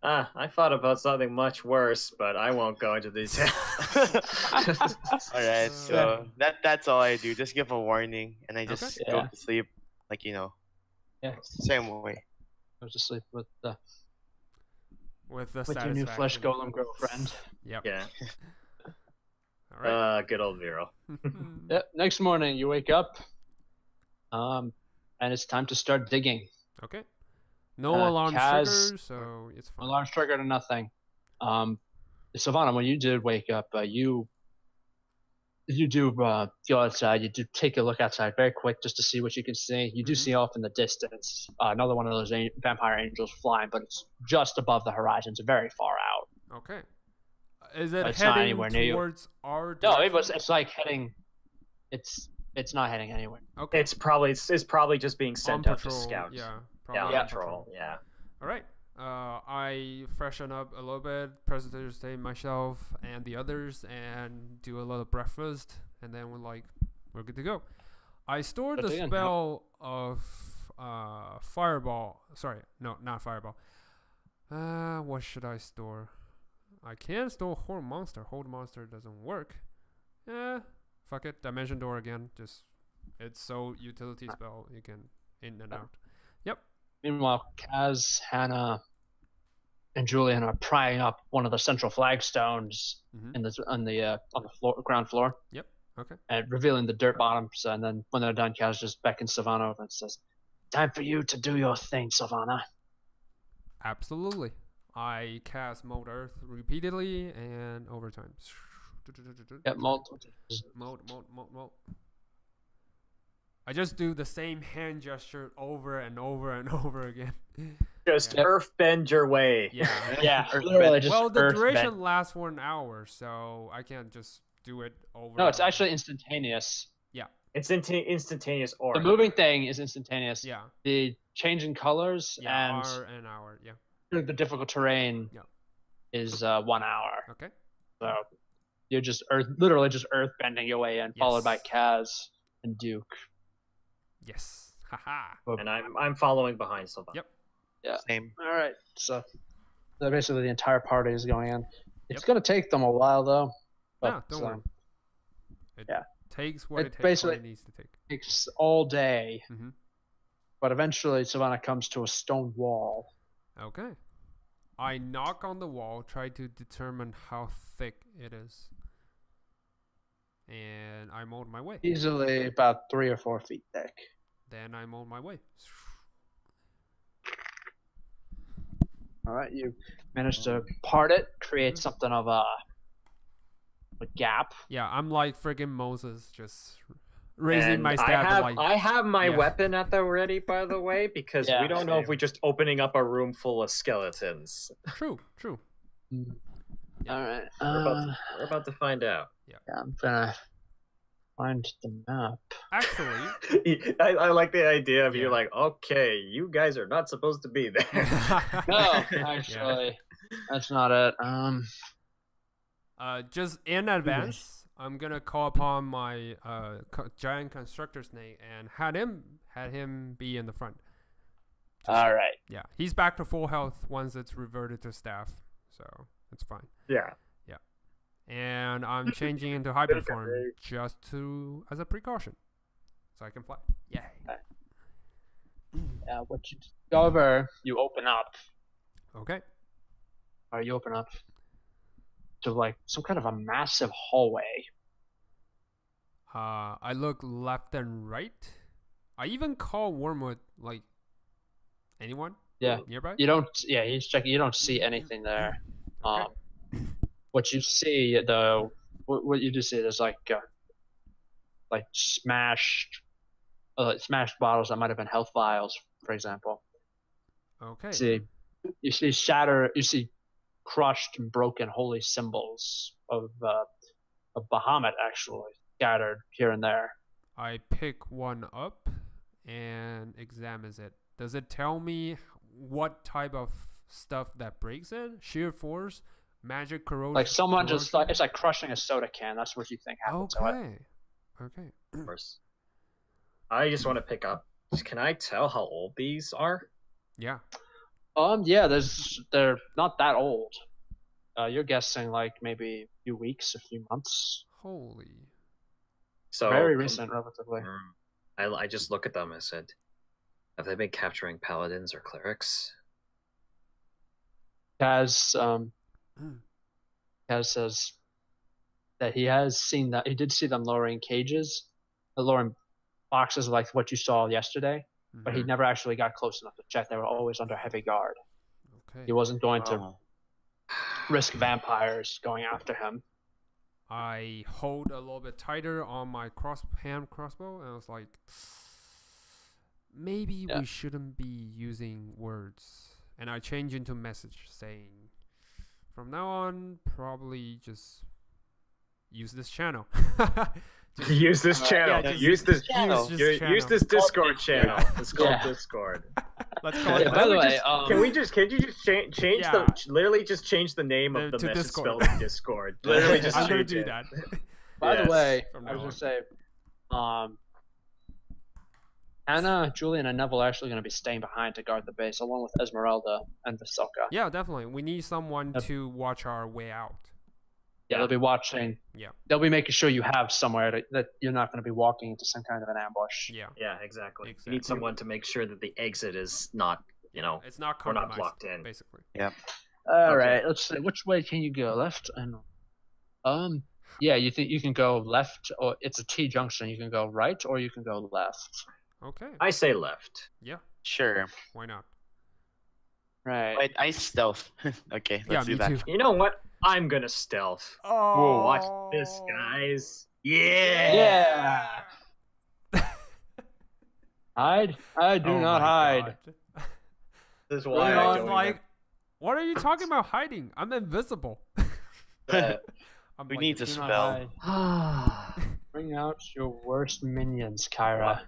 I thought about something much worse, but I won't go into detail. All right, so that's all I do. Just give a warning, and I just Okay. go Yeah. to sleep, like Yeah. same way. Goes to sleep with With the your new flesh satisfaction. golem girlfriend. Yep. Yeah. All right. Good old Vierl. Yep. Next morning you wake up, and it's time to start digging. Okay. No alarm Kaz- triggers, so it's fine. Alarms triggered or nothing. Silvanna, when you did wake up, you do go outside. You do take a look outside very quick just to see what you can see. You do Mhm. see off in the distance another one of those vampire angels flying, but it's just above the horizon. It's very far out. Okay. Is it It's not heading anywhere near you. towards our No, direction? it's like heading. It's not heading anywhere. Okay. It's probably just being on sent out to patrol. scout. Yeah. Yeah, Probably on on patrol. Yeah. All right. I freshen up a little bit, presentate myself and the others, and do a little breakfast, and then we're good to go. I stored Good the to go. spell of fireball. Sorry, no, not fireball. What should I store? I can store hold monster. Hold monster doesn't work. Fuck it. Dimension door again. Just it's so utility spell. You can in and out. Meanwhile, Kaz, Hannah, and Julian are prying up one of the central flagstones Mhm. on the ground floor. Yep. Okay. And revealing the dirt bottoms. And then when they're done, Kaz just beckons Silvanna over and says, "Time for you to do your thing, Silvanna." Absolutely. I cast Mold Earth repeatedly and over time. Get multiple. Mold. I just do the same hand gesture over and over and over again. Just Yep. earth bend your way. Yeah. Yeah, Earth literally bend. just Well, the earth duration bend. lasts for an hour, so I can't just do it over. No, it's and over. actually instantaneous. It's instantaneous aura. The moving thing is instantaneous. Yeah. The change in colors Yeah. and Hour and hour. Yeah. the difficult terrain Yeah. is 1 hour. Okay. So you're just literally just earth bending your way in, followed by Yes. Kaz and Duke. Yes. Haha. And I'm following behind Silvanna. Yep. Yeah. Same. All right. So basically the entire party is going in. It's Yep. going to take them a while though. Yeah. But, Don't worry. It yeah. takes what It it takes. What basically- it needs to take. It takes all day. Mhm. But eventually Silvanna comes to a stone wall. Okay. I knock on the wall, try to determine how thick it is, and I mold my way. Easily about 3 or 4 feet thick. Then I mold my way. All right, you manage to part it, create something of a gap. Yeah, I'm like friggin' Moses, just raising And my staff. I have my yeah. weapon at the ready, by the way, because Yeah, we don't know if same. we're just opening up a room full of skeletons. True. All right. We're about to find out. Yeah, I'm gonna Find the map. Actually, I like the idea of Yeah. you like, okay, you guys are not supposed to be there. No, actually, that's not it. just in advance, I'm gonna call upon my giant constructor snake and had him be in the front. All right. Yeah, he's back to full health once it's reverted to staff, so it's fine. Yeah. And I'm changing into hyper form just as a precaution, so I can fly. Yay! What you discover, you open up, Okay. or you open up to like some kind of a massive hallway. I look left and right. I even call Wormwood like anyone. Yeah. Nearby. You don't. Yeah, he's checking. You don't see anything there. Okay. What you see though, what you do see is like smashed bottles that might have been health vials, for example. Okay. You see shatter. You see crushed and broken holy symbols of Bahamut actually scattered here and there. I pick one up and examines it. Does it tell me what type of stuff that breaks it? Sheer force, magic corrosion. Like someone just like it's like crushing a soda can. That's what you think happened to it. Okay. Of course. I just want to pick up. Can I tell how old these are? Yeah. Yeah, they're not that old. You're guessing like maybe a few weeks, a few months. Holy. So Very recent, relatively. I just look at them and said, have they been capturing paladins or clerics? Kaz says that he has seen that he did see them lowering cages, lowering boxes like what you saw yesterday, but he never actually got close enough to check. They were always under heavy guard. Okay. He wasn't going to risk vampires going after him. I hold a little bit tighter on my hand crossbow, and I was like, maybe we shouldn't be using words. And I change into message saying, from now on, probably just use this channel. Use this channel. Yeah, use this channel. Use this Discord channel. It's called Discord. Let's call it. By the way, can you just change literally just change the name of the to message Discord. spelled in Discord. Literally just I'm gonna change do it. that. By the way, From I now was gonna say, Anna, Julian, and Neville are actually going to be staying behind to guard the base, along with Esmeralda and Vasilka. Yeah, definitely. We need someone to watch our way out. Yeah, they'll be watching. Yeah. They'll be making sure you have somewhere that you're not going to be walking into some kind of an ambush. Yeah. Yeah, exactly. You need someone to make sure that the exit is not, it's not we're compromised, not blocked in. basically. Yep. All right. Let's see. Which way can you go? Left and yeah. You think you can go left, or it's a T junction. You can go right, or you can go left. Okay. I say left. Yeah. Sure. Why not? Right. Wait, I stealth. Okay, let's do me that. too. You know what? I'm gonna stealth. Oh. Watch this, guys. Yeah. Hide? I do not hide. God. This is why I I was don't like, what are you talking about hiding? I'm invisible. I'm We like, need to Do not spell. hide. Bring out your worst minions, Caira.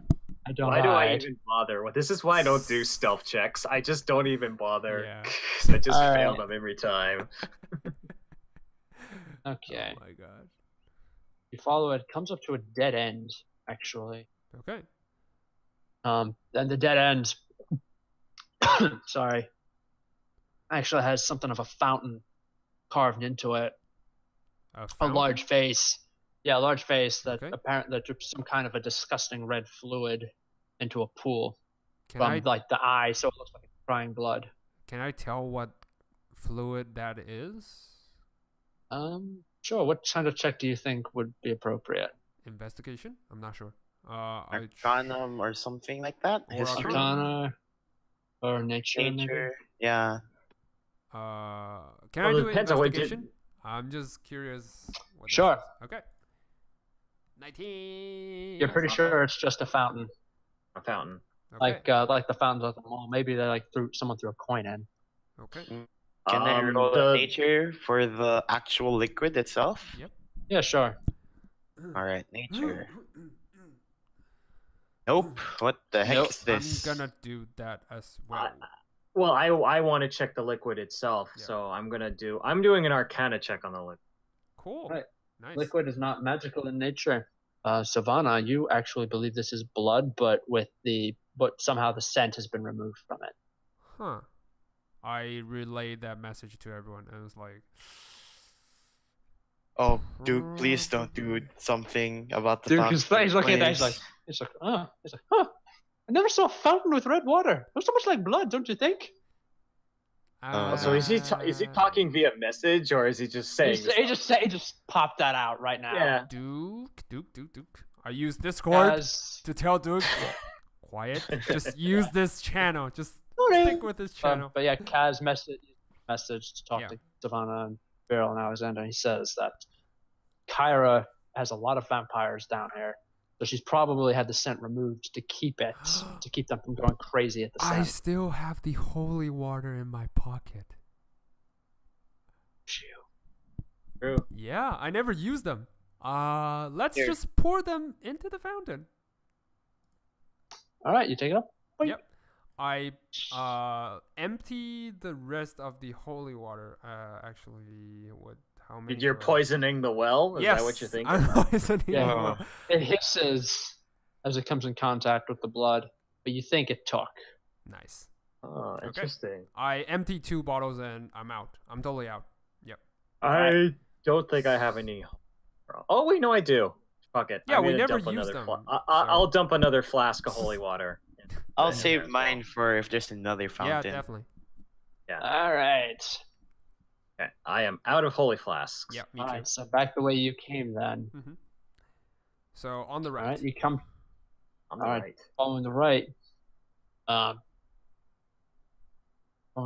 I don't Why do I hide. even bother? Well, this is why I don't do stealth checks. I just don't even bother. Yeah. 'Cause I just fail Alright. them every time. Okay. Oh my god. You follow it. It comes up to a dead end, actually. Okay. Then the dead end, sorry, actually has something of a fountain carved into it. A large face. Yeah, a large face that apparently that drips some kind of a disgusting red fluid into a pool from like the eye, so it looks like it's crying blood. Can I tell what fluid that is? Sure. What kind of check do you think would be appropriate? Investigation? I'm not sure. Arcanum or something like that? Or History? Arcana or nature? maybe? Nature? Yeah. Can Well, I it do depends on what investigation? I'm just curious. What this Sure. is. Okay. 19. You're pretty sure it's just a fountain, A fountain. Okay. like the fountains at the mall. Maybe they like someone threw a coin in. Okay. Can I roll the- nature for the actual liquid itself? Yep. Yeah, sure. Alright, nature. Nope. What the heck Nope. is this? I'm gonna do that as well. Well, I want to check the liquid itself, Yeah. so I'm doing an Arcana check on the liquid. Cool. Right. Nice. Liquid is not magical in nature. Silvanna, you actually believe this is blood, but somehow the scent has been removed from it. Huh. I relayed that message to everyone, and it was like, Oh, dude, please don't do something about the Dude, fountain. because he's looking at that, please. he's like, huh? I never saw a fountain with red water. It was so much like blood, don't you think? So is he talking via message, or is he just saying? He just popped that out right now. Yeah. Duke. I use Discord As, to tell Duke, quiet. Just use this channel. Just Okay. stick with this channel. but yeah, Kaz message to talk Yeah. to Silvanna and Vierl and Alexander. He says that Caira has a lot of vampires down here, so she's probably had the scent removed to keep them from going crazy at the I scent. still have the holy water in my pocket. True. Yeah, I never use them. Let's Here. just pour them into the fountain. All right, you take it up. Boink. Yep. I empty the rest of the holy water. Actually, how many? You're do I- poisoning the well. Is Yes, that what you're thinking? I'm poisoning Yeah. the well. It hisses as it comes in contact with the blood, but you think it took. Nice. Oh, Okay. interesting. I empty 2 bottles and I'm out. I'm totally out. Yep. I don't think I have any. Oh wait, no, I do. Fuck it. Yeah, I'm we gonna never dump used another them, I'll dump another flask of holy water. I'll in save there. mine for if there's another Yeah, fountain. definitely. All right. Okay, I am out of holy flasks. Yeah, me All too. right. So back the way you came then. So on the All right. right. You come On the All right. right. following the right. On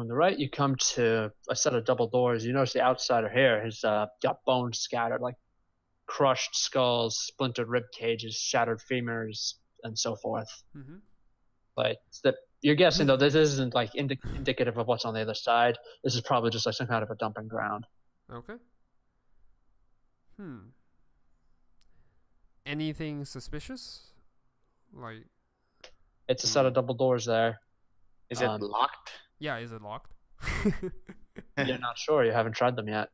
the right, you come to a set of double doors. You notice the outsider here has got bones scattered, like crushed skulls, splintered rib cages, shattered femurs, and so forth. Mm-hmm. But you're guessing though this isn't like indicative of what's on the other side. This is probably just like some kind of a dumping ground. Okay. Anything suspicious? Like, It's a set of double doors there. Is it locked? yeah, is it locked? You're not sure. You haven't tried them yet.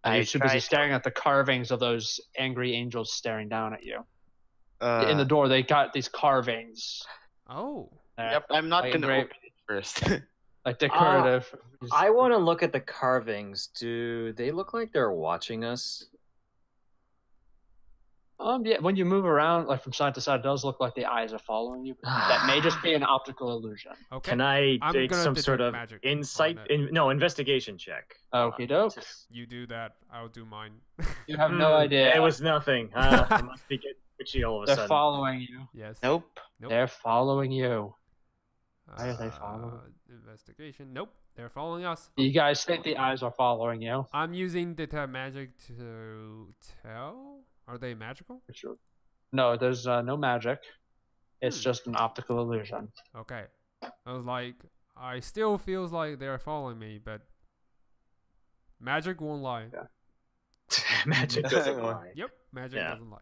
And I you're too busy tried- staring at the carvings of those angry angels staring down at you. Uh, In the door, they got these carvings. Oh. there, Yep, I'm not Like gonna engraved- open it first. Like decorative. I want to look at the carvings. Do they look like they're watching us? Yeah, when you move around, like from side to side, it does look like the eyes are following you. But that may just be an optical illusion. Okay. Can I I'm take gonna some sort detect of magic insight? on it. Investigation check. Okie doke. You do that. I'll do mine. You have no idea. It was nothing. I must be getting twitchy all of a They're sudden. following you. Yes. Nope. Nope. They're following you. Why are they following? Investigation. Nope. They're following us. You guys think the eyes are following you? I'm using detect magic to tell. Are they magical? Sure. No, there's no magic. It's Hmm. just an optical illusion. Okay. I was like, I still feels like they're following me, but magic won't lie. Yeah. Magic doesn't lie. Yep, magic Yeah. doesn't lie.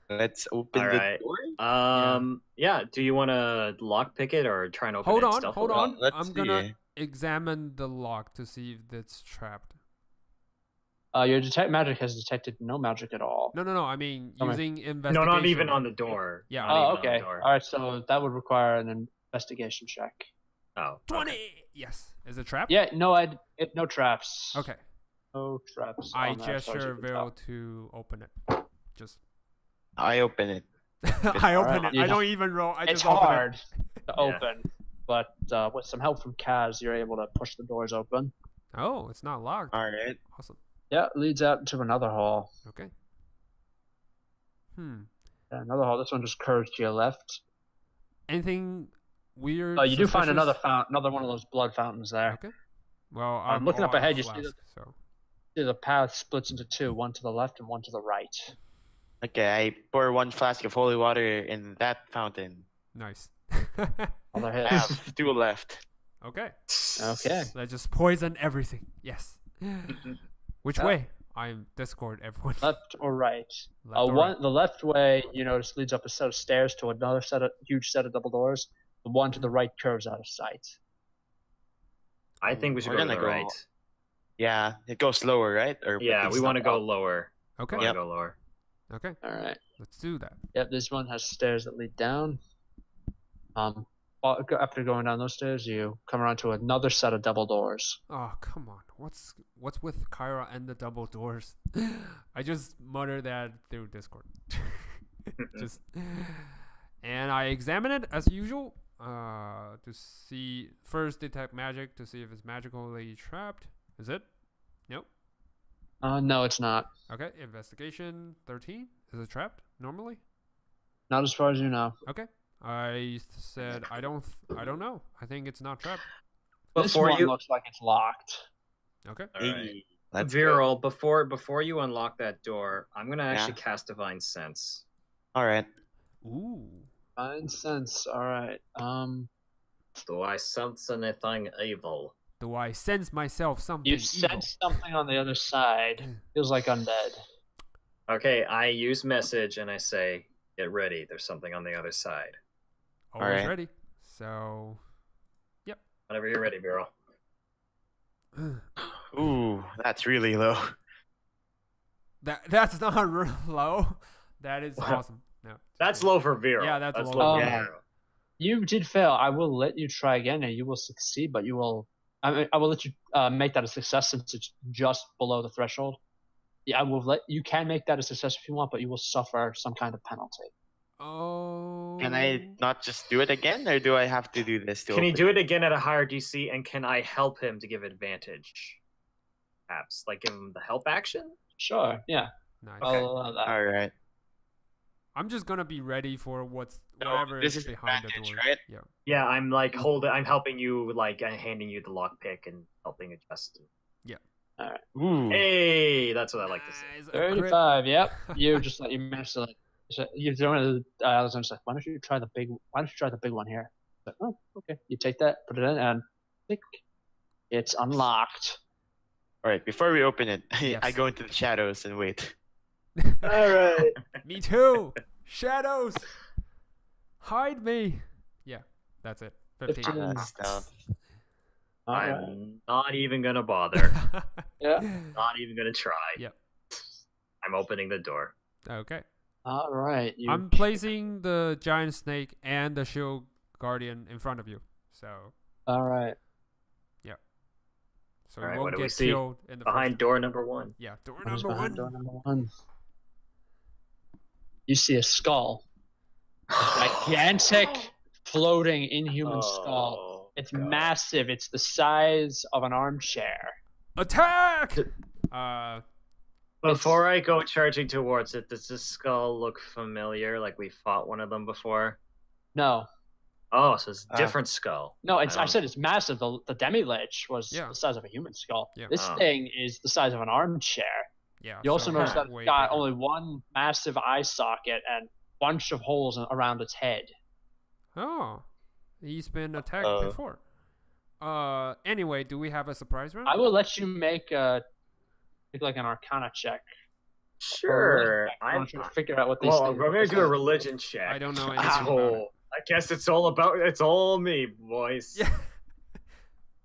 Let's open All the right. door. Yeah. Do you want to lockpick it or try and open Hold it? on, stealthily? hold on. Let's I'm gonna see. examine the lock to see if it's trapped. Your detect magic has detected no magic at all. No. I mean, Okay. using No, investigation. not even on the door. Yeah. Not even Oh, on the okay. door. All right, so that would require an investigation check. Oh, 20. okay. Yes. Is it trapped? Yeah, no, no traps. Okay. No traps. I on there, as far as you gesture can Vierl tell. to open it. Just. I open it. I open Alright, it. I don't even roll. I It's just open hard to Yeah. open, but with some help from Kaz, you're able to push the doors open. it. Oh, it's not locked. All right. Awesome. Yeah, it leads out into another hall. Okay. Yeah, another hall. This one just curves to your left. Anything weird? You do find suspicious? another one of those blood fountains there. Okay. Well, I'm looking all up out of ahead, you see flasks, so. See, the path splits into two, one to the left and one to the right. Okay, I pour 1 flask of holy water in that fountain. Nice. Other I hits. have 2 left. Okay. Okay. Let's just poison everything. Yes. Which way? I'm Discord everyone. Left or right? Left or right? The left way you notice leads up a set of stairs to another huge set of double doors. The one to the right curves out of sight. I think we should We're go to gonna the go- right. Yeah, it goes lower, right? Or Yeah, it's we want to not go up. lower. Okay. We want to go lower. Okay. All right. Let's do that. Yep, this one has stairs that lead down. After going down those stairs, you come around to another set of double doors. Oh, come on. What's with Caira and the double doors? I just muttered that through Discord. Just and I examine it as usual to see first detect magic to see if it's magically trapped. Is it? Nope. No, it's not. Okay, investigation 13. Is it trapped normally? Not as far as you know. Okay. I said I don't know. I think it's not trapped. This Before one you, looks like it's locked. Okay. all right. Hey, let's go. Vierl, before you unlock that door, I'm gonna actually cast Divine Sense. All right. Ooh. Fine sense. All right. Do I sense anything evil? Do I sense myself something You evil? sense something on the other side. Feels like undead. Okay, I use message and I say, "Get ready. There's something on the other side." Always Alright. ready. So Whenever you're ready, Vierl. Ooh, that's really low. that's not real low. That is awesome. No. That's low for Vierl. Yeah, that's low. low for Yeah. Vierl. You did fail. I will let you try again, and you will succeed. But you will. I will let you make that a success since it's just below the threshold. Yeah, I will let you can make that a success if you want, but you will suffer some kind of penalty. Oh. Can I not just do it again, or do I have to do this to Can he open do it again at a higher DC, and can I help him to give advantage? Perhaps, like give him the help action? Sure. Yeah. Nice. I'll allow that. All right. I'm just gonna be ready for whatever this is is behind the advantage, door. right? Yeah. Yeah, I'm like I'm helping you, like handing you the lockpick and helping adjust. Ooh. Hey, that's what I like to say. Nice, a crit. 35. Yep. You just like you managed to like. You're throwing it. Alexander's like, why don't you try the big? Why don't you try the big one here? Like, oh, okay. You take that, put it in, and click. It's unlocked. All right. Before we open it, Yes. I go into the shadows and wait. All right. Me too. Shadows. Hide me. Yeah, that's it. 15. 15. Stealth. All right. I'm not even gonna bother. Yeah. Not even gonna try. Yep. I'm opening the door. Okay. All right. You. I'm placing the giant snake and the shield guardian in front of you. So All right. so Alright, you what won't do we get see killed in the Behind first. door number 1. Yeah, door What is number behind 1. door number 1? You see a skull. Gigantic, floating, inhuman skull. It's God. massive. It's the size of an armchair. Attack! Before I go charging towards it, does this skull look familiar? Like we fought one of them before? No. Oh, so it's a different skull. No, I don't- said it's massive. The demi-lich was Yeah. the size of a human skull. Yeah. This Oh. thing is the size of an armchair. Yeah. You also so notice that way it's got bigger. only one massive eye socket and bunch of holes around its head. Oh, he's been attacked Uh-oh. before. Anyway, do we have a surprise round? I will let you make like an Arcana check. Sure. I'm trying to figure out what these Well, things we're gonna do a religion check. I don't know anything about it. Oh, I guess it's all me, boys. Yeah.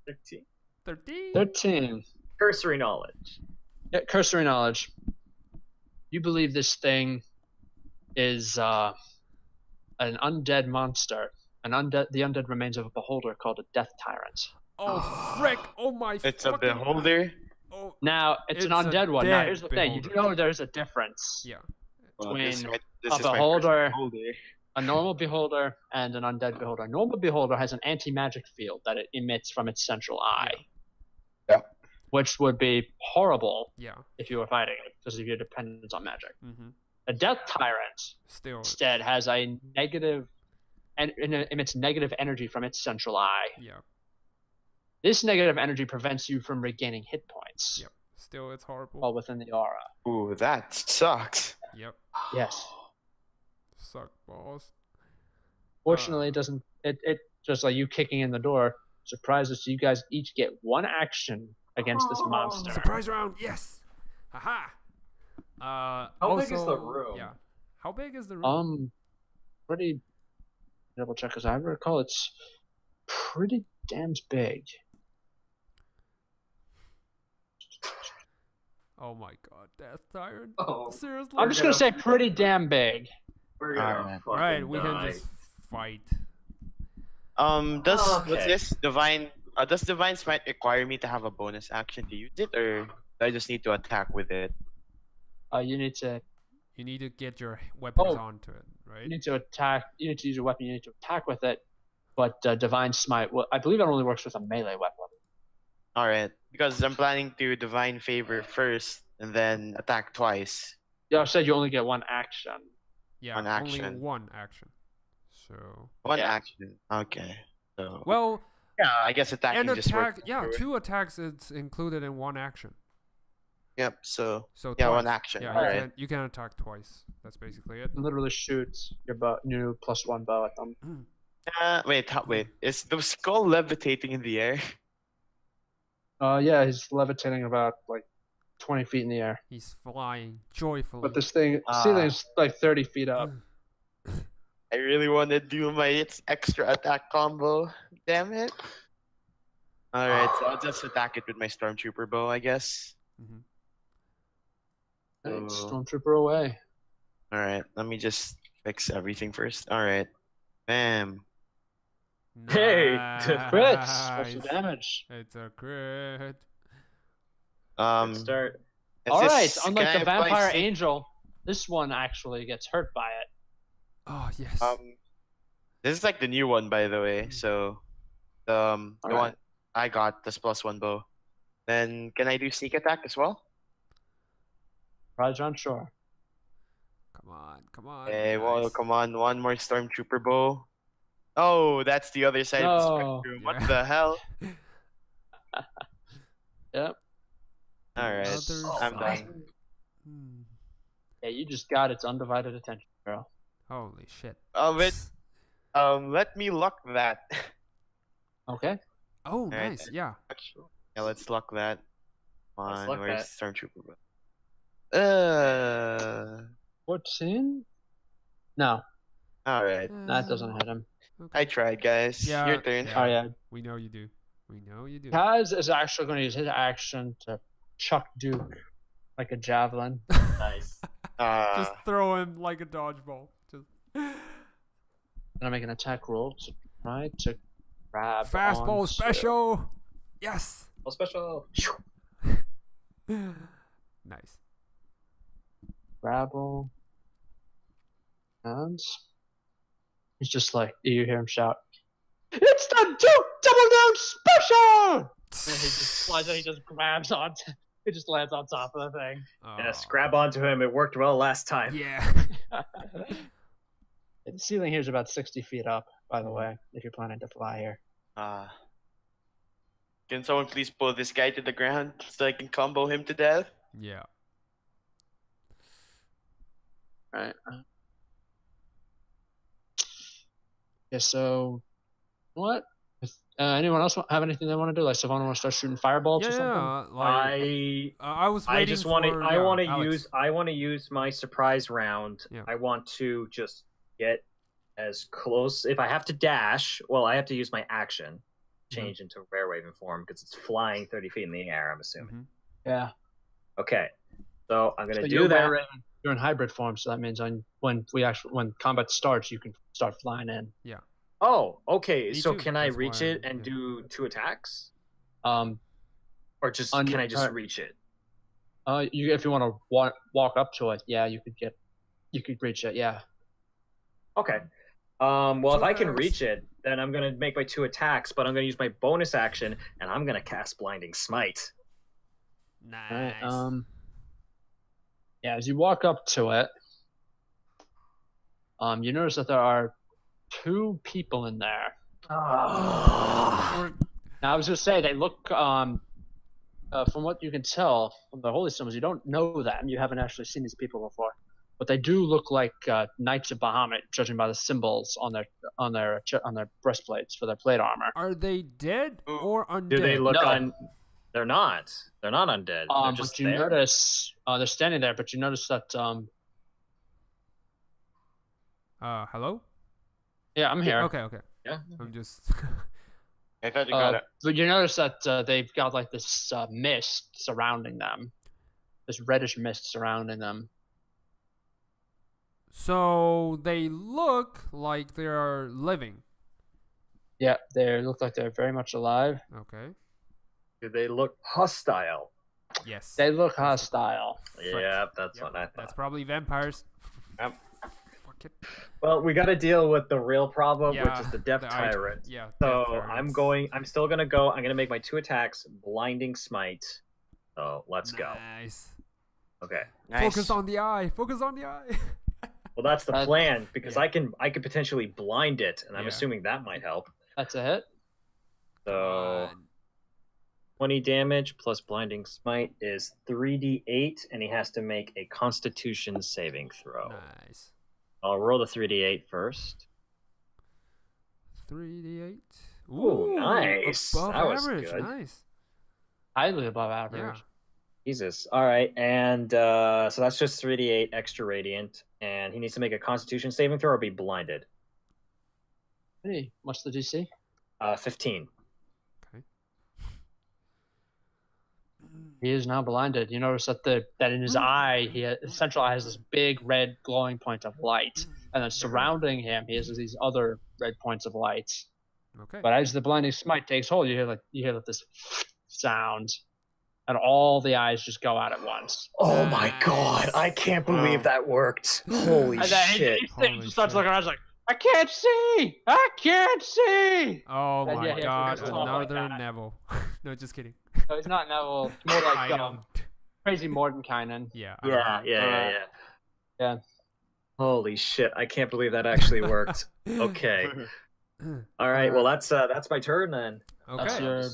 15. 13. 13. Cursory knowledge. Yeah, cursory knowledge. You believe this thing is an undead monster, the undead remains of a beholder called a death tyrant. Oh, frick! Oh my. It's a fucking- beholder. Oh, Now it's an It's a undead one. Now dead here's the thing: you do know there's a difference yeah. Well, between this is my a first beholder, beholder. a normal beholder, and an undead beholder. A normal beholder has an anti-magic field that it emits from its central eye. Yeah. Which would be horrible Yeah. if you were fighting it because of your dependence on magic. Mm-hmm. A death tyrant Still. instead has a negative and emits negative energy from its central eye. Yeah. This negative energy prevents you from regaining hit points Yep. Still, it's horrible. while within the aura. Ooh, that sucks. Yep. Yes. Suck balls. Fortunately, it doesn't. It just like you kicking in the door surprises you guys each get one action against this monster. Surprise round. Yes. Haha. How big is the room? Yeah. How big is the room? Pretty. Double check, because I recall it's pretty damn big. Oh my god, Death Tyrant. Oh. Seriously? I'm just gonna say pretty damn big. We're gonna Alright. fucking Right, we die. can just fight. Does Okay. what's this divine? Does divine smite require me to have a bonus action to use it, or do I just need to attack with it? You need to get your weapons Oh. onto it, right? you need to attack. You need to use your weapon. You need to attack with it. But divine smite, well, I believe it only works with a melee weapon. All right, because I'm planning to divine favor first and then attack twice. Yeah, I said you only get one action. Yeah, One only action. one action. So One Yeah. action. Okay. So well, yeah, I guess attacking an just attack. works. Yeah, 2 attacks. It's included in one action. Yep. So So yeah, twice. one action. Yeah, All you right. can attack twice. That's basically it. Literally shoots your new +1 bow at them. Wait. Is the skull levitating in the air? Yeah, he's levitating about like 20 feet in the air. He's flying joyfully. But this thing, Ah. ceiling is like 30 feet up. I really want to do my extra attack combo. Damn it. All right, so I'll just attack it with my stormtrooper bow, I guess. Mhm. Right, So- Stormtrooper away. All right, let me just fix everything first. All right, bam. Hey, Crits! What's the Nice. damage? It's a crit. Um, Let's start. is Alright, this- unlike can the I apply Vampire sync- Angel, this one actually gets hurt by it. Oh yes. This is like the new one, by the way. So, the Alright. one I got this +1 bow. Then can I do sneak attack as well? Rajan, sure. Come on. Hey, well, nice. come on, one more stormtrooper bow. Oh, that's the other side of the No. spectrum. What Yeah. the hell? Yep. All right, Other I'm side. done. Hmm. Yeah, you just got its undivided attention, girl. Holy shit. Let me luck that. Okay. Oh, Alright. nice. Yeah. Yeah, let's luck that. Come Let's on, luck where's that. stormtrooper bow? 14? No, All right. that doesn't hit him. I tried, guys. Yeah, Your turn. yeah. Oh, yeah. We know you do. We know you do. Kaz is actually going to use his action to chuck Duke like a javelin. Nice. Just throw him like a dodgeball. Just Gonna make an attack roll to try to grab fastball onto- special. Yes. Well, special. Nice. Grapple. And he's just like, you hear him shout, "It's the Duke Double Down Special!" And he just flies and he just grabs on. He just lands on top of the thing. Yes, Oh. grab onto him. It worked well last time. Yeah. The ceiling here is about 60 feet up, by the way, if you're planning to fly here. Can someone please pull this guy to the ground so I can combo him to death? Yeah. Right. Yeah, so what? Anyone else have anything they want to do? Like Silvanna want to start shooting fireballs Yeah, or something? yeah. Like, I was waiting I just want to. for, I yeah, want to Alex. use. I want to use my surprise round. Yeah. I want to just get as close. If I have to dash, well, I have to use my action, change into rare waving form because it's flying 30 feet in the air. I'm assuming. Mhm. Yeah. Okay, so I'm gonna So do you're that. Raven. You're in hybrid form, so that means when combat starts, you can start flying in. Oh, okay. Me So too, can I that's reach why, it and yeah. do 2 attacks, Um, or just On can your I just turn. reach it? if you want to walk up to it, yeah, you could reach it, yeah. Okay. Well, if I can Attacks. reach it, then I'm gonna make my 2 attacks, but I'm gonna use my bonus action and I'm gonna cast Blinding Smite. Nice. Right, yeah, as you walk up to it, you notice that there are 2 people in there. Or- Now, I was going to say, they look, from what you can tell from the Holy Stones, you don't know them. You haven't actually seen these people before. But they do look like Knights of Bahamut, judging by the symbols on their breastplates for their plate armor. Are they dead Ooh. or undead? Do they look No. They're not. They're not undead. They're just But you there. notice they're standing there, but you notice that Hello? yeah, I'm here. Okay. Yeah. I'm just. I thought you got it. But you notice that they've got like this mist surrounding them, this reddish mist surrounding them. So they look like they are living. Yeah, they look like they're very much alive. Okay. Do they look hostile? Yes. They look hostile. Yeah, that's Yep, what I thought. That's probably vampires. Yep. Fuck it. Well, we got to deal with the real problem, Yeah, which is the Death the Tyrant. Yeah. So Death I'm Tyrants. still gonna go. I'm gonna make my 2 attacks, blinding smite. So let's go. Nice. Okay. Nice. Focus on the eye. Focus on the eye. Well, that's the plan because yeah. I can potentially blind it, and I'm Yeah. assuming that might help. That's a hit. So 20 damage plus blinding smite is 3d8, and he has to make a Constitution saving throw. Nice. I'll roll the 3d8 first. 3d8. Ooh, nice. Above That was average. good. Nice. Highly above average. Yeah. Jesus. All right, and so that's just 3d8 extra radiant, and he needs to make a Constitution saving throw or be blinded. Hey, what's the DC? 15. He is now blinded. You notice that in his eye, his central eye has this big red glowing point of light, and then surrounding him, he has these other red points of light. Okay. But as the blinding smite takes hold, you hear this sound, and all the eyes just go out at once. Oh my Nice. god! I can't believe Wow. that worked. Holy And then shit! Holy he starts shit. looking around, he's like, "I can't see! I can't see!" Oh And my yeah, god, it's all like another that. Neville. No, just kidding. No, he's not Neville. It's more I like know. crazy Mordenkainen. Yeah. Yeah. Yeah. Holy shit! I can't believe that actually worked. Okay. All right. Well, that's my turn then. That's Okay. your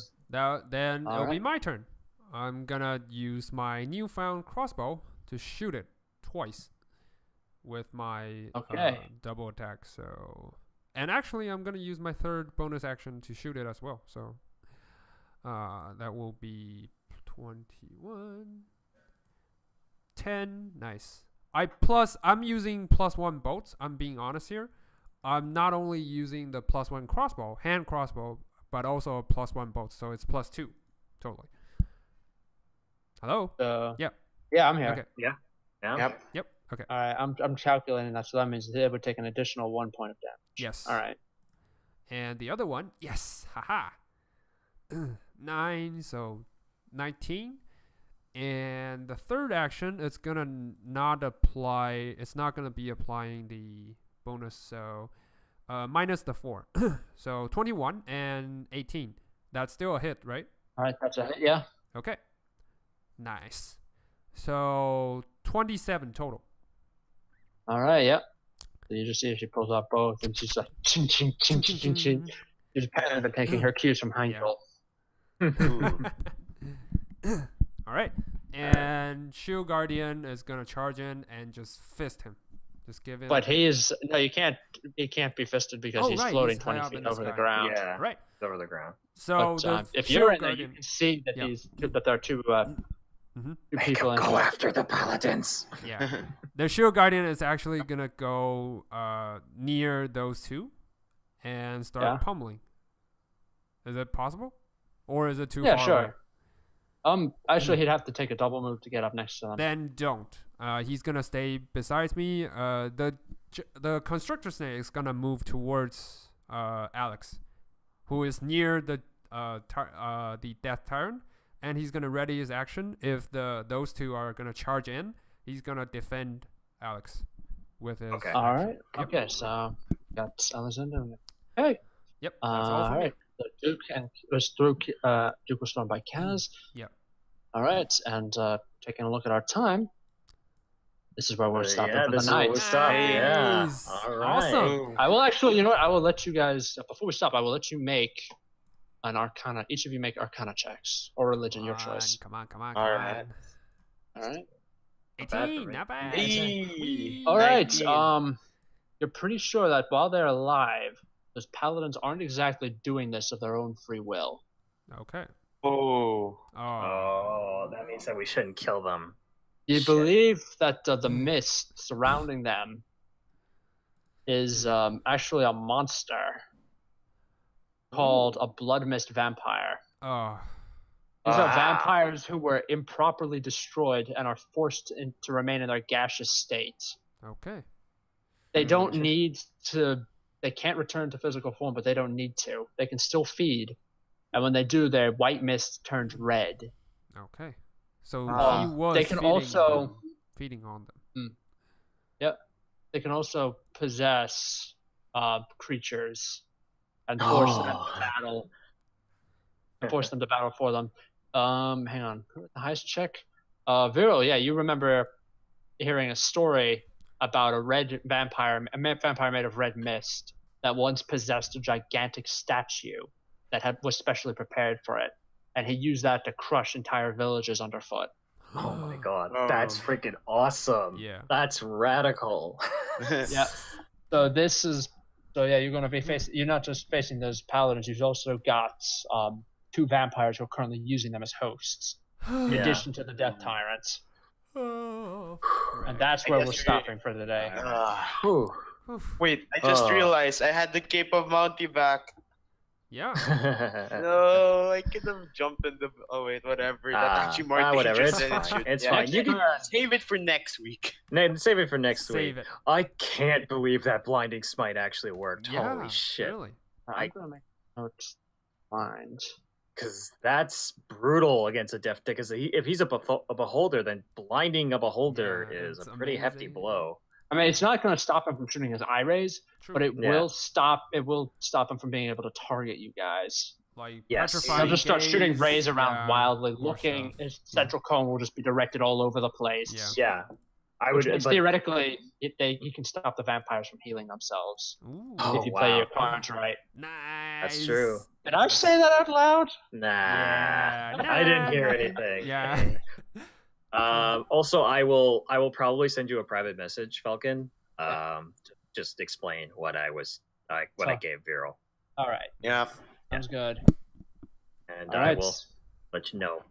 Then it'll be Alright. my turn. I'm gonna use my newfound crossbow to shoot it twice with my Okay. double attack. So, and actually, I'm gonna use my third bonus action to shoot it as well. So, that will be 21, 10. Nice. I'm using +1 bolts. I'm being honest here. I'm not only using the +1 crossbow, hand crossbow, but also a +1 bolt. So it's +2 totally. Hello? Yeah, I'm here. Okay. Yeah. Yep. Yep. Okay. All right, I'm calculating that, so that means it would take an additional 1 point of damage. Yes. All right. And the other one, yes. Haha. 9, so 19. And the third action, it's gonna not apply. It's not gonna be applying the bonus. So minus the 4. So 21 and 18. That's still a hit, right? All right, that's a hit. Yeah. Okay. Nice. So 27 total. All right. Yep. So you just see if she pulls out both, and she's like, ching, ching, ching, ching, ching, ching. She's kind of taking her cues from Heinkel. All right. And Shield Guardian is gonna charge in and just fist him. Just give him. But he can't be fisted because Oh, he's right, floating he's 20 high up feet in the over the sky. ground. Yeah. All right. It's over the ground. So But the if you're in there, Guardian, you can see that Yep. that there are two people in there. after the paladins. yeah, the Shield Guardian is actually gonna go near those two and start Yeah. pummeling. Is it possible, or is it too Yeah, far sure. away? Actually, he'd have to take a double move to get up next to them. Then don't. He's gonna stay beside me. The Constrictor Snake is gonna move towards Alex, who is near the Death Tyrant, and he's gonna ready his action. If those two are gonna charge in, he's gonna defend Alex with his. Okay. All right. Yep. Okay, so got Alexander. Hey. Yep. That's all for me. right. The Duke Duke was stormed by Kaz. Yep. All right, and taking a look at our time, this is where we're stopping Yeah, for this the is where night. we're stopping. Yeah. Nice. All right. Awesome. I will actually, you know what? I will let you guys before we stop. I will let you make an Arcana. Each of you make Arcana checks or religion, your choice. Come on. All Come right. on. All right. 18. Not bad. Hey. Whee. All right. 19. You're pretty sure that while they're alive, those paladins aren't exactly doing this of their own free will. Okay. Oh. Oh. Oh, that means that we shouldn't kill them. You Shit. believe that the mist surrounding them is actually a monster called a blood mist vampire. Oh. These are Ah. vampires who were improperly destroyed and are forced to remain in their gaseous state. Okay. They don't need to. They can't return to physical form, but they don't need to. They can still feed, and when they do, their white mist turns red. Okay. So he Um, was they can feeding also- them, feeding on them. Yep. They can also possess creatures and force them to battle. Force them to battle for them. Hang on. The highest check. Vierl, yeah, you remember hearing a story about a vampire made of red mist that once possessed a gigantic statue that was specially prepared for it, and he used that to crush entire villages underfoot. Oh my god, Oh. that's freaking awesome. Yeah. That's radical. Yeah. So you're gonna be facing. You're not just facing those paladins. You've also got 2 vampires who are currently using them as hosts, in Yeah. addition to the death tyrants. Oh. And that's I where guess we're we- stopping for the day. Whew. Oof. Wait, I just realized I had the Cape of Mounty back. Yeah. No, I could have jumped in the. Oh wait, whatever. That's actually more whatever. dangerous It's than it fine. should. It's Yeah, fine. You can save it for next week. save it for next Save week. it. I can't believe that blinding smite actually worked. Yeah. Holy shit. Really. I'm gonna make notes. Mind. Because that's brutal against a deaf because if he's a beholder, then blinding a beholder Yeah, is it's a pretty hefty amazing. blow. I mean, it's not going to stop him from shooting his eye rays, True. but it Yeah. will stop. It will stop him from being able to target you guys. Like Yes. petrifying He'll just start shooting gaze, rays around yeah, wildly, more looking. stuff. His central cone will just be directed all over the place. Yeah. Yeah, I Which would. means But, theoretically, he can stop the vampires from healing themselves Ooh. Oh, if you play wow. your cards right. Nice. That's true. Did I say that out loud? nah, Yeah, I didn't hear nothing. anything. Yeah. Also, I will probably send you a private message, Falcon. To just explain what I gave Vierl, All right, Yeah. sounds good. and All I right. will let you know